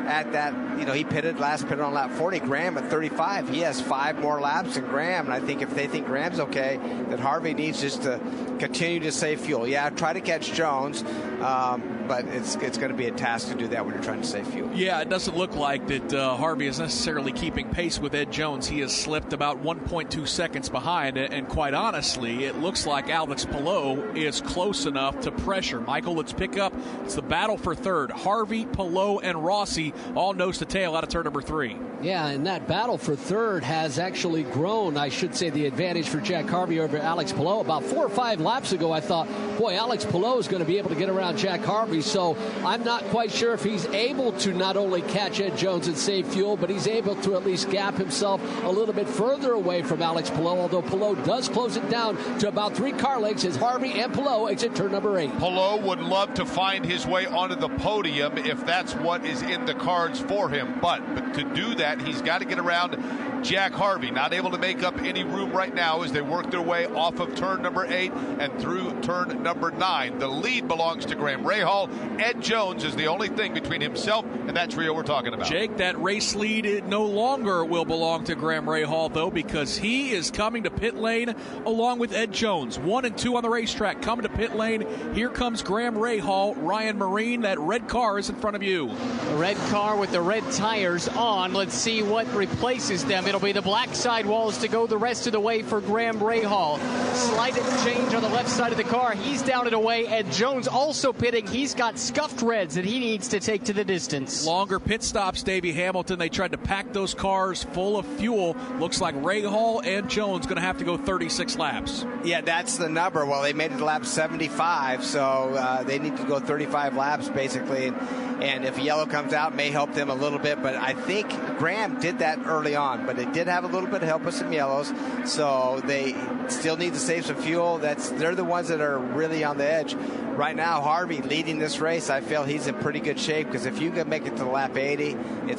at that he pitted on lap 40. Graham at 35. He has 5 more laps than Graham, and I think if they think Graham's okay, that Harvey needs just to continue to save fuel. Yeah, try to catch Jones, but it's going to be a task to do that when you're trying to save fuel. Yeah, it doesn't look like that Harvey is necessarily keeping pace with Ed Jones. He has slipped about 1.2 seconds behind, and quite honestly, it looks like Alex Palou is close enough to pressure. Michael, let's pick up. It's the battle for third. Harvey, Palou, and Rossi all nose to tail out of turn number 3. Yeah, and that battle for third has actually grown. I should say the advantage for Jack Harvey over Alex Palou. About 4 or 5 laps ago, I thought, boy, Alex Palou is going to be able to get around Jack Harvey. So I'm not quite sure if he's able to not only catch Ed Jones and save fuel, but he's able to at least gap himself a little bit further away from Alex Palou, although Palou does close it down to about 3 car lengths as Harvey and Palou exit turn number 8. Palou would love to find his way onto the podium if that's what is in the cards for him. But to do that, he's got to get around Jack Harvey. Not able to make up any room right now as they work their way off of turn number 8 and through turn number 9. The lead belongs to Graham Rahal. Ed Jones is the only thing between himself and that trio we're talking about. Jake, that race lead it no longer will belong to Graham Rahal, though, because he is coming to pit lane along with Ed Jones. 1 and 2 on the racetrack coming to pit lane. Here comes Graham Rahal. Ryan Marine, that red car is in front of you. The red car with the red tires on. Let's see what replaces them. It'll be the black sidewalls to go the rest of the way for Graham Rahal. Slight change on the left side of the car. He's down and away. Ed Jones also pitting. He's got scuffed reds that he needs to take to the distance. Longer pit stops, Davey Hamilton. They tried to pack those cars full of fuel. Looks like Rahal and Jones going to have to go 36 laps. Yeah, that's the number. Well, they made it to lap 75, so they need to go 35 laps basically. And if yellow comes out, it may help them a little bit. But I think Graham did that early on, but it did have a little bit of help with some yellows. So they still need to save some fuel. They're the ones that are really on the edge. Right now, Harvey leading this race, I feel he's in pretty good shape because if you can make it to lap 80,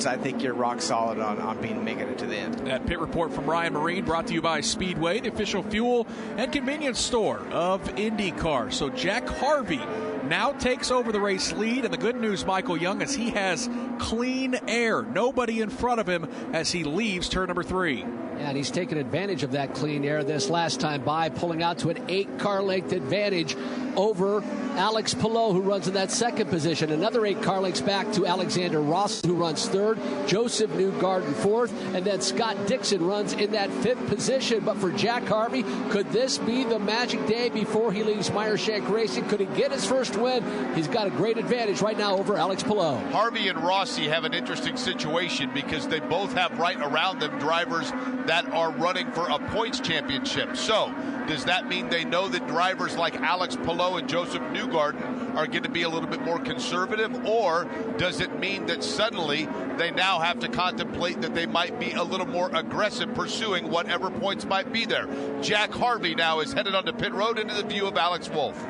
I think you're rock solid on making it to the end. That pit report from Ryan Marine brought to you by Speedway, the official fuel and convenience store of IndyCar. So Jack Harvey now takes over the race lead, and the good news, Michael Young, is he has clean air. Nobody in front of him as he leaves turn number 3. Yeah, and he's taken advantage of that clean air this last time by, pulling out to an 8-car length advantage over Alex Palou, who runs in that second position. Another 8 car lengths back to Alexander Ross, who runs third. Joseph Newgarden fourth. And then Scott Dixon runs in that 5th position. But for Jack Harvey, could this be the magic day before he leaves Meyershank Racing? Could he get his first win? He's got a great advantage right now over Alex Palou. Harvey and Rossi have an interesting situation because they both have right around them drivers that are running for a points championship. So does that mean they know that drivers like Alex Palou and Joseph Newgarden are going to be a little bit more conservative, or does it mean that suddenly they now have to contemplate that they might be a little more aggressive pursuing whatever points might be there? Jack Harvey now is headed onto pit road into the view of Alex Wolff.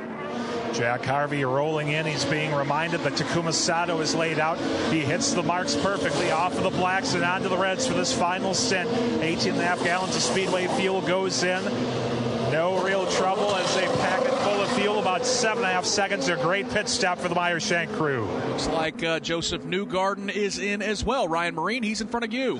Jack Harvey rolling in. He's being reminded that Takuma Sato is laid out. He hits the marks perfectly off of the blacks and onto the reds for this final stint. 18.5 gallons of Speedway fuel goes in. No real trouble as they pack it full of fuel. About 7.5 seconds. A great pit stop for the Meyershank crew. Looks like Joseph Newgarden is in as well. Ryan Marine, he's in front of you.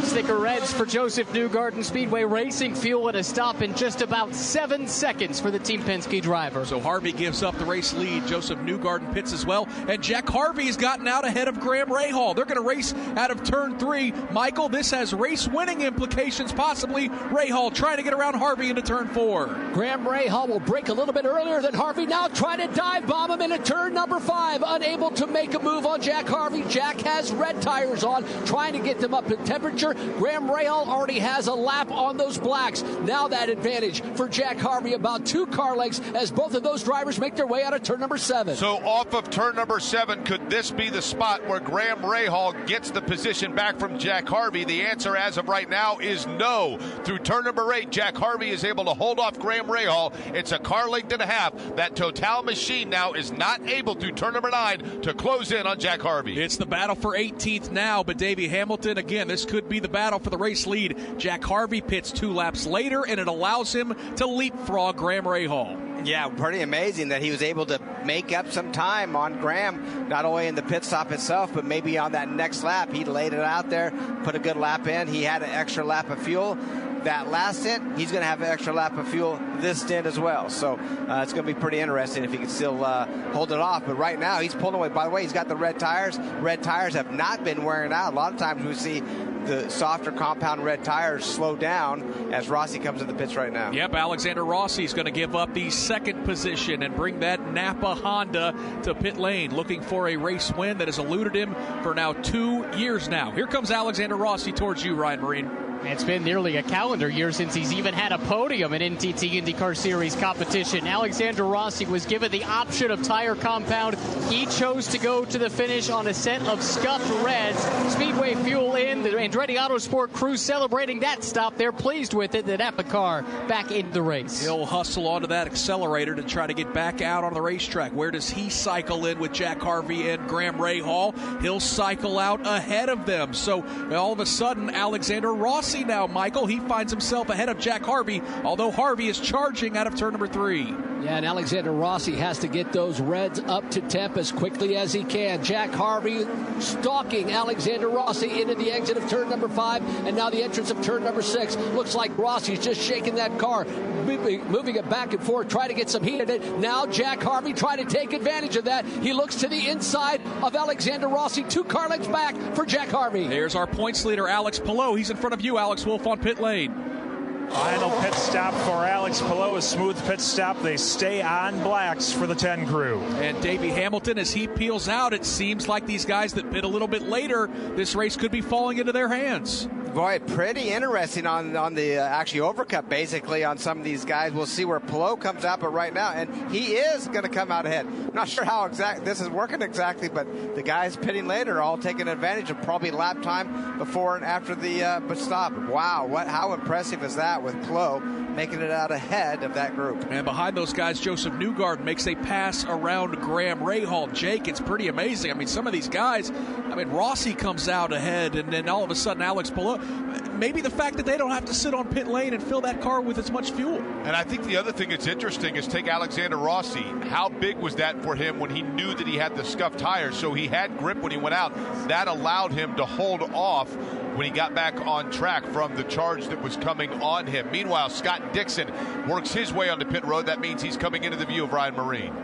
Sticker reds for Joseph Newgarden. Speedway Racing fuel at a stop in just about 7 seconds for the Team Penske driver. So Harvey gives up the race lead. Joseph Newgarden pits as well. And Jack Harvey's gotten out ahead of Graham Rahal. They're going to race out of turn 3. Michael, this has race-winning implications, possibly. Rahal trying to get around Harvey into turn 4. Graham Rahal will break a little bit earlier than Harvey. Now trying to dive bomb him into turn number 5. Unable to make a move on Jack Harvey. Jack has red tires on, trying to get them up in temperature. Graham Rahal already has a lap on those blacks. Now that advantage for Jack Harvey, about 2 car lengths as both of those drivers make their way out of turn number 7. So off of turn number 7, could this be the spot where Graham Rahal gets the position back from Jack Harvey? The answer as of right now is no. Through turn number 8, Jack Harvey is able to hold off Graham Rahal. It's a car length and a half. That Total machine now is not able through turn number 9 to close in on Jack Harvey. It's the battle for 18th now, but Davey Hamilton, again, this could be the battle for the race lead. Jack Harvey pits 2 laps later, and it allows him to leapfrog Graham Rahal. Yeah, pretty amazing that he was able to make up some time on Graham, not only in the pit stop itself, but maybe on that next lap. He laid it out there, put a good lap in. He had an extra lap of fuel. That last stint, he's going to have an extra lap of fuel this stint as well. So it's going to be pretty interesting if he can still hold it off. But right now, he's pulling away. By the way, he's got the red tires. Red tires have not been wearing out. A lot of times we see the softer compound red tires slow down as Rossi comes in the pits right now. Yep, Alexander Rossi is going to give up the second position and bring that Napa Honda to pit lane, looking for a race win that has eluded him for now 2 years now. Here comes Alexander Rossi towards you, Ryan Marine. It's been nearly a calendar year since he's even had a podium in NTT IndyCar Series competition. Alexander Rossi was given the option of tire compound. He chose to go to the finish on a set of scuffed reds. Speedway fuel in. The Andretti Autosport crew celebrating that stop. They're pleased with it. The Napa car back in the race. He'll hustle onto that accelerator to try to get back out on the racetrack. Where does he cycle in with Jack Harvey and Graham Rahal? He'll cycle out ahead of them. So all of a sudden, Alexander Rossi now, Michael, he finds himself ahead of Jack Harvey, although Harvey is charging out of turn number 3. Yeah, and Alexander Rossi has to get those reds up to temp as quickly as he can. Jack Harvey stalking Alexander Rossi into the exit of turn number 5, and now the entrance of turn number 6. Looks like Rossi's just shaking that car, moving it back and forth, trying to get some heat in it. Now Jack Harvey trying to take advantage of that. He looks to the inside of Alexander Rossi, 2 car lengths back for Jack Harvey. There's our points leader, Alex Palou. He's in front of you, Alex Wolf, on pit lane. Final pit stop for Alex Palou, a smooth pit stop. They stay on blacks for the 10 crew. And Davey Hamilton, as he peels out, it seems like these guys that pit a little bit later, this race could be falling into their hands. Boy, pretty interesting on the actually overcut, basically, on some of these guys. We'll see where Palou comes out, but right now, and he is going to come out ahead. I'm not sure how this is working exactly, but the guys pitting later are all taking advantage of probably lap time before and after the stop. Wow, how impressive is that with Palou making it out ahead of that group. And behind those guys, Joseph Newgarden makes a pass around Graham Rahal. Jake, it's pretty amazing. I mean, some of these guys, Rossi comes out ahead, and then all of a sudden Alex Palou, maybe the fact that they don't have to sit on pit lane and fill that car with as much fuel. And I think the other thing that's interesting is take Alexander Rossi. How big was that for him when he knew that he had the scuffed tires? So he had grip when he went out. That allowed him to hold off when he got back on track from the charge that was coming on him. Meanwhile, Scott Dixon works his way onto pit road. That means he's coming into the view of Ryan Marine.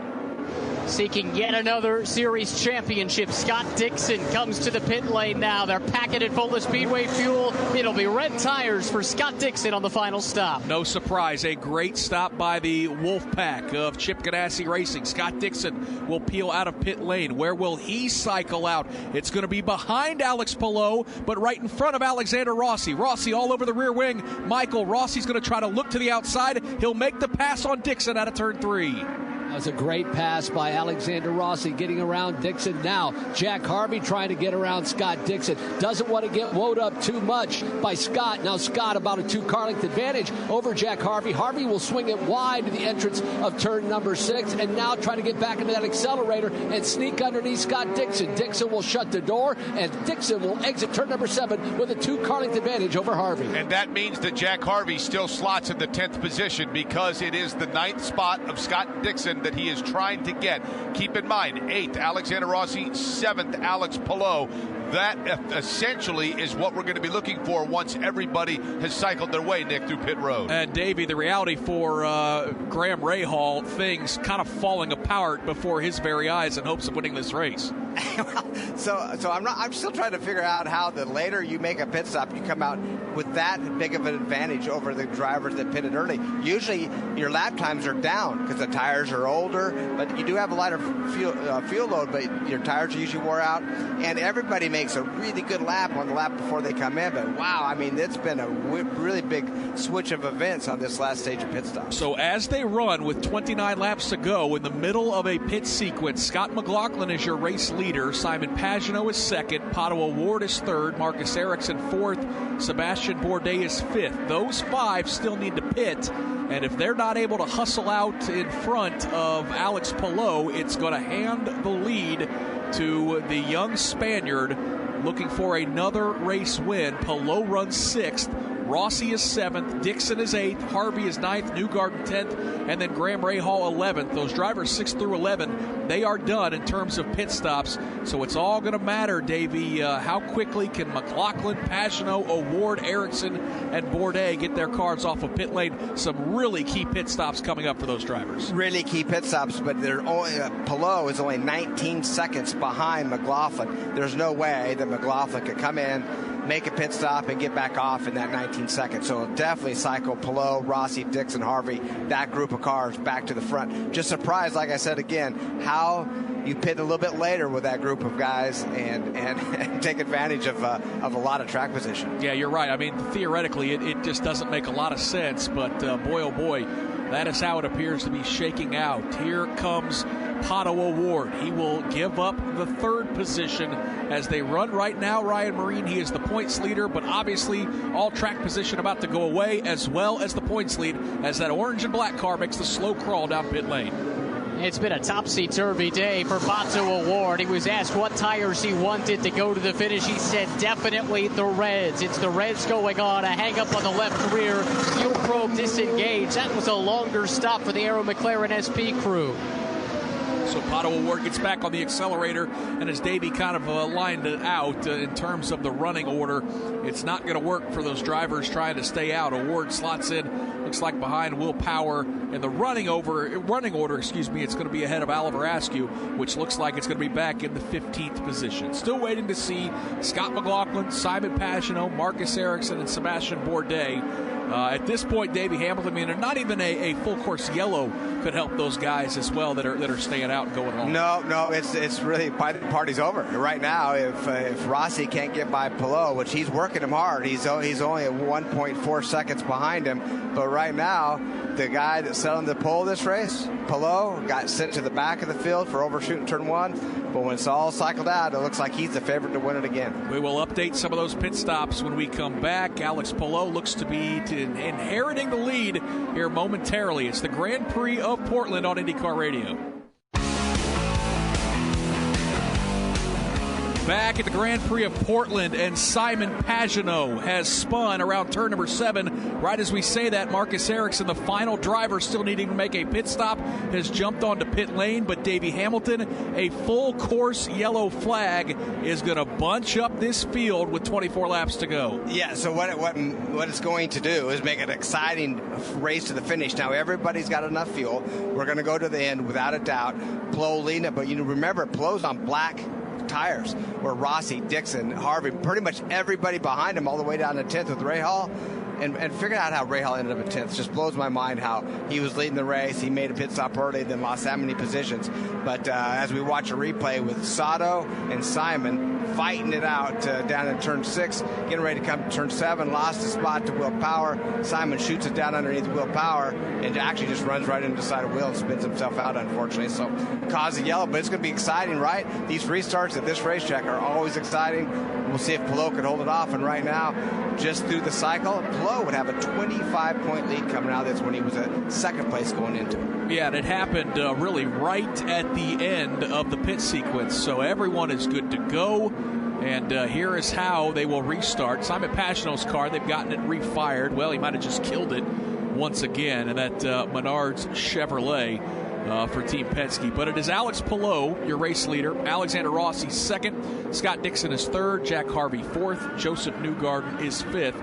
Seeking yet another series championship, Scott Dixon comes to the pit lane now. They're packing it full of Speedway fuel. It'll be red tires for Scott Dixon on the final stop. No surprise, a great stop by the Wolf Pack of Chip Ganassi Racing. Scott Dixon will peel out of pit lane. Where will he cycle out? It's going to be behind Alex Palou, but right in front of Alexander Rossi. Rossi all over the rear wing. Michael Rossi's going to try to look to the outside. He'll make the pass on Dixon out of turn 3. That was a great pass by Alexander Rossi getting around Dixon. Now Jack Harvey trying to get around Scott Dixon. Doesn't want to get woed up too much by Scott. Now Scott about a 2 car length advantage over Jack Harvey. Harvey will swing it wide to the entrance of turn number 6 and now try to get back into that accelerator and sneak underneath Scott Dixon. Dixon will shut the door and Dixon will exit turn number 7 with a 2 car length advantage over Harvey. And that means that Jack Harvey still slots in the 10th position because it is the 9th spot of Scott Dixon that he is trying to get. Keep in mind, 8th, Alexander Rossi, 7th, Alex Palou. That essentially is what we're going to be looking for once everybody has cycled their way, Nick, through pit road. And Davey, the reality for Graham Rahal, things kind of falling apart before his very eyes in hopes of winning this race. So I'm still trying to figure out how the later you make a pit stop, you come out with that big of an advantage over the drivers that pitted early. Usually your lap times are down because the tires are older, but you do have a lighter fuel load, but your tires are usually wore out, and everybody makes a really good lap on the lap before they come in. But wow, I mean, it's been a really big switch of events on this last stage of pit stop. So as they run with 29 laps to go in the middle of a pit sequence, Scott McLaughlin is your race leader. Simon Pagenaud is second. Pato O'Ward is third. Marcus Ericsson fourth. Sebastian Bourdais is fifth. Those 5 still need to pit. And if they're not able to hustle out in front of Alex Palou, it's going to hand the lead to the young Spaniard, looking for another race win. Palou runs 6th. Rossi is 7th, Dixon is 8th, Harvey is 9th, Newgarden 10th, and then Graham Rahal 11th. Those drivers 6 through 11, they are done in terms of pit stops. So it's all going to matter, Davey, how quickly can McLaughlin, Pagenaud, O'Ward, Ericsson, and Bourdais get their cars off of pit lane. Some really key pit stops coming up for those drivers. Really key pit stops, but they're only, Palou is only 19 seconds behind McLaughlin. There's no way that McLaughlin could come in, make a pit stop, and get back off in that 19 seconds. So definitely cycle Palou, Rossi, Dixon, Harvey, that group of cars back to the front. Just surprised, like I said again, how you pit a little bit later with that group of guys and take advantage of a lot of track position. Yeah, you're right. I mean, theoretically, it just doesn't make a lot of sense, but boy, oh boy, that is how it appears to be shaking out. Here comes Pato O'Ward. He will give up the 3rd position as they run right now. Ryan Marine, he is the points leader, but obviously all track position about to go away, as well as the points lead, as that orange and black car makes the slow crawl down pit lane. It's been a topsy-turvy day for Pato O'Ward. He was asked what tires he wanted to go to the finish. He said definitely the Reds. It's the Reds going on. A hang-up on the left rear. Fuel probe disengaged. That was a longer stop for the Arrow McLaren SP crew. So Pato O'Ward gets back on the accelerator, and as Davey kind of lined it out in terms of the running order, it's not going to work for those drivers trying to stay out. O'Ward slots in, looks like behind Will Power. In the running order, it's going to be ahead of Oliver Askew, which looks like it's going to be back in the 15th position. Still waiting to see Scott McLaughlin, Simon Pagenaud, Marcus Ericsson, and Sebastian Bourdais. At this point, Davey Hamilton, I mean, not even a full course yellow could help those guys as well that are staying out and going home. No, it's really party's over right now. If Rossi can't get by Palou, which he's working him hard, he's only at 1.4 seconds behind him. But right now, the guy that set on the pole this race, Palou, got sent to the back of the field for overshooting turn 1. But when it's all cycled out, it looks like he's the favorite to win it again. We will update some of those pit stops when we come back. Alex Palou looks to be inheriting the lead here momentarily. It's the Grand Prix of Portland on IndyCar Radio. Back at the Grand Prix of Portland, and Simon Pagenaud has spun around turn number 7. Right as we say that, Marcus Ericsson, the final driver still needing to make a pit stop, has jumped onto pit lane. But Davey Hamilton, a full course yellow flag, is going to bunch up this field with 24 laps to go. Yeah, so what it's going to do is make an exciting race to the finish. Now, everybody's got enough fuel. We're going to go to the end without a doubt. Palou leading it, but remember, Palou's on black tires, where Rossi, Dixon, Harvey, pretty much everybody behind him all the way down to 10th with Rahal. And figuring out how Rahal ended up at 10th just blows my mind, how he was leading the race. He made a pit stop early, then lost that many positions. But as we watch a replay with Sato and Simon fighting it out down in turn 6, getting ready to come to turn 7, lost a spot to Will Power. Simon shoots it down underneath Will Power and actually just runs right into the side of Will and spins himself out, unfortunately. So cause a yellow, but it's going to be exciting, right? These restarts at this racetrack are always exciting. We'll see if Palou can hold it off. And right now, just through the cycle, Palou would have a 25-point lead coming out of this when he was at 2nd place going into it. Yeah, and it happened really right at the end of the pit sequence. So everyone is good to go. And here is how they will restart. Simon Pagenaud's car, they've gotten it refired. Well, he might have just killed it once again. And that Menards Chevrolet for Team Penske. But it is Alex Palou, your race leader. Alexander Rossi 2nd. Scott Dixon is 3rd. Jack Harvey 4th. Joseph Newgarden is 5th.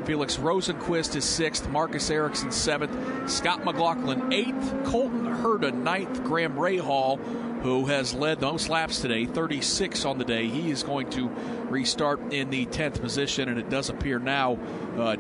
Felix Rosenquist is 6th. Marcus Ericsson 7th. Scott McLaughlin 8th. Colton Herta 9th. Graham Rahal, who has led the most laps today, 36 on the day. He is going to restart in the 10th position, and it does appear now,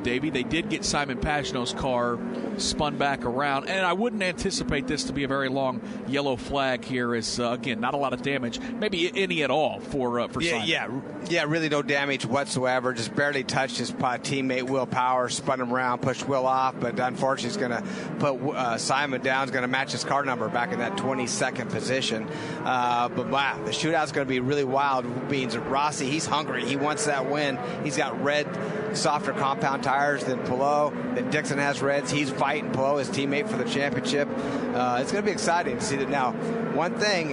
Davey, they did get Simon Pagenaud's car spun back around, and I wouldn't anticipate this to be a very long yellow flag here, as, again, not a lot of damage, maybe any at all for Simon. Yeah, really no damage whatsoever, just barely touched his teammate Will Power, spun him around, pushed Will off, but unfortunately he's going to put Simon down, he's going to match his car number back in that 22nd position. But wow, the shootout's going to be really wild. Means Rossi, he's hungry. He wants that win. He's got red, softer compound tires than Palou. Then Dixon has reds. He's fighting Palou, his teammate, for the championship. It's going to be exciting to see that now. One thing,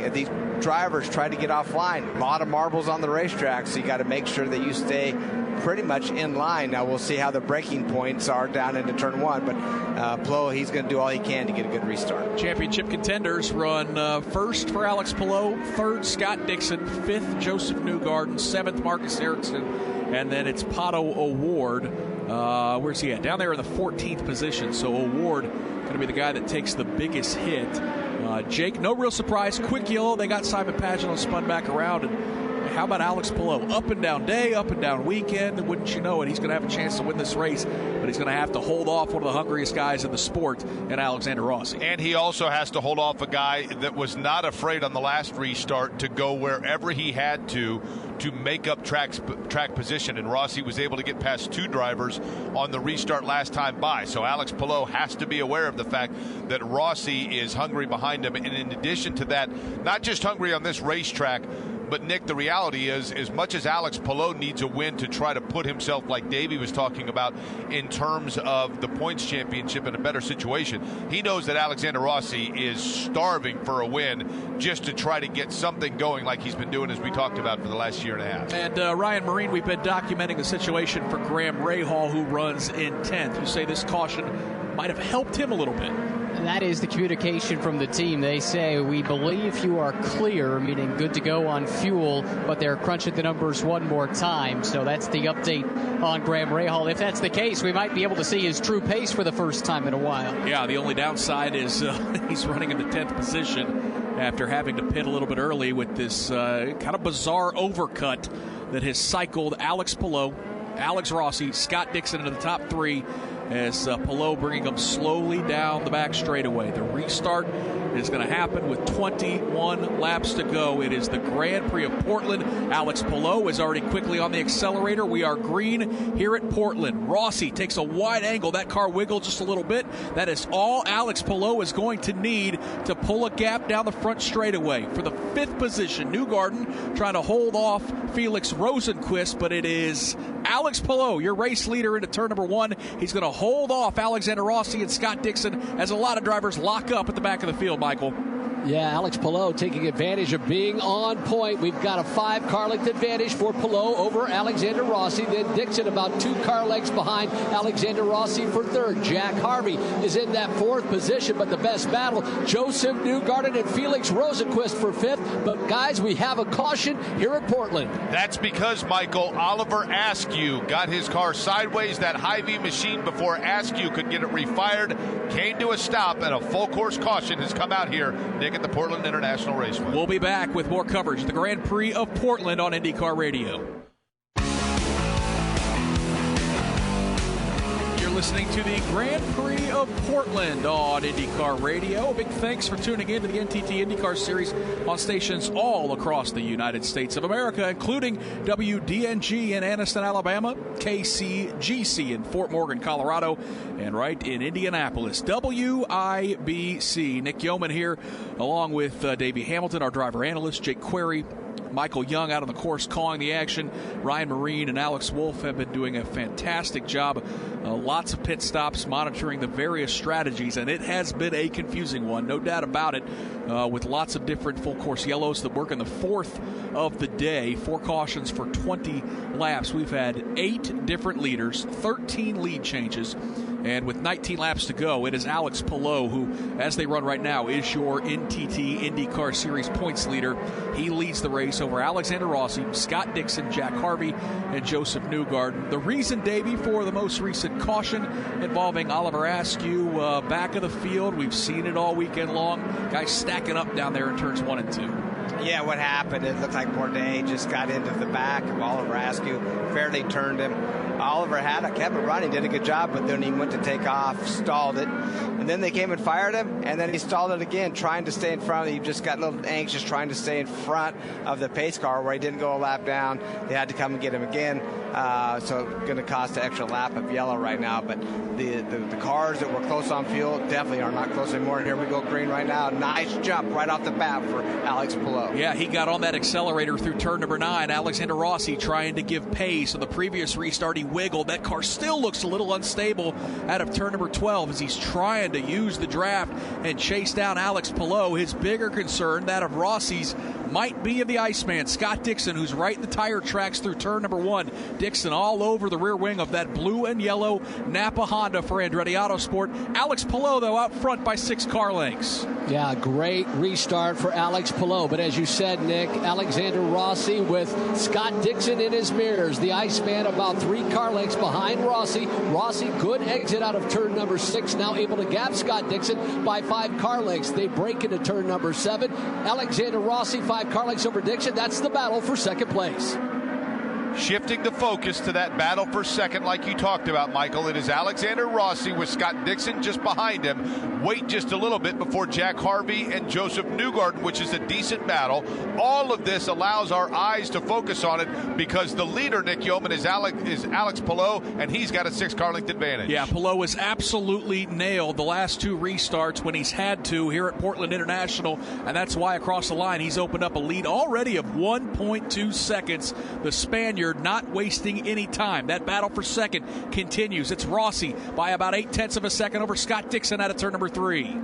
drivers try to get offline. A lot of marbles on the racetrack, so you got to make sure that you stay pretty much in line. Now we'll see how the braking points are down into turn 1, but Palou, he's going to do all he can to get a good restart. Championship contenders run first for Alex Palou, third Scott Dixon, fifth Joseph Newgarden, seventh Marcus Ericsson, and then it's Pato O'Ward. Where's he at? Down there in the 14th position. So O'Ward going to be the guy that takes the biggest hit. Jake, no real surprise. Quick yellow. They got Simon Pagenaud spun back around. And how about Alex Palou? Up and down day, up and down weekend. Wouldn't you know it? He's going to have a chance to win this race, but he's going to have to hold off one of the hungriest guys in the sport, in Alexander Rossi. And he also has to hold off a guy that was not afraid on the last restart to go wherever he had to make up track position. And Rossi was able to get past 2 drivers on the restart last time by. So Alex Palou has to be aware of the fact that Rossi is hungry behind him. And in addition to that, not just hungry on this racetrack, but Nick, the reality is, as much as Alex Palou needs a win to try to put himself, like Davey was talking about, in terms of the points championship in a better situation, he knows that Alexander Rossi is starving for a win just to try to get something going like he's been doing, as we talked about, for the last year and a half. And Ryan Marine, we've been documenting the situation for Graham Rahal, who runs in 10th. You say this caution might have helped him a little bit. That is the communication from the team. They say, we believe you are clear, meaning good to go on fuel, but they're crunching the numbers one more time. So that's the update on Graham Rahal. If that's the case, we might be able to see his true pace for the first time in a while. Yeah, the only downside is he's running in the 10th position after having to pit a little bit early with this kind of bizarre overcut that has cycled Alex Palou, Alex Rossi, Scott Dixon into the top 3, as Palou bringing them slowly down the back straightaway. The restart is going to happen with 21 laps to go. It is the Grand Prix of Portland. Alex Palou is already quickly on the accelerator. We are green here at Portland. Rossi takes a wide angle. That car wiggled just a little bit. That is all Alex Palou is going to need to pull a gap down the front straightaway. For the 5th position, Newgarden trying to hold off Felix Rosenqvist, but it is Alex Palou, your race leader, into turn number 1. He's going to hold off Alexander Rossi and Scott Dixon as a lot of drivers lock up at the back of the field, Michael. Yeah, Alex Palou taking advantage of being on point. We've got a 5-car length advantage for Palou over Alexander Rossi. Then Dixon about 2 car lengths behind Alexander Rossi for 3rd. Jack Harvey is in that 4th position, but the best battle, Joseph Newgarden and Felix Rosenqvist for 5th. But guys, we have a caution here at Portland. That's because, Michael, Oliver Askew got his car sideways. That Hy-Vee machine, before Askew could get it refired, came to a stop, and a full course caution has come out here, Nick, at the Portland International Raceway. We'll be back with more coverage of the Grand Prix of Portland on IndyCar Radio. You're listening to the Grand Prix of Portland on IndyCar Radio. A big thanks for tuning in to the NTT IndyCar Series on stations all across the United States of America, including WDNG in Anniston, Alabama, KCGC in Fort Morgan, Colorado, and right in Indianapolis, WIBC. Nick Yeoman here, along with Davey Hamilton, our driver analyst, Jake Query, Michael Young out on the course calling the action. Ryan Marine and Alex Wolf have been doing a fantastic job. Lots of pit stops, monitoring the various strategies, and it has been a confusing one, no doubt about it, with lots of different full course yellows that work in the 4th of the day. 4 cautions for 20 laps. We've had 8 different leaders, 13 lead changes, and with 19 laps to go, it is Alex Palou who, as they run right now, is your NTT IndyCar Series points leader. He leads the race over Alexander Rossi, Scott Dixon, Jack Harvey, and Joseph Newgarden. The reason, Davey, for the most recent caution involving Oliver Askew, back of the field, we've seen it all weekend long. Guys stacking up down there in turns 1 and 2. Yeah, what happened, it looked like Bourdais just got into the back of Oliver Askew, fairly turned him. Oliver had it, kept it running, did a good job, but then he went to take off, stalled it, and then they came and fired him, and then he stalled it again, trying to stay in front. He just got a little anxious trying to stay in front of the pace car where he didn't go a lap down. They had to come and get him again, so going to cost an extra lap of yellow right now, but the cars that were close on fuel definitely are not close anymore. Here we go green right now. Nice jump right off the bat for Alex Palou. Yeah, he got on that accelerator through turn number 9. Alexander Rossi trying to give pace. On the previous restart, he wiggled. That car still looks a little unstable out of turn number 12 as he's trying to use the draft and chase down Alex Palou. His bigger concern, that of Rossi's, might be of the Iceman, Scott Dixon, who's right in the tire tracks through turn number 1. Dixon all over the rear wing of that blue and yellow Napa Honda for Andretti Autosport. Alex Palou, though, out front by 6 car lengths. Yeah, great restart for Alex Palou. But as you said, Nick, Alexander Rossi with Scott Dixon in his mirrors. The Iceman about 3 car lengths behind Rossi. Rossi, good exit out of turn number 6, now able to gap Scott Dixon by 5 car lengths. They break into turn number 7. Alexander Rossi, 5 car lengths over Dixon. That's the battle for second place. Shifting the focus to that battle for second, like you talked about, Michael. It is Alexander Rossi with Scott Dixon just behind him. Wait just a little bit before Jack Harvey and Joseph Newgarden, which is a decent battle. All of this allows our eyes to focus on it because the leader, Nick Yeoman, is Alex Palou, and he's got a 6-car length advantage. Yeah, Palou has absolutely nailed the last 2 restarts when he's had to here at Portland International, and that's why across the line he's opened up a lead already of 1.2 seconds. The Spaniard not wasting any time. That battle for second continues. It's Rossi by about 0.8 of a second over Scott Dixon out of turn number 3.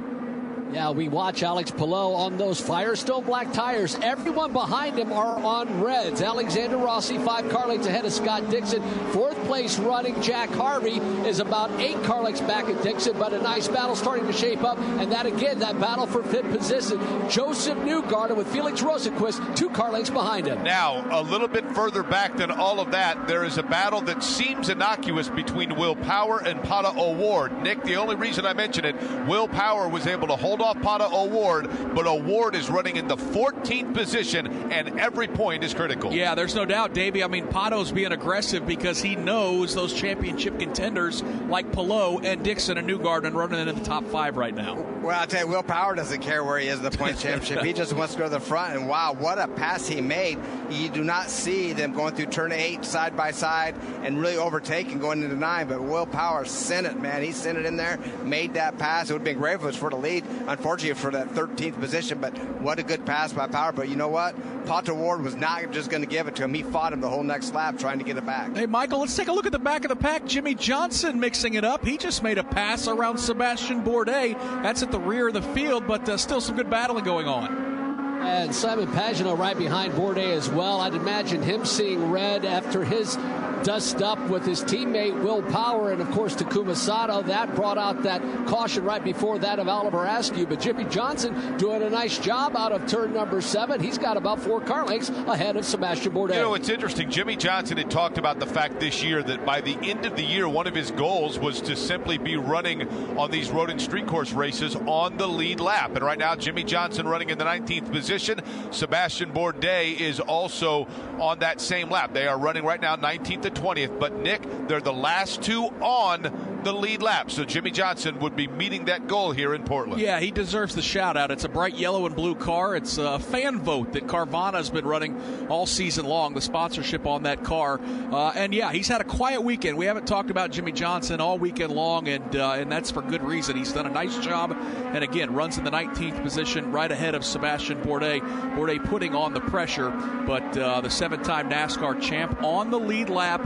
Yeah, we watch Alex Palou on those Firestone black tires. Everyone behind him are on reds. Alexander Rossi, 5 car lengths ahead of Scott Dixon. 4th place running Jack Harvey is about 8 car lengths back at Dixon, but a nice battle starting to shape up. And that again, that battle for 5th position. Joseph Newgarden with Felix Rosenqvist, 2 car lengths behind him. Now, a little bit further back than all of that, there is a battle that seems innocuous between Will Power and Pato O'Ward. Nick, the only reason I mention it, Will Power was able to hold off Pato O'Ward, but O'Ward is running in the 14th position, and every point is critical. Yeah, there's no doubt, Davey. I mean, Pato's being aggressive because he knows those championship contenders like Palou and Dixon and Newgarden running in the top 5 right now. Well, I'll tell you, Will Power doesn't care where he is in the point championship. He just wants to go to the front, and wow, what a pass he made. You do not see them going through turn 8 side by side and really overtaking going into 9, but Will Power sent it, man. He sent it in there, made that pass. It would have been great if it was for the lead. Unfortunately, for that 13th position, but what a good pass by Power. But you know what? Pato O'Ward was not just going to give it to him. He fought him the whole next lap trying to get it back. Hey, Michael, let's take a look at the back of the pack. Jimmie Johnson mixing it up. He just made a pass around Sebastian Bourdais. That's at the rear of the field, but still some good battling going on. And Simon Pagenaud right behind Bourdais as well. I'd imagine him seeing red after his dust up with his teammate Will Power and, of course, Takuma Sato. That brought out that caution right before that of Oliver Askew. But Jimmie Johnson doing a nice job out of turn number 7. He's got about 4 car lengths ahead of Sebastian Bourdais. You know, it's interesting. Jimmie Johnson had talked about the fact this year that by the end of the year, one of his goals was to simply be running on these road and street course races on the lead lap. And right now, Jimmie Johnson running in the 19th position. Sebastian Bourdais is also on that same lap. They are running right now 19th and 20th, but Nick, they're the last 2 on the lead lap, so Jimmie Johnson would be meeting that goal here in Portland. Yeah, he deserves the shout out. It's a bright yellow and blue car. It's a fan vote that Carvana has been running all season long, the sponsorship on that car. And yeah, he's had a quiet weekend. We haven't talked about Jimmie Johnson all weekend long, and that's for good reason. He's done a nice job, and again, runs in the 19th position right ahead of Sebastian Bourdais. Bourdais putting on the pressure, but the 7-time NASCAR champ on the lead lap.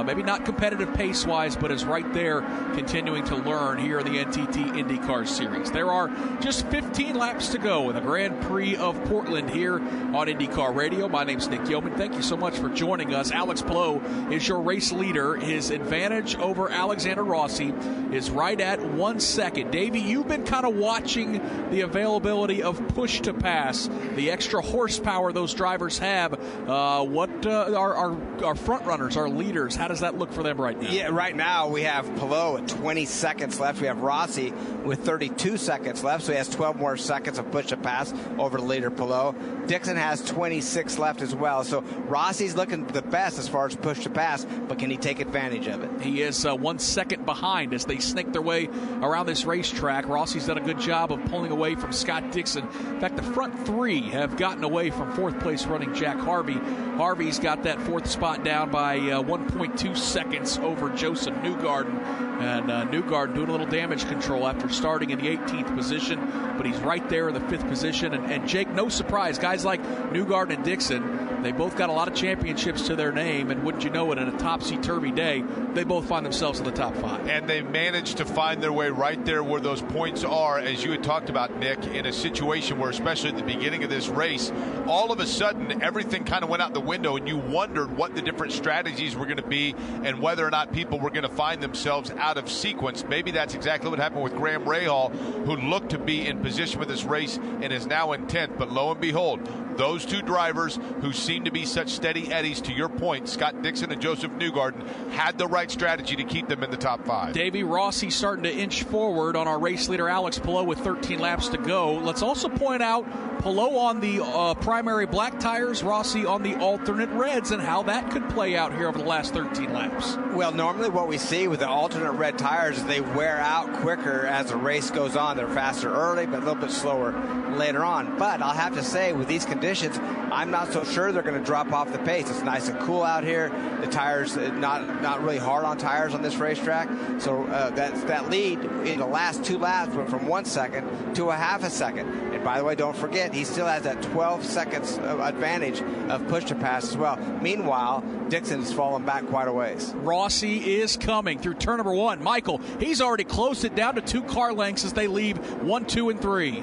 Maybe not competitive pace-wise, but is right there continuing to learn here in the NTT IndyCar Series. There are just 15 laps to go in the Grand Prix of Portland here on IndyCar Radio. My name's Nick Yeoman. Thank you so much for joining us. Alex Palou is your race leader. His advantage over Alexander Rossi is right at 1 second. Davey, you've been kind of watching the availability of push to pass, the extra horsepower those drivers have. What our front runners, our leaders, how does that look for them right now? Yeah, right now we have Palou at 20 seconds left. We have Rossi with 32 seconds left, so he has 12 more seconds of push to pass over the leader Palou. Dixon has 26 left as well, so Rossi's looking the best as far as push to pass, but can he take advantage of it? He is 1 second behind as they snake their way around this racetrack. Rossi's done a good job of pulling away from Scott Dixon. In fact, the front 3 have gotten away from 4th place running Jack Harvey. Harvey's got that 4th spot down by 1.2 seconds over Joseph Newgarden. And Newgarden doing a little damage control after starting in the 18th position, but he's right there in the 5th position. And Jake, no surprise, guys like Newgarden and Dixon, they both got a lot of championships to their name, and wouldn't you know it, in a topsy-turvy day, they both find themselves in the top 5. And they managed to find their way right there where those points are, as you had talked about, Nick, in a situation where, especially at the beginning of this race, all of a sudden everything kind of went out the window, and you wondered what the different strategies were going to be and whether or not people were going to find themselves out of sequence. Maybe that's exactly what happened with Graham Rahal, who looked to be in position for this race and is now in 10th. But lo and behold, those two drivers who seem to be such steady eddies, to your point, Scott Dixon and Joseph Newgarden, had the right strategy to keep them in the top 5. Davey, Rossi starting to inch forward on our race leader Alex Palou with 13 laps to go. Let's also point out Palou on the primary black tires, Rossi on the alternate reds, and how that could play out here over the last 13 laps. Well, normally what we see with the alternate red tires is they wear out quicker as the race goes on. They're faster early, but a little bit slower later on. But I'll have to say, with these conditions, I'm not so sure they're going to drop off the pace. It's nice and cool out here. The tires, not really hard on tires on this racetrack. So that lead in the last 2 laps went from 1 second to a half a second. And by the way, don't forget, he still has that 12 seconds advantage of push to pass as well. Meanwhile, Dixon's fallen back quite a ways. Rossi is coming through turn number 1. Michael, he's already closed it down to 2 car lengths as they leave 1, 2, and 3.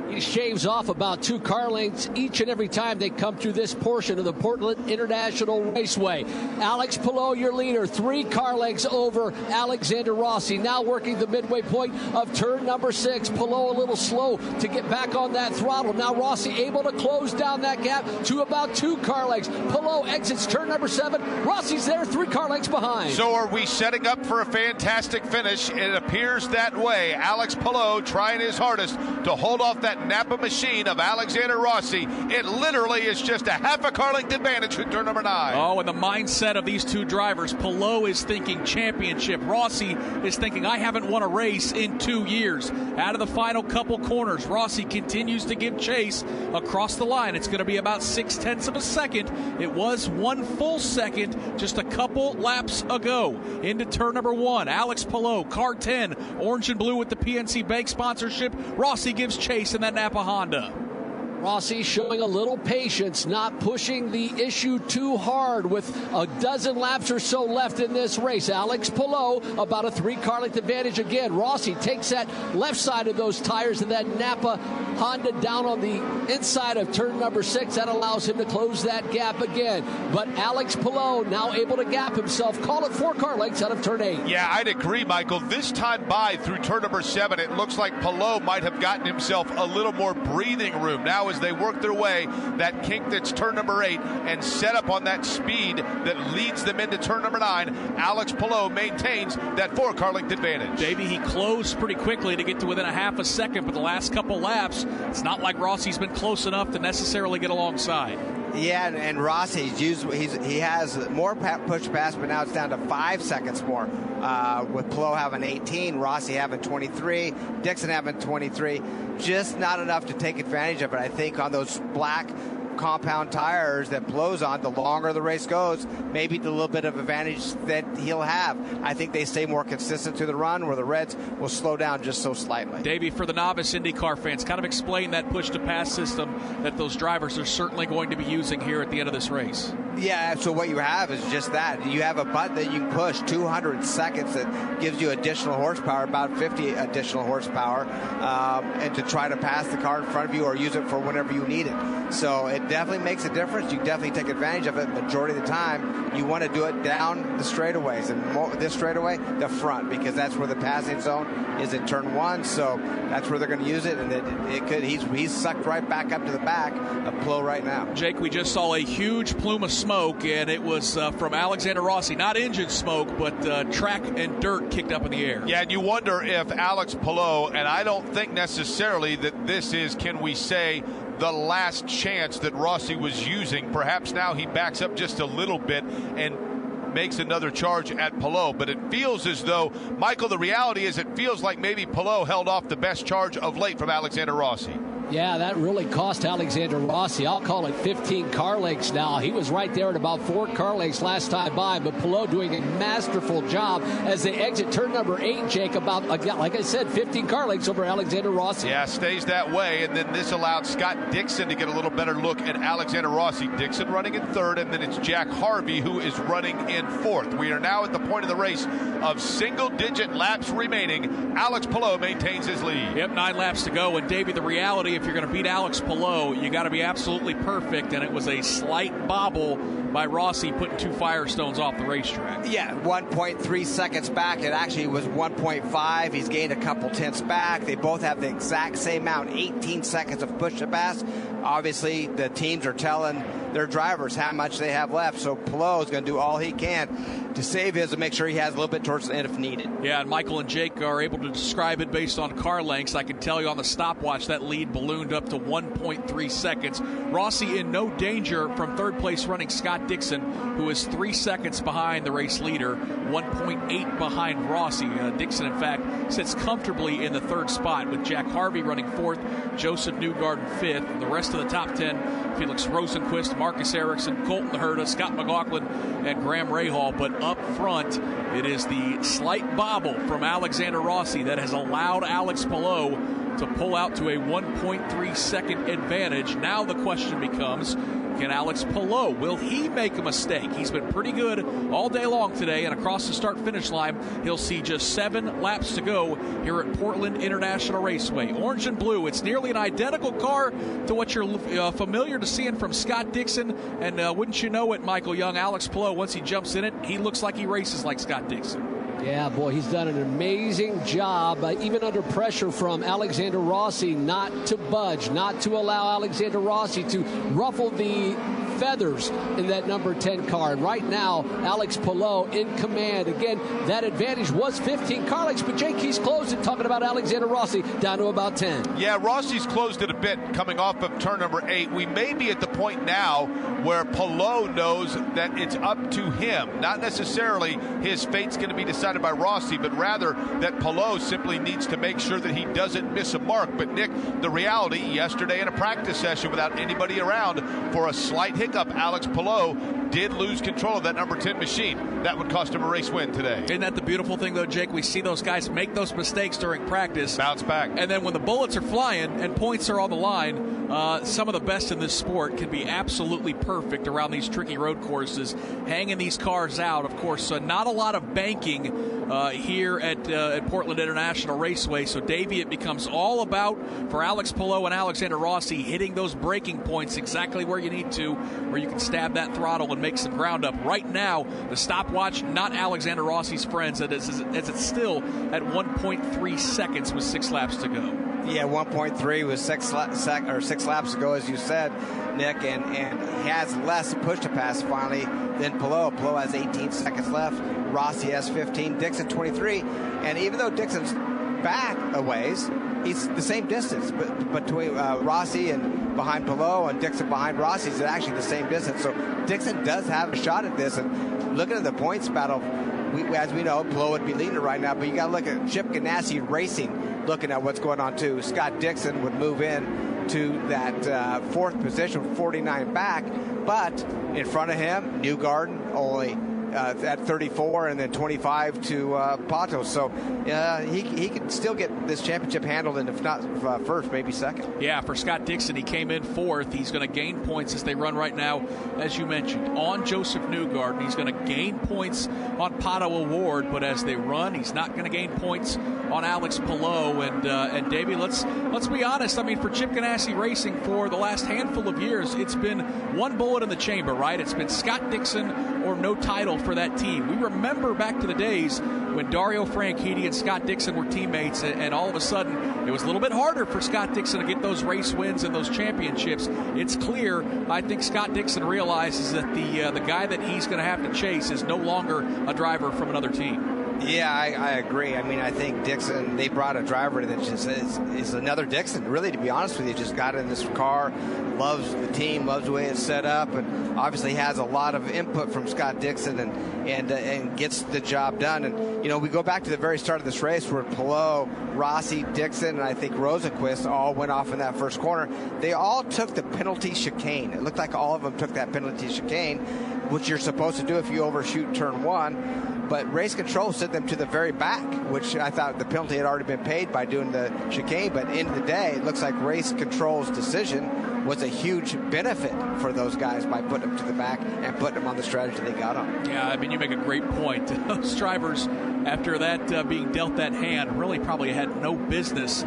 He shaves off about 2 car lengths each and every time they come through this portion of the Portland International Raceway. Alex Palou, your leader, 3 car lengths over Alexander Rossi. Now working the midway point of turn number 6. Palou a little slow to get back on that throttle. Now Rossi able to close down that gap to about 2 car lengths. Palou exits turn number 7. Rossi's there 3 car lengths behind. So are we setting up for a fantastic finish? It appears that way. Alex Palou trying his hardest to hold off that Napa machine of Alexander Rossi. It literally is just a half a car length advantage for turn number 9. Oh, and the mindset of these two drivers. Palou is thinking championship. Rossi is thinking, I haven't won a race in 2 years. Out of the final couple corners, Rossi continues to give chase across the line. It's going to be about 0.6 of a second. It was 1 full second just a couple laps ago. Into turn number 1. Alex Palou, car 10, orange and blue with the PNC Bank sponsorship. Rossi gives chase in that Napa Honda. Rossi showing a little patience, not pushing the issue too hard with a dozen laps or so left in this race. Alex Palou, about a 3 car length advantage again. Rossi takes that left side of those tires of that Napa Honda down on the inside of turn number 6. That allows him to close that gap again. But Alex Palou now able to gap himself, call it 4 car lengths out of turn 8. Yeah, I'd agree, Michael. This time by through turn number 7, it looks like Palou might have gotten himself a little more breathing room. Now as they work their way that kink that's turn number 8 and set up on that speed that leads them into turn number 9, Alex Palou maintains that 4 car length advantage. Davey, he closed pretty quickly to get to within a half a second, but the last couple laps, it's not like Rossi's been close enough to necessarily get alongside. Yeah, and Rossi, he has more push pass, but now it's down to 5 seconds more. With Palou having 18, Rossi having 23, Dixon having 23. Just not enough to take advantage of it. I think on those black compound tires that Palou's on, the longer the race goes, maybe the little bit of advantage that he'll have. I think they stay more consistent to the run, where the reds will slow down just so slightly. Davey, for the novice IndyCar fans, kind of explain that push-to-pass system that those drivers are certainly going to be using here at the end of this race. Yeah, so what you have is just that. You have a button that you can push 200 seconds that gives you additional horsepower, about 50 additional horsepower, and to try to pass the car in front of you or use it for whenever you need it. So it definitely makes a difference. You definitely take advantage of it. Majority of the time, you want to do it down the straightaways, and this straightaway, the front, because that's where the passing zone is in turn 1. So that's where they're going to use it, and he's sucked right back up to the back of Palou right now. Jake, we just saw a huge plume of smoke, and it was from Alexander Rossi. Not engine smoke, but track and dirt kicked up in the air. Yeah, and you wonder if Alex Palou, and I don't think necessarily that this is, can we say, the last chance that Rossi was using. Perhaps now he backs up just a little bit and makes another charge at Palou. But it feels as though, Michael, the reality is it feels like maybe Palou held off the best charge of late from Alexander Rossi. Yeah, that really cost Alexander Rossi. I'll call it 15 car lengths now. He was right there at about 4 car lengths last time by, but Palou doing a masterful job as they exit turn number 8, Jake, about, like I said, 15 car lengths over Alexander Rossi. Yeah, stays that way, and then this allowed Scott Dixon to get a little better look at Alexander Rossi. Dixon running in third, and then it's Jack Harvey who is running in fourth. We are now at the point of the race of single-digit laps remaining. Alex Palou maintains his lead. Yep, 9 laps to go, and Davey, the reality, if you're going to beat Alex Palou, you got to be absolutely perfect, and it was a slight bobble by Rossi putting 2 Firestones off the racetrack. Yeah, 1.3 seconds back. It actually was 1.5. He's gained a couple tenths back. They both have the exact same amount, 18 seconds of push to pass. Obviously, the teams are telling their drivers how much they have left, so Palou is going to do all he can to save his and make sure he has a little bit towards the end if needed. Yeah, and Michael and Jake are able to describe it based on car lengths. I can tell you on the stopwatch that lead ballooned up to 1.3 seconds. Rossi in no danger from third place running Scott Dixon, who is 3 seconds behind the race leader, 1.8 behind Rossi. Dixon, in fact, sits comfortably in the third spot with Jack Harvey running fourth, Joseph Newgarden fifth. The rest of the top 10, Felix Rosenqvist, Marcus Ericsson, Colton Herta, Scott McLaughlin, and Graham Rahal. But up front, it is the slight bobble from Alexander Rossi that has allowed Alex Palou to pull out to a 1.3 second advantage. Now the question becomes, can Alex Palou, will he make a mistake? He's been pretty good all day long today, and across the start-finish line, he'll see just 7 laps to go here at Portland International Raceway. Orange and blue, it's nearly an identical car to what you're familiar to seeing from Scott Dixon, and wouldn't you know it, Michael Young, Alex Palou, once he jumps in it, he looks like he races like Scott Dixon. Yeah, boy, he's done an amazing job, even under pressure from Alexander Rossi, not to budge, not to allow Alexander Rossi to ruffle the feathers in that number 10 car. And right now, Alex Palou in command. Again, that advantage was 15 car lengths, but Jake, he's closed it, talking about Alexander Rossi, down to about 10. Yeah, Rossi's closed it a bit coming off of turn number 8. We may be at the point now where Palou knows that it's up to him. Not necessarily his fate's going to be decided by Rossi, but rather that Palou simply needs to make sure that he doesn't miss a mark. But Nick, the reality, yesterday in a practice session without anybody around, for a slight hiccup, Alex Palou did lose control of that number 10 machine. That would cost him a race win today. Isn't that the beautiful thing, though, Jake? We see those guys make those mistakes during practice. Bounce back. And then when the bullets are flying and points are on the line, some of the best in this sport can be absolutely perfect around these tricky road courses, hanging these cars out. Of course, not a lot of banking here at Portland International Raceway. So, Davey, it becomes all about, for Alex Palou and Alexander Rossi, hitting those braking points exactly where you need to, where you can stab that throttle and make some ground up. Right now, the stopwatch, not Alexander Rossi's friends, as it's still at 1.3 seconds with 6 laps to go. Yeah, 1.3 was 6 laps ago, as you said, Nick, and he has less push to pass finally than Palou. Palou has 18 seconds left. Rossi has 15. Dixon 23. And even though Dixon's back a ways, he's the same distance between Rossi and behind Palou, and Dixon behind Rossi is actually the same distance. So Dixon does have a shot at this. And looking at the points battle, as we know, Palou would be leading right now. But you got to look at Chip Ganassi Racing, looking at what's going on too. Scott Dixon would move in to that fourth position, 49 back. But in front of him, Newgarden only at 34, and then 25 to Pato. So he can still get this championship handled, and if not first, maybe second. Yeah, for Scott Dixon, he came in fourth. He's going to gain points as they run right now, as you mentioned, on Joseph Newgarden. He's going to gain points on Pato O'Ward, but as they run, he's not going to gain points on Alex Palou. And Davey, let's be honest. I mean, for Chip Ganassi Racing for the last handful of years, it's been one bullet in the chamber, right? It's been Scott Dixon or no title for that team. We remember back to the days when Dario Franchitti and Scott Dixon were teammates, and all of a sudden it was a little bit harder for Scott Dixon to get those race wins and those championships. It's clear, I think Scott Dixon realizes that the guy that he's going to have to chase is no longer a driver from another team. Yeah, I agree. I mean, I think Dixon, they brought a driver that just is another Dixon, really, to be honest with you. Just got in this car, loves the team, loves the way it's set up, and obviously has a lot of input from Scott Dixon and gets the job done. And, you know, we go back to the very start of this race where Palou, Rossi, Dixon, and I think Rosenquist all went off in that first corner. They all took the penalty chicane. It looked like all of them took that penalty chicane, which you're supposed to do if you overshoot turn one. But race control sent them to the very back, which I thought the penalty had already been paid by doing the chicane. But end of the day, it looks like race control's decision was a huge benefit for those guys by putting them to the back and putting them on the strategy they got on. Yeah, I mean, you make a great point. Those drivers, after that being dealt that hand, really probably had no business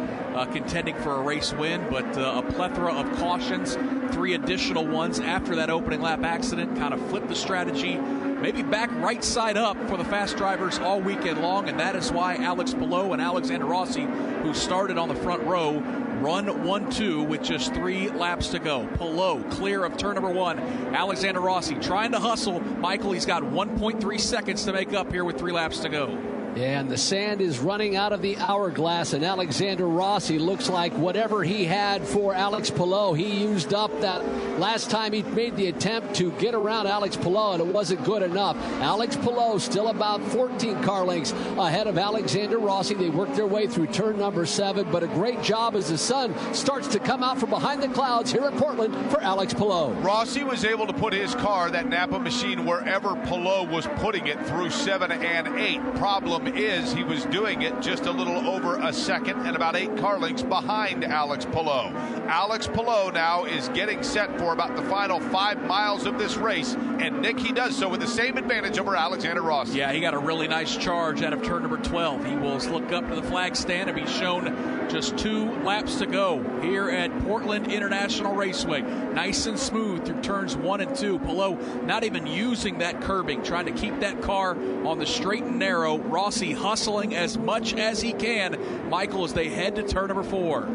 contending for a race win, but a plethora of cautions, 3 additional ones after that opening lap accident, kind of flipped the strategy, maybe back right side up for the fast drivers all weekend long, and that is why Alex Palou and Alexander Rossi, who started on the front row, run 1-2 with just 3 laps to go. Palou clear of turn number 1. Alexander Rossi trying to hustle. Michael, he's got 1.3 seconds to make up here with 3 laps to go. Yeah, and the sand is running out of the hourglass, and Alexander Rossi looks like whatever he had for Alex Palou, he used up that last time he made the attempt to get around Alex Palou, and it wasn't good enough. Alex Palou still about 14 car lengths ahead of Alexander Rossi. They worked their way through turn number 7, but a great job as the sun starts to come out from behind the clouds here at Portland for Alex Palou. Rossi was able to put his car, that Napa machine, wherever Palou was putting it through 7 and 8. Problem is he was doing it just a little over a second and about 8 car lengths behind Alex Palou. Alex Palou now is getting set for about the final 5 miles of this race, and Nick, he does so with the same advantage over Alexander Rossi. Yeah, he got a really nice charge out of turn number 12. He will look up to the flag stand and be shown just 2 laps to go here at Portland International Raceway. Nice and smooth through turns 1 and 2. Palou not even using that curbing, trying to keep that car on the straight and narrow. Rossi hustling as much as he can, Michael, as they head to turn number 4.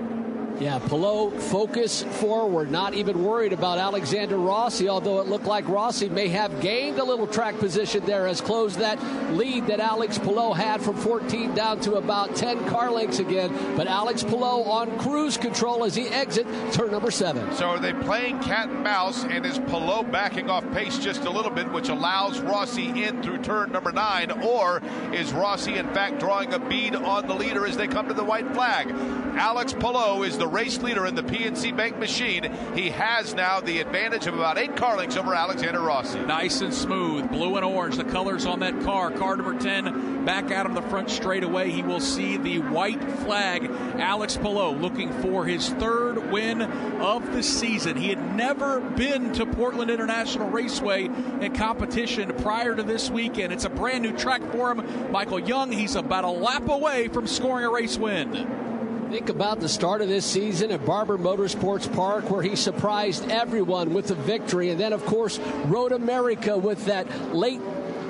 Yeah, Palou focus forward, not even worried about Alexander Rossi, although it looked like Rossi may have gained a little track position there, has closed that lead that Alex Palou had from 14 down to about 10 car lengths again. But Alex Palou on cruise control as he exits turn number 7. So are they playing cat and mouse, and is Palou backing off pace just a little bit, which allows Rossi in through turn number 9, or is Rossi in fact drawing a bead on the leader as they come to the white flag? Alex Palou is the race leader in the PNC Bank machine. He has now the advantage of about 8 car lengths over Alexander Rossi. Nice and smooth, blue and orange, the colors on that car. Car number 10 back out of the front straightaway. He will see the white flag. Alex Palou looking for his 3rd win of the season. He had never been to Portland International Raceway in competition prior to this weekend. It's a brand new track for him. Michael Young, he's about a lap away from scoring a race win. Think about the start of this season at Barber Motorsports Park, where he surprised everyone with a victory. And then, of course, Road America with that late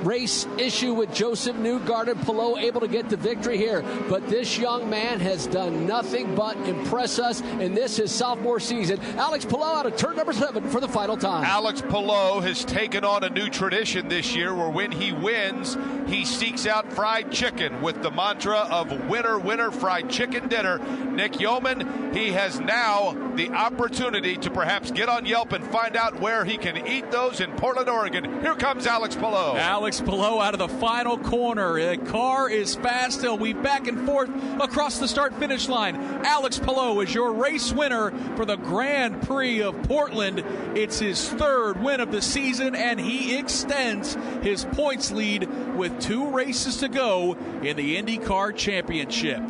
race issue with Joseph Newgarden and Palou able to get the victory here. But this young man has done nothing but impress us in this his sophomore season. Alex Palou out of turn number 7 for the final time. Alex Palou has taken on a new tradition this year where when he wins, he seeks out fried chicken with the mantra of winner, winner, fried chicken dinner. Nick Yeoman, he has now the opportunity to perhaps get on Yelp and find out where he can eat those in Portland, Oregon. Here comes Alex Palou. Alex Palou out of the final corner. The car is fast. He'll be back and forth across the start-finish line. Alex Palou is your race winner for the Grand Prix of Portland. It's his 3rd win of the season, and he extends his points lead with 2 races to go in the IndyCar Championship.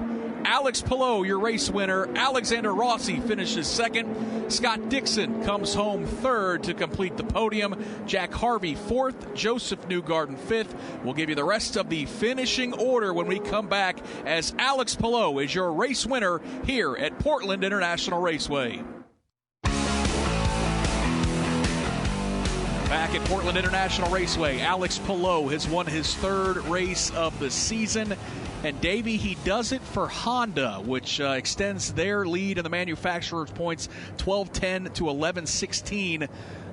Alex Palou, your race winner. Alexander Rossi finishes 2nd. Scott Dixon comes home 3rd to complete the podium. Jack Harvey 4th. Joseph Newgarden 5th. We'll give you the rest of the finishing order when we come back, as Alex Palou is your race winner here at Portland International Raceway. Back at Portland International Raceway, Alex Palou has won his 3rd race of the season. And Davey, he does it for Honda, which extends their lead in the manufacturer's points 12-10 to 11-16.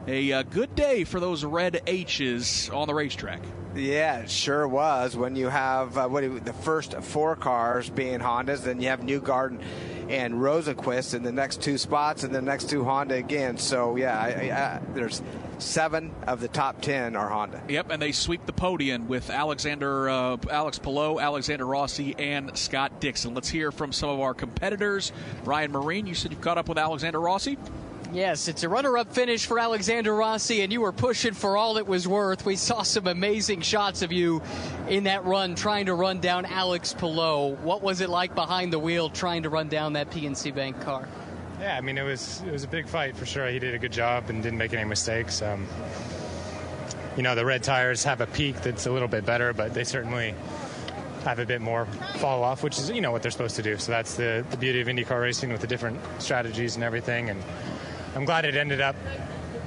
a good day for those red H's on the racetrack. Yeah, it sure was. When you have the first 4 cars being Hondas, then you have Newgarden and Rosenqvist in the next 2 spots, and the next 2 Honda again. So, yeah, there's 7 of the top 10 are Honda. Yep, and they sweep the podium with Alex Palou, Alexander Rossi, and Scott Dixon. Let's hear from some of our competitors. Ryan Marine, you said you've caught up with Alexander Rossi? Yes, it's a runner-up finish for Alexander Rossi, and you were pushing for all it was worth. We saw some amazing shots of you in that run trying to run down Alex Palou. What was it like behind the wheel trying to run down that PNC Bank car? Yeah, I mean, it was a big fight for sure. He did a good job and didn't make any mistakes. The red tires have a peak that's a little bit better, but they certainly have a bit more fall off, which is, what they're supposed to do. So that's the beauty of IndyCar racing with the different strategies and everything. And I'm glad it ended up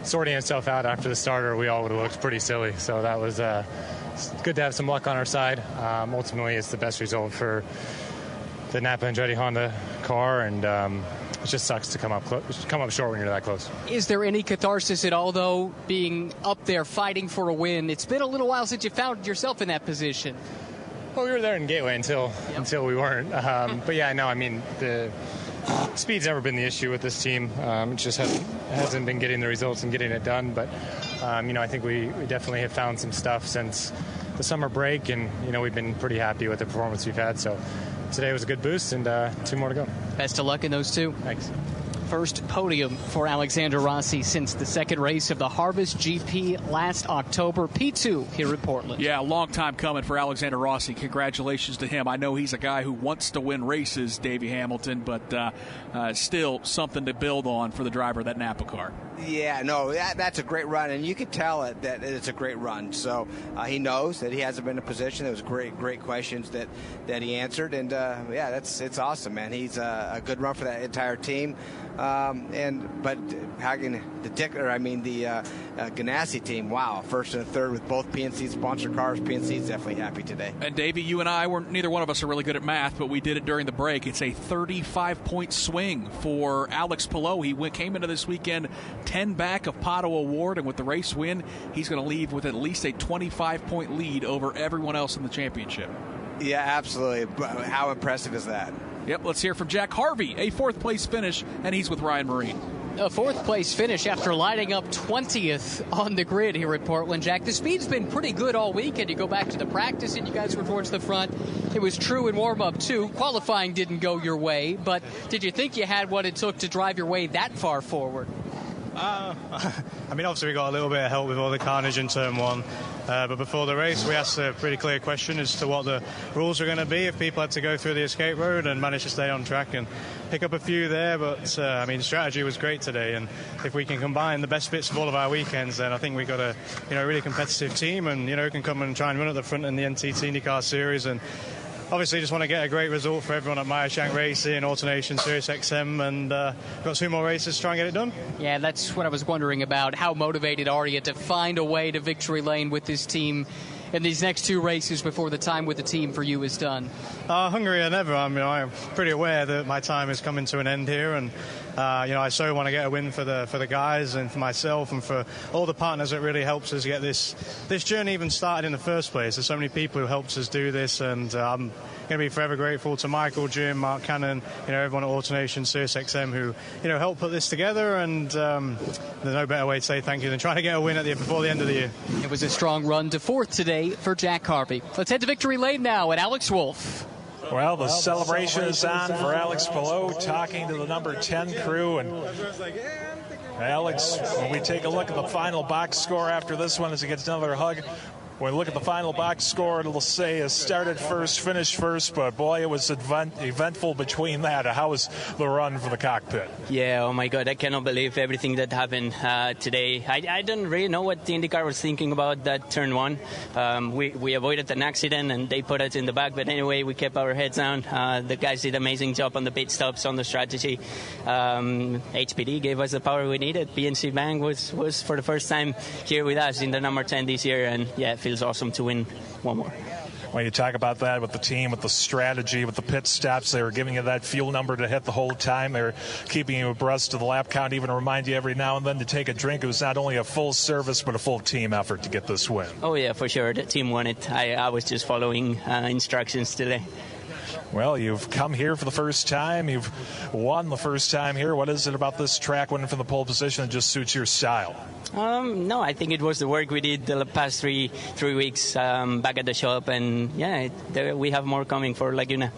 sorting itself out after the starter. We all would have looked pretty silly. So that was good to have some luck on our side. Ultimately, it's the best result for the Napa Andretti Honda car, and it just sucks to come up short when you're that close. Is there any catharsis at all, though, being up there fighting for a win? It's been a little while since you found yourself in that position. Well, we were there in Gateway until we weren't. But yeah, no, I mean, the speed's never been the issue with this team. It just hasn't been getting the results and getting it done. But, I think we definitely have found some stuff since the summer break, and, we've been pretty happy with the performance we've had. So today was a good boost, and 2 more to go. Best of luck in those 2. Thanks. First podium for Alexander Rossi since the second race of the Harvest GP last October. P2 here in Portland. Yeah, a long time coming for Alexander Rossi. Congratulations to him. I know he's a guy who wants to win races, Davey Hamilton, but still something to build on for the driver of that Napa car. Yeah, no, that's a great run, and you could tell it that it's a great run. So he knows that he hasn't been in a position. It was great questions that he answered, and it's awesome, man. He's a good run for that entire team. But Hagen, the Ganassi team, wow, first and third with both PNC sponsored cars. PNC is definitely happy today. And Davey, you and I neither one of us are really good at math, but we did it during the break. It's a 35-point swing for Alex Palou. He came into this weekend 10 back of Pato O'Ward, and with the race win, he's going to leave with at least a 25-point lead over everyone else in the championship. Yeah, absolutely. How impressive is that? Yep, let's hear from Jack Harvey, a 4th-place finish, and he's with Ryan Marine. A 4th-place finish after lining up 20th on the grid here at Portland. Jack, the speed's been pretty good all weekend. You go back to the practice, and you guys were towards the front. It was true in warm-up, too. Qualifying didn't go your way, but did you think you had what it took to drive your way that far forward? Obviously we got a little bit of help with all the carnage in turn 1, but before the race we asked a pretty clear question as to what the rules were going to be if people had to go through the escape road, and managed to stay on track and pick up a few there. But the strategy was great today, and if we can combine the best bits of all of our weekends, then I think we got a really competitive team, and can come and try and run at the front in the NTT IndyCar Series. And obviously just want to get a great result for everyone at Meyershank Racing, AutoNation, SiriusXM, and got 2 more races to try and get it done. Yeah, that's what I was wondering about. How motivated are you to find a way to victory lane with this team in these next 2 races before the time with the team for you is done? Hungrier than ever. I'm pretty aware that my time is coming to an end here, and I so want to get a win for the guys and for myself and for all the partners that really helps us get this journey even started in the first place. There's so many people who helped us do this, and I'm going to be forever grateful to Michael, Jim, Mark Cannon, everyone at AutoNation, SiriusXM who helped put this together, and there's no better way to say thank you than trying to get a win before the end of the year. It was a strong run to 4th today for Jack Harvey. Let's head to victory lane now at Alex Wolff. Well, the celebration is on for Alex Palou, talking to the number 10 crew. And Alex, when we take a look at the final box score after this one, as he gets another hug, when we look at the final box score, it'll say it started first, finished first, but boy, it was eventful between that. How was the run from the cockpit? Yeah, oh my God, I cannot believe everything that happened today. I don't really know what the IndyCar was thinking about that turn 1. We avoided an accident and they put us in the back, but anyway, we kept our heads down. The guys did an amazing job on the pit stops, on the strategy. HPD gave us the power we needed. PNC Bank was for the first time here with us in the number 10 this year, and yeah, it feels awesome to win one more. When you talk about that with the team, with the strategy, with the pit stops, they were giving you that fuel number to hit the whole time. They were keeping you abreast of the lap count, even remind you every now and then to take a drink. It was not only a full service, but a full team effort to get this win. Oh, yeah, for sure. The team won it. I was just following instructions today. Well, you've come here for the first time. You've won the first time here. What is it about this track winning from the pole position that just suits your style? No, I think it was the work we did the past three weeks back at the shop. And, yeah, we have more coming for Laguna.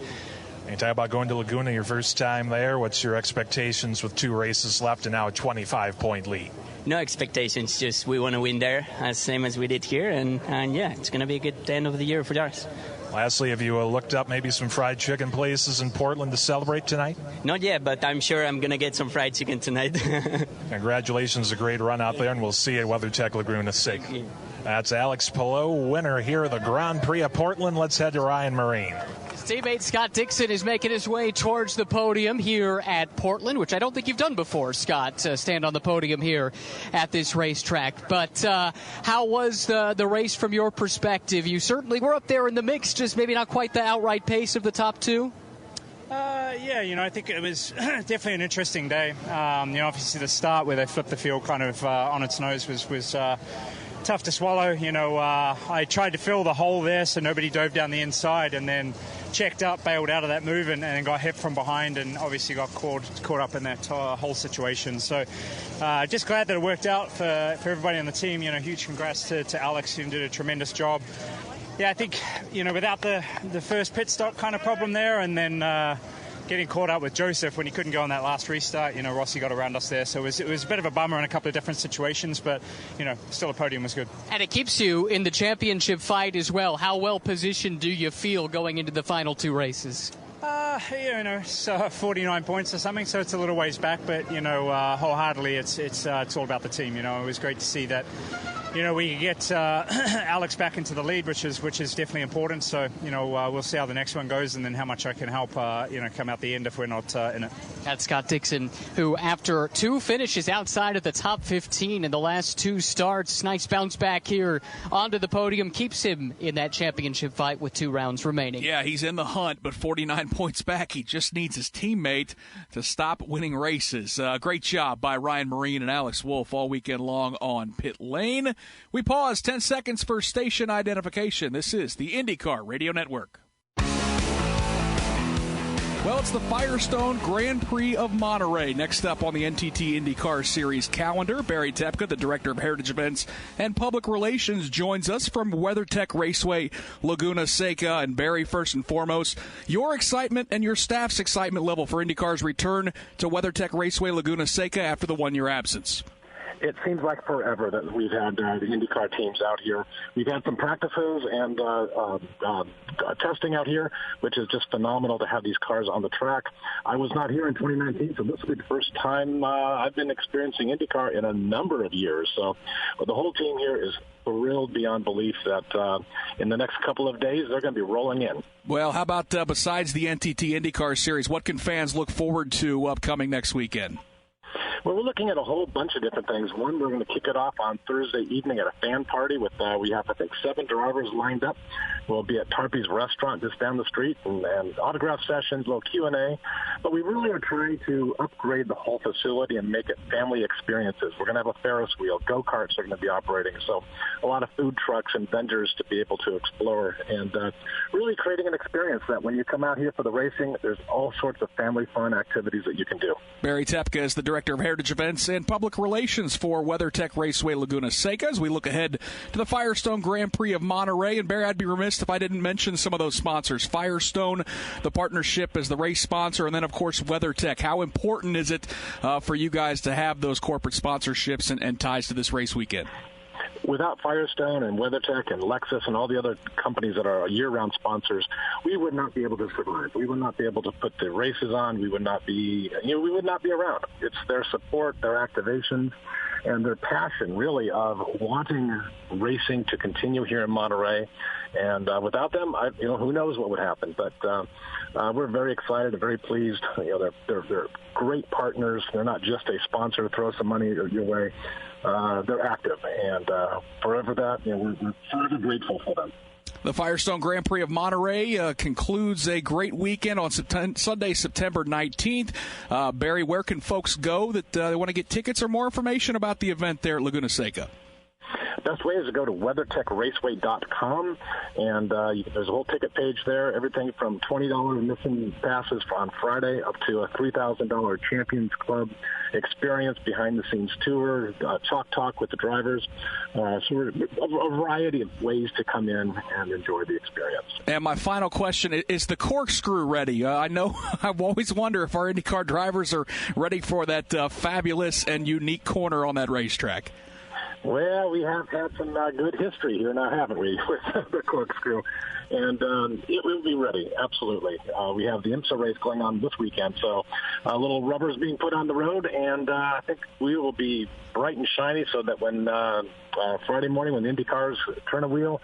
You talk about going to Laguna your first time there. What's your expectations with 2 races left and now a 25-point lead? No expectations, just we want to win there, same as we did here. And yeah, it's going to be a good end of the year for us. Lastly, have you looked up maybe some fried chicken places in Portland to celebrate tonight? Not yet, but I'm sure I'm going to get some fried chicken tonight. Congratulations, a great run out there, and we'll see you at WeatherTech Laguna Seca. That's Alex Palou, winner here of the Grand Prix of Portland. Let's head to Ryan Marine. His teammate Scott Dixon is making his way towards the podium here at Portland, which I don't think you've done before, Scott, stand on the podium here at this racetrack. But how was the race from your perspective? You certainly were up there in the mix, just maybe not quite the outright pace of the top 2. Yeah, I think it was definitely an interesting day. Obviously the start where they flipped the field kind of on its nose was tough to swallow. I tried to fill the hole there so nobody dove down the inside, and then checked up, bailed out of that move, and got hit from behind, and obviously got caught up in that whole situation. So just glad that it worked out for everybody on the team. Huge congrats to Alex, who did a tremendous job. Yeah, I think, without the first pit stop kind of problem there, and then getting caught up with Joseph when he couldn't go on that last restart, Rossi got around us there. So it was a bit of a bummer in a couple of different situations, but, still a podium was good. And it keeps you in the championship fight as well. How well positioned do you feel going into the final 2 races? It's 49 points or something, so it's a little ways back, but, wholeheartedly it's all about the team. It was great to see that, we can get Alex back into the lead, which is definitely important. So, we'll see how the next one goes, and then how much I can help, come out the end if we're not in it. That's Scott Dixon, who after 2 finishes outside of the top 15 in the last 2 starts, nice bounce back here onto the podium, keeps him in that championship fight with 2 rounds remaining. Yeah, he's in the hunt, but 49 points back. He just needs his teammate to stop winning races. Great job by Ryan Marine and Alex Wolf all weekend long on pit lane. We pause 10 seconds for station identification. This is the IndyCar Radio Network. Well, it's the Firestone Grand Prix of Monterey. Next up on the NTT IndyCar Series calendar, Barry Tepka, the Director of Heritage Events and Public Relations, joins us from WeatherTech Raceway Laguna Seca. And Barry, first and foremost, your excitement and your staff's excitement level for IndyCar's return to WeatherTech Raceway Laguna Seca after the 1-year absence. It seems like forever that we've had the IndyCar teams out here. We've had some practices and testing out here, which is just phenomenal to have these cars on the track. I was not here in 2019, so this will be the first time I've been experiencing IndyCar in a number of years. So the whole team here is thrilled beyond belief that in the next couple of days they're going to be rolling in. Well, how about besides the NTT IndyCar Series, what can fans look forward to upcoming next weekend? Well, we're looking at a whole bunch of different things. One, we're going to kick it off on Thursday evening at a fan party with, we have, I think, 7 drivers lined up. We'll be at Tarpey's Restaurant just down the street, and autograph sessions, a little Q&A. But we really are trying to upgrade the whole facility and make it family experiences. We're going to have a Ferris wheel. Go-karts are going to be operating. So a lot of food trucks and vendors to be able to explore, and really creating an experience that when you come out here for the racing, there's all sorts of family fun activities that you can do. Barry Tepka is the Director of Heritage Events and Public Relations for WeatherTech Raceway Laguna Seca as we look ahead to the Firestone Grand Prix of Monterey. And Barry, I'd be remiss if I didn't mention some of those sponsors. Firestone, the partnership as the race sponsor, and then, of course, WeatherTech. How important is it for you guys to have those corporate sponsorships and ties to this race weekend? Without Firestone and WeatherTech and Lexus and all the other companies that are year-round sponsors, we would not be able to survive. We would not be able to put the races on. We would not be, we would not be around. It's their support, their activations, and their passion, really, of wanting racing to continue here in Monterey. And without them, who knows what would happen. But we're very excited and very pleased. They're great partners. They're not just a sponsor, throw some money your way. They're active, and forever that, we're forever grateful for them. The Firestone Grand Prix of Monterey concludes a great weekend on Sunday, September 19th. Barry, where can folks go that they want to get tickets or more information about the event there at Laguna Seca? Best way is to go to WeatherTechRaceway.com, and there's a whole ticket page there. Everything from $20 admission passes on Friday up to a $3,000 Champions Club experience, behind-the-scenes tour, chalk talk with the drivers. So we're a variety of ways to come in and enjoy the experience. And my final question, is the corkscrew ready? I know I always wonder if our IndyCar drivers are ready for that fabulous and unique corner on that racetrack. Well, we have had some good history here now, haven't we, with the corkscrew? And it will be ready, absolutely. We have the IMSA race going on this weekend, so a little rubber's being put on the road, and I think we will be bright and shiny so that when Friday morning when the Indy cars turn a wheel,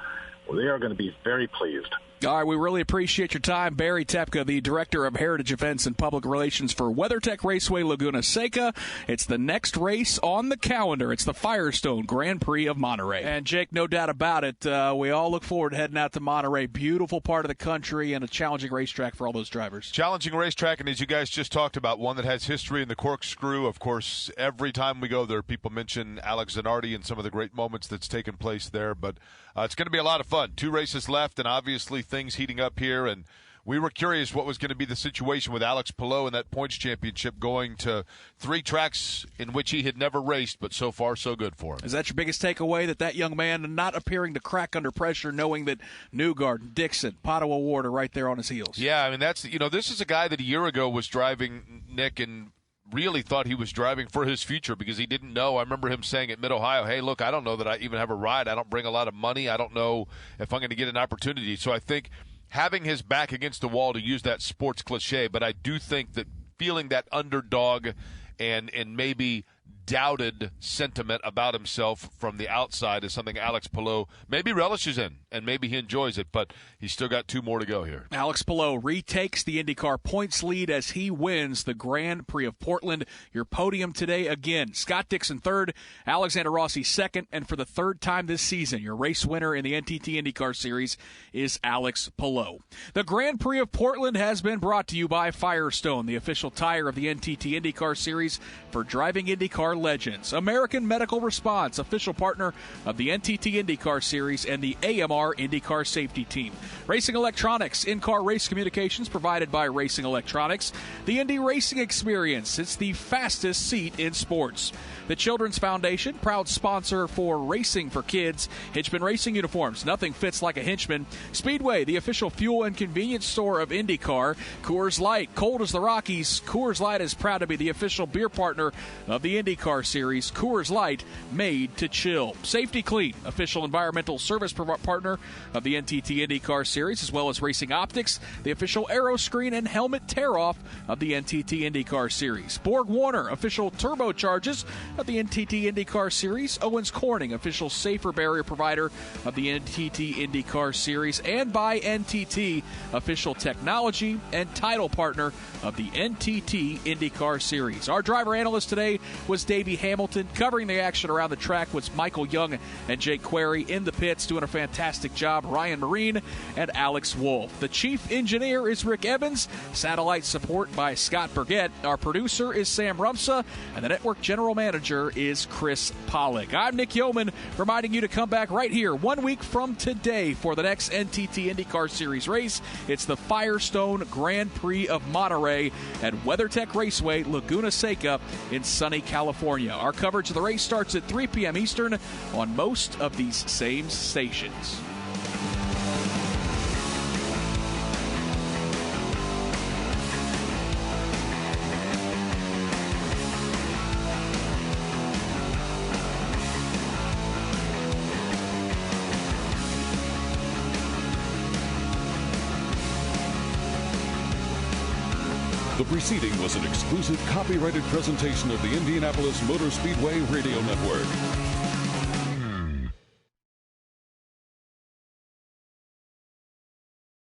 they are going to be very pleased. All right, we really appreciate your time. Barry Tepka, the Director of Heritage Events and Public Relations for WeatherTech Raceway Laguna Seca. It's the next race on the calendar. It's the Firestone Grand Prix of Monterey. And, Jake, no doubt about it, we all look forward to heading out to Monterey. Beautiful part of the country and a challenging racetrack for all those drivers. Challenging racetrack, and as you guys just talked about, one that has history in the corkscrew. Of course, every time we go there, people mention Alex Zanardi and some of the great moments that's taken place there. But it's going to be a lot of fun. 2 races left, and obviously things heating up here, and we were curious what was going to be the situation with Alex Palou in that points championship, going to 3 tracks in which he had never raced, but so far so good for him. Is that your biggest takeaway, that young man not appearing to crack under pressure, knowing that Newgarden, Dixon, Pato O'Ward are right there on his heels? Yeah, I mean, this is a guy that a year ago was driving, Nick, and really thought he was driving for his future because he didn't know. I remember him saying at Mid-Ohio, hey, look, I don't know that I even have a ride. I don't bring a lot of money. I don't know if I'm going to get an opportunity. So I think having his back against the wall, to use that sports cliche, but I do think that feeling that underdog and maybe doubted sentiment about himself from the outside is something Alex Palou maybe relishes in, and maybe he enjoys it, but he's still got 2 more to go here. Alex Palou retakes the IndyCar points lead as he wins the Grand Prix of Portland. Your podium today again, Scott Dixon 3rd, Alexander Rossi 2nd, and for the 3rd time this season, your race winner in the NTT IndyCar Series is Alex Palou. The Grand Prix of Portland has been brought to you by Firestone, the official tire of the NTT IndyCar Series for driving IndyCar legends. American Medical Response, official partner of the NTT IndyCar Series and the AMR IndyCar Safety Team. Racing Electronics, in-car race communications provided by Racing Electronics. The Indy Racing Experience, it's the fastest seat in sports. The Children's Foundation, proud sponsor for Racing for Kids. Hinchman Racing Uniforms, nothing fits like a Hinchman. Speedway, the official fuel and convenience store of IndyCar. Coors Light, cold as the Rockies. Coors Light is proud to be the official beer partner of the IndyCar Series. Coors Light, made to chill. Safety Clean, official environmental service partner of the NTT IndyCar Series, as well as Racing Optics, the official aero screen and helmet tear-off of the NTT IndyCar Series. Borg Warner, official turbocharges of the NTT IndyCar Series. Owens Corning, official safer barrier provider of the NTT IndyCar Series. And by NTT, official technology and title partner of the NTT IndyCar Series. Our driver analyst today was Davey Hamilton. Covering the action around the track was Michael Young and Jake Query. In the pits, doing a fantastic job, Ryan Marine and Alex Wolf. The chief engineer is Rick Evans. Satellite support by Scott Burgett. Our producer is Sam Rumsa. And the network general manager is Chris Pollock. I'm Nick Yeoman, reminding you to come back right here 1 week from today for the next NTT IndyCar Series race. It's the Firestone Grand Prix of Monterey at WeatherTech Raceway, Laguna Seca in sunny California. Our coverage of the race starts at 3 p.m. Eastern on most of these same stations. The preceding was an exclusive copyrighted presentation of the Indianapolis Motor Speedway Radio Network.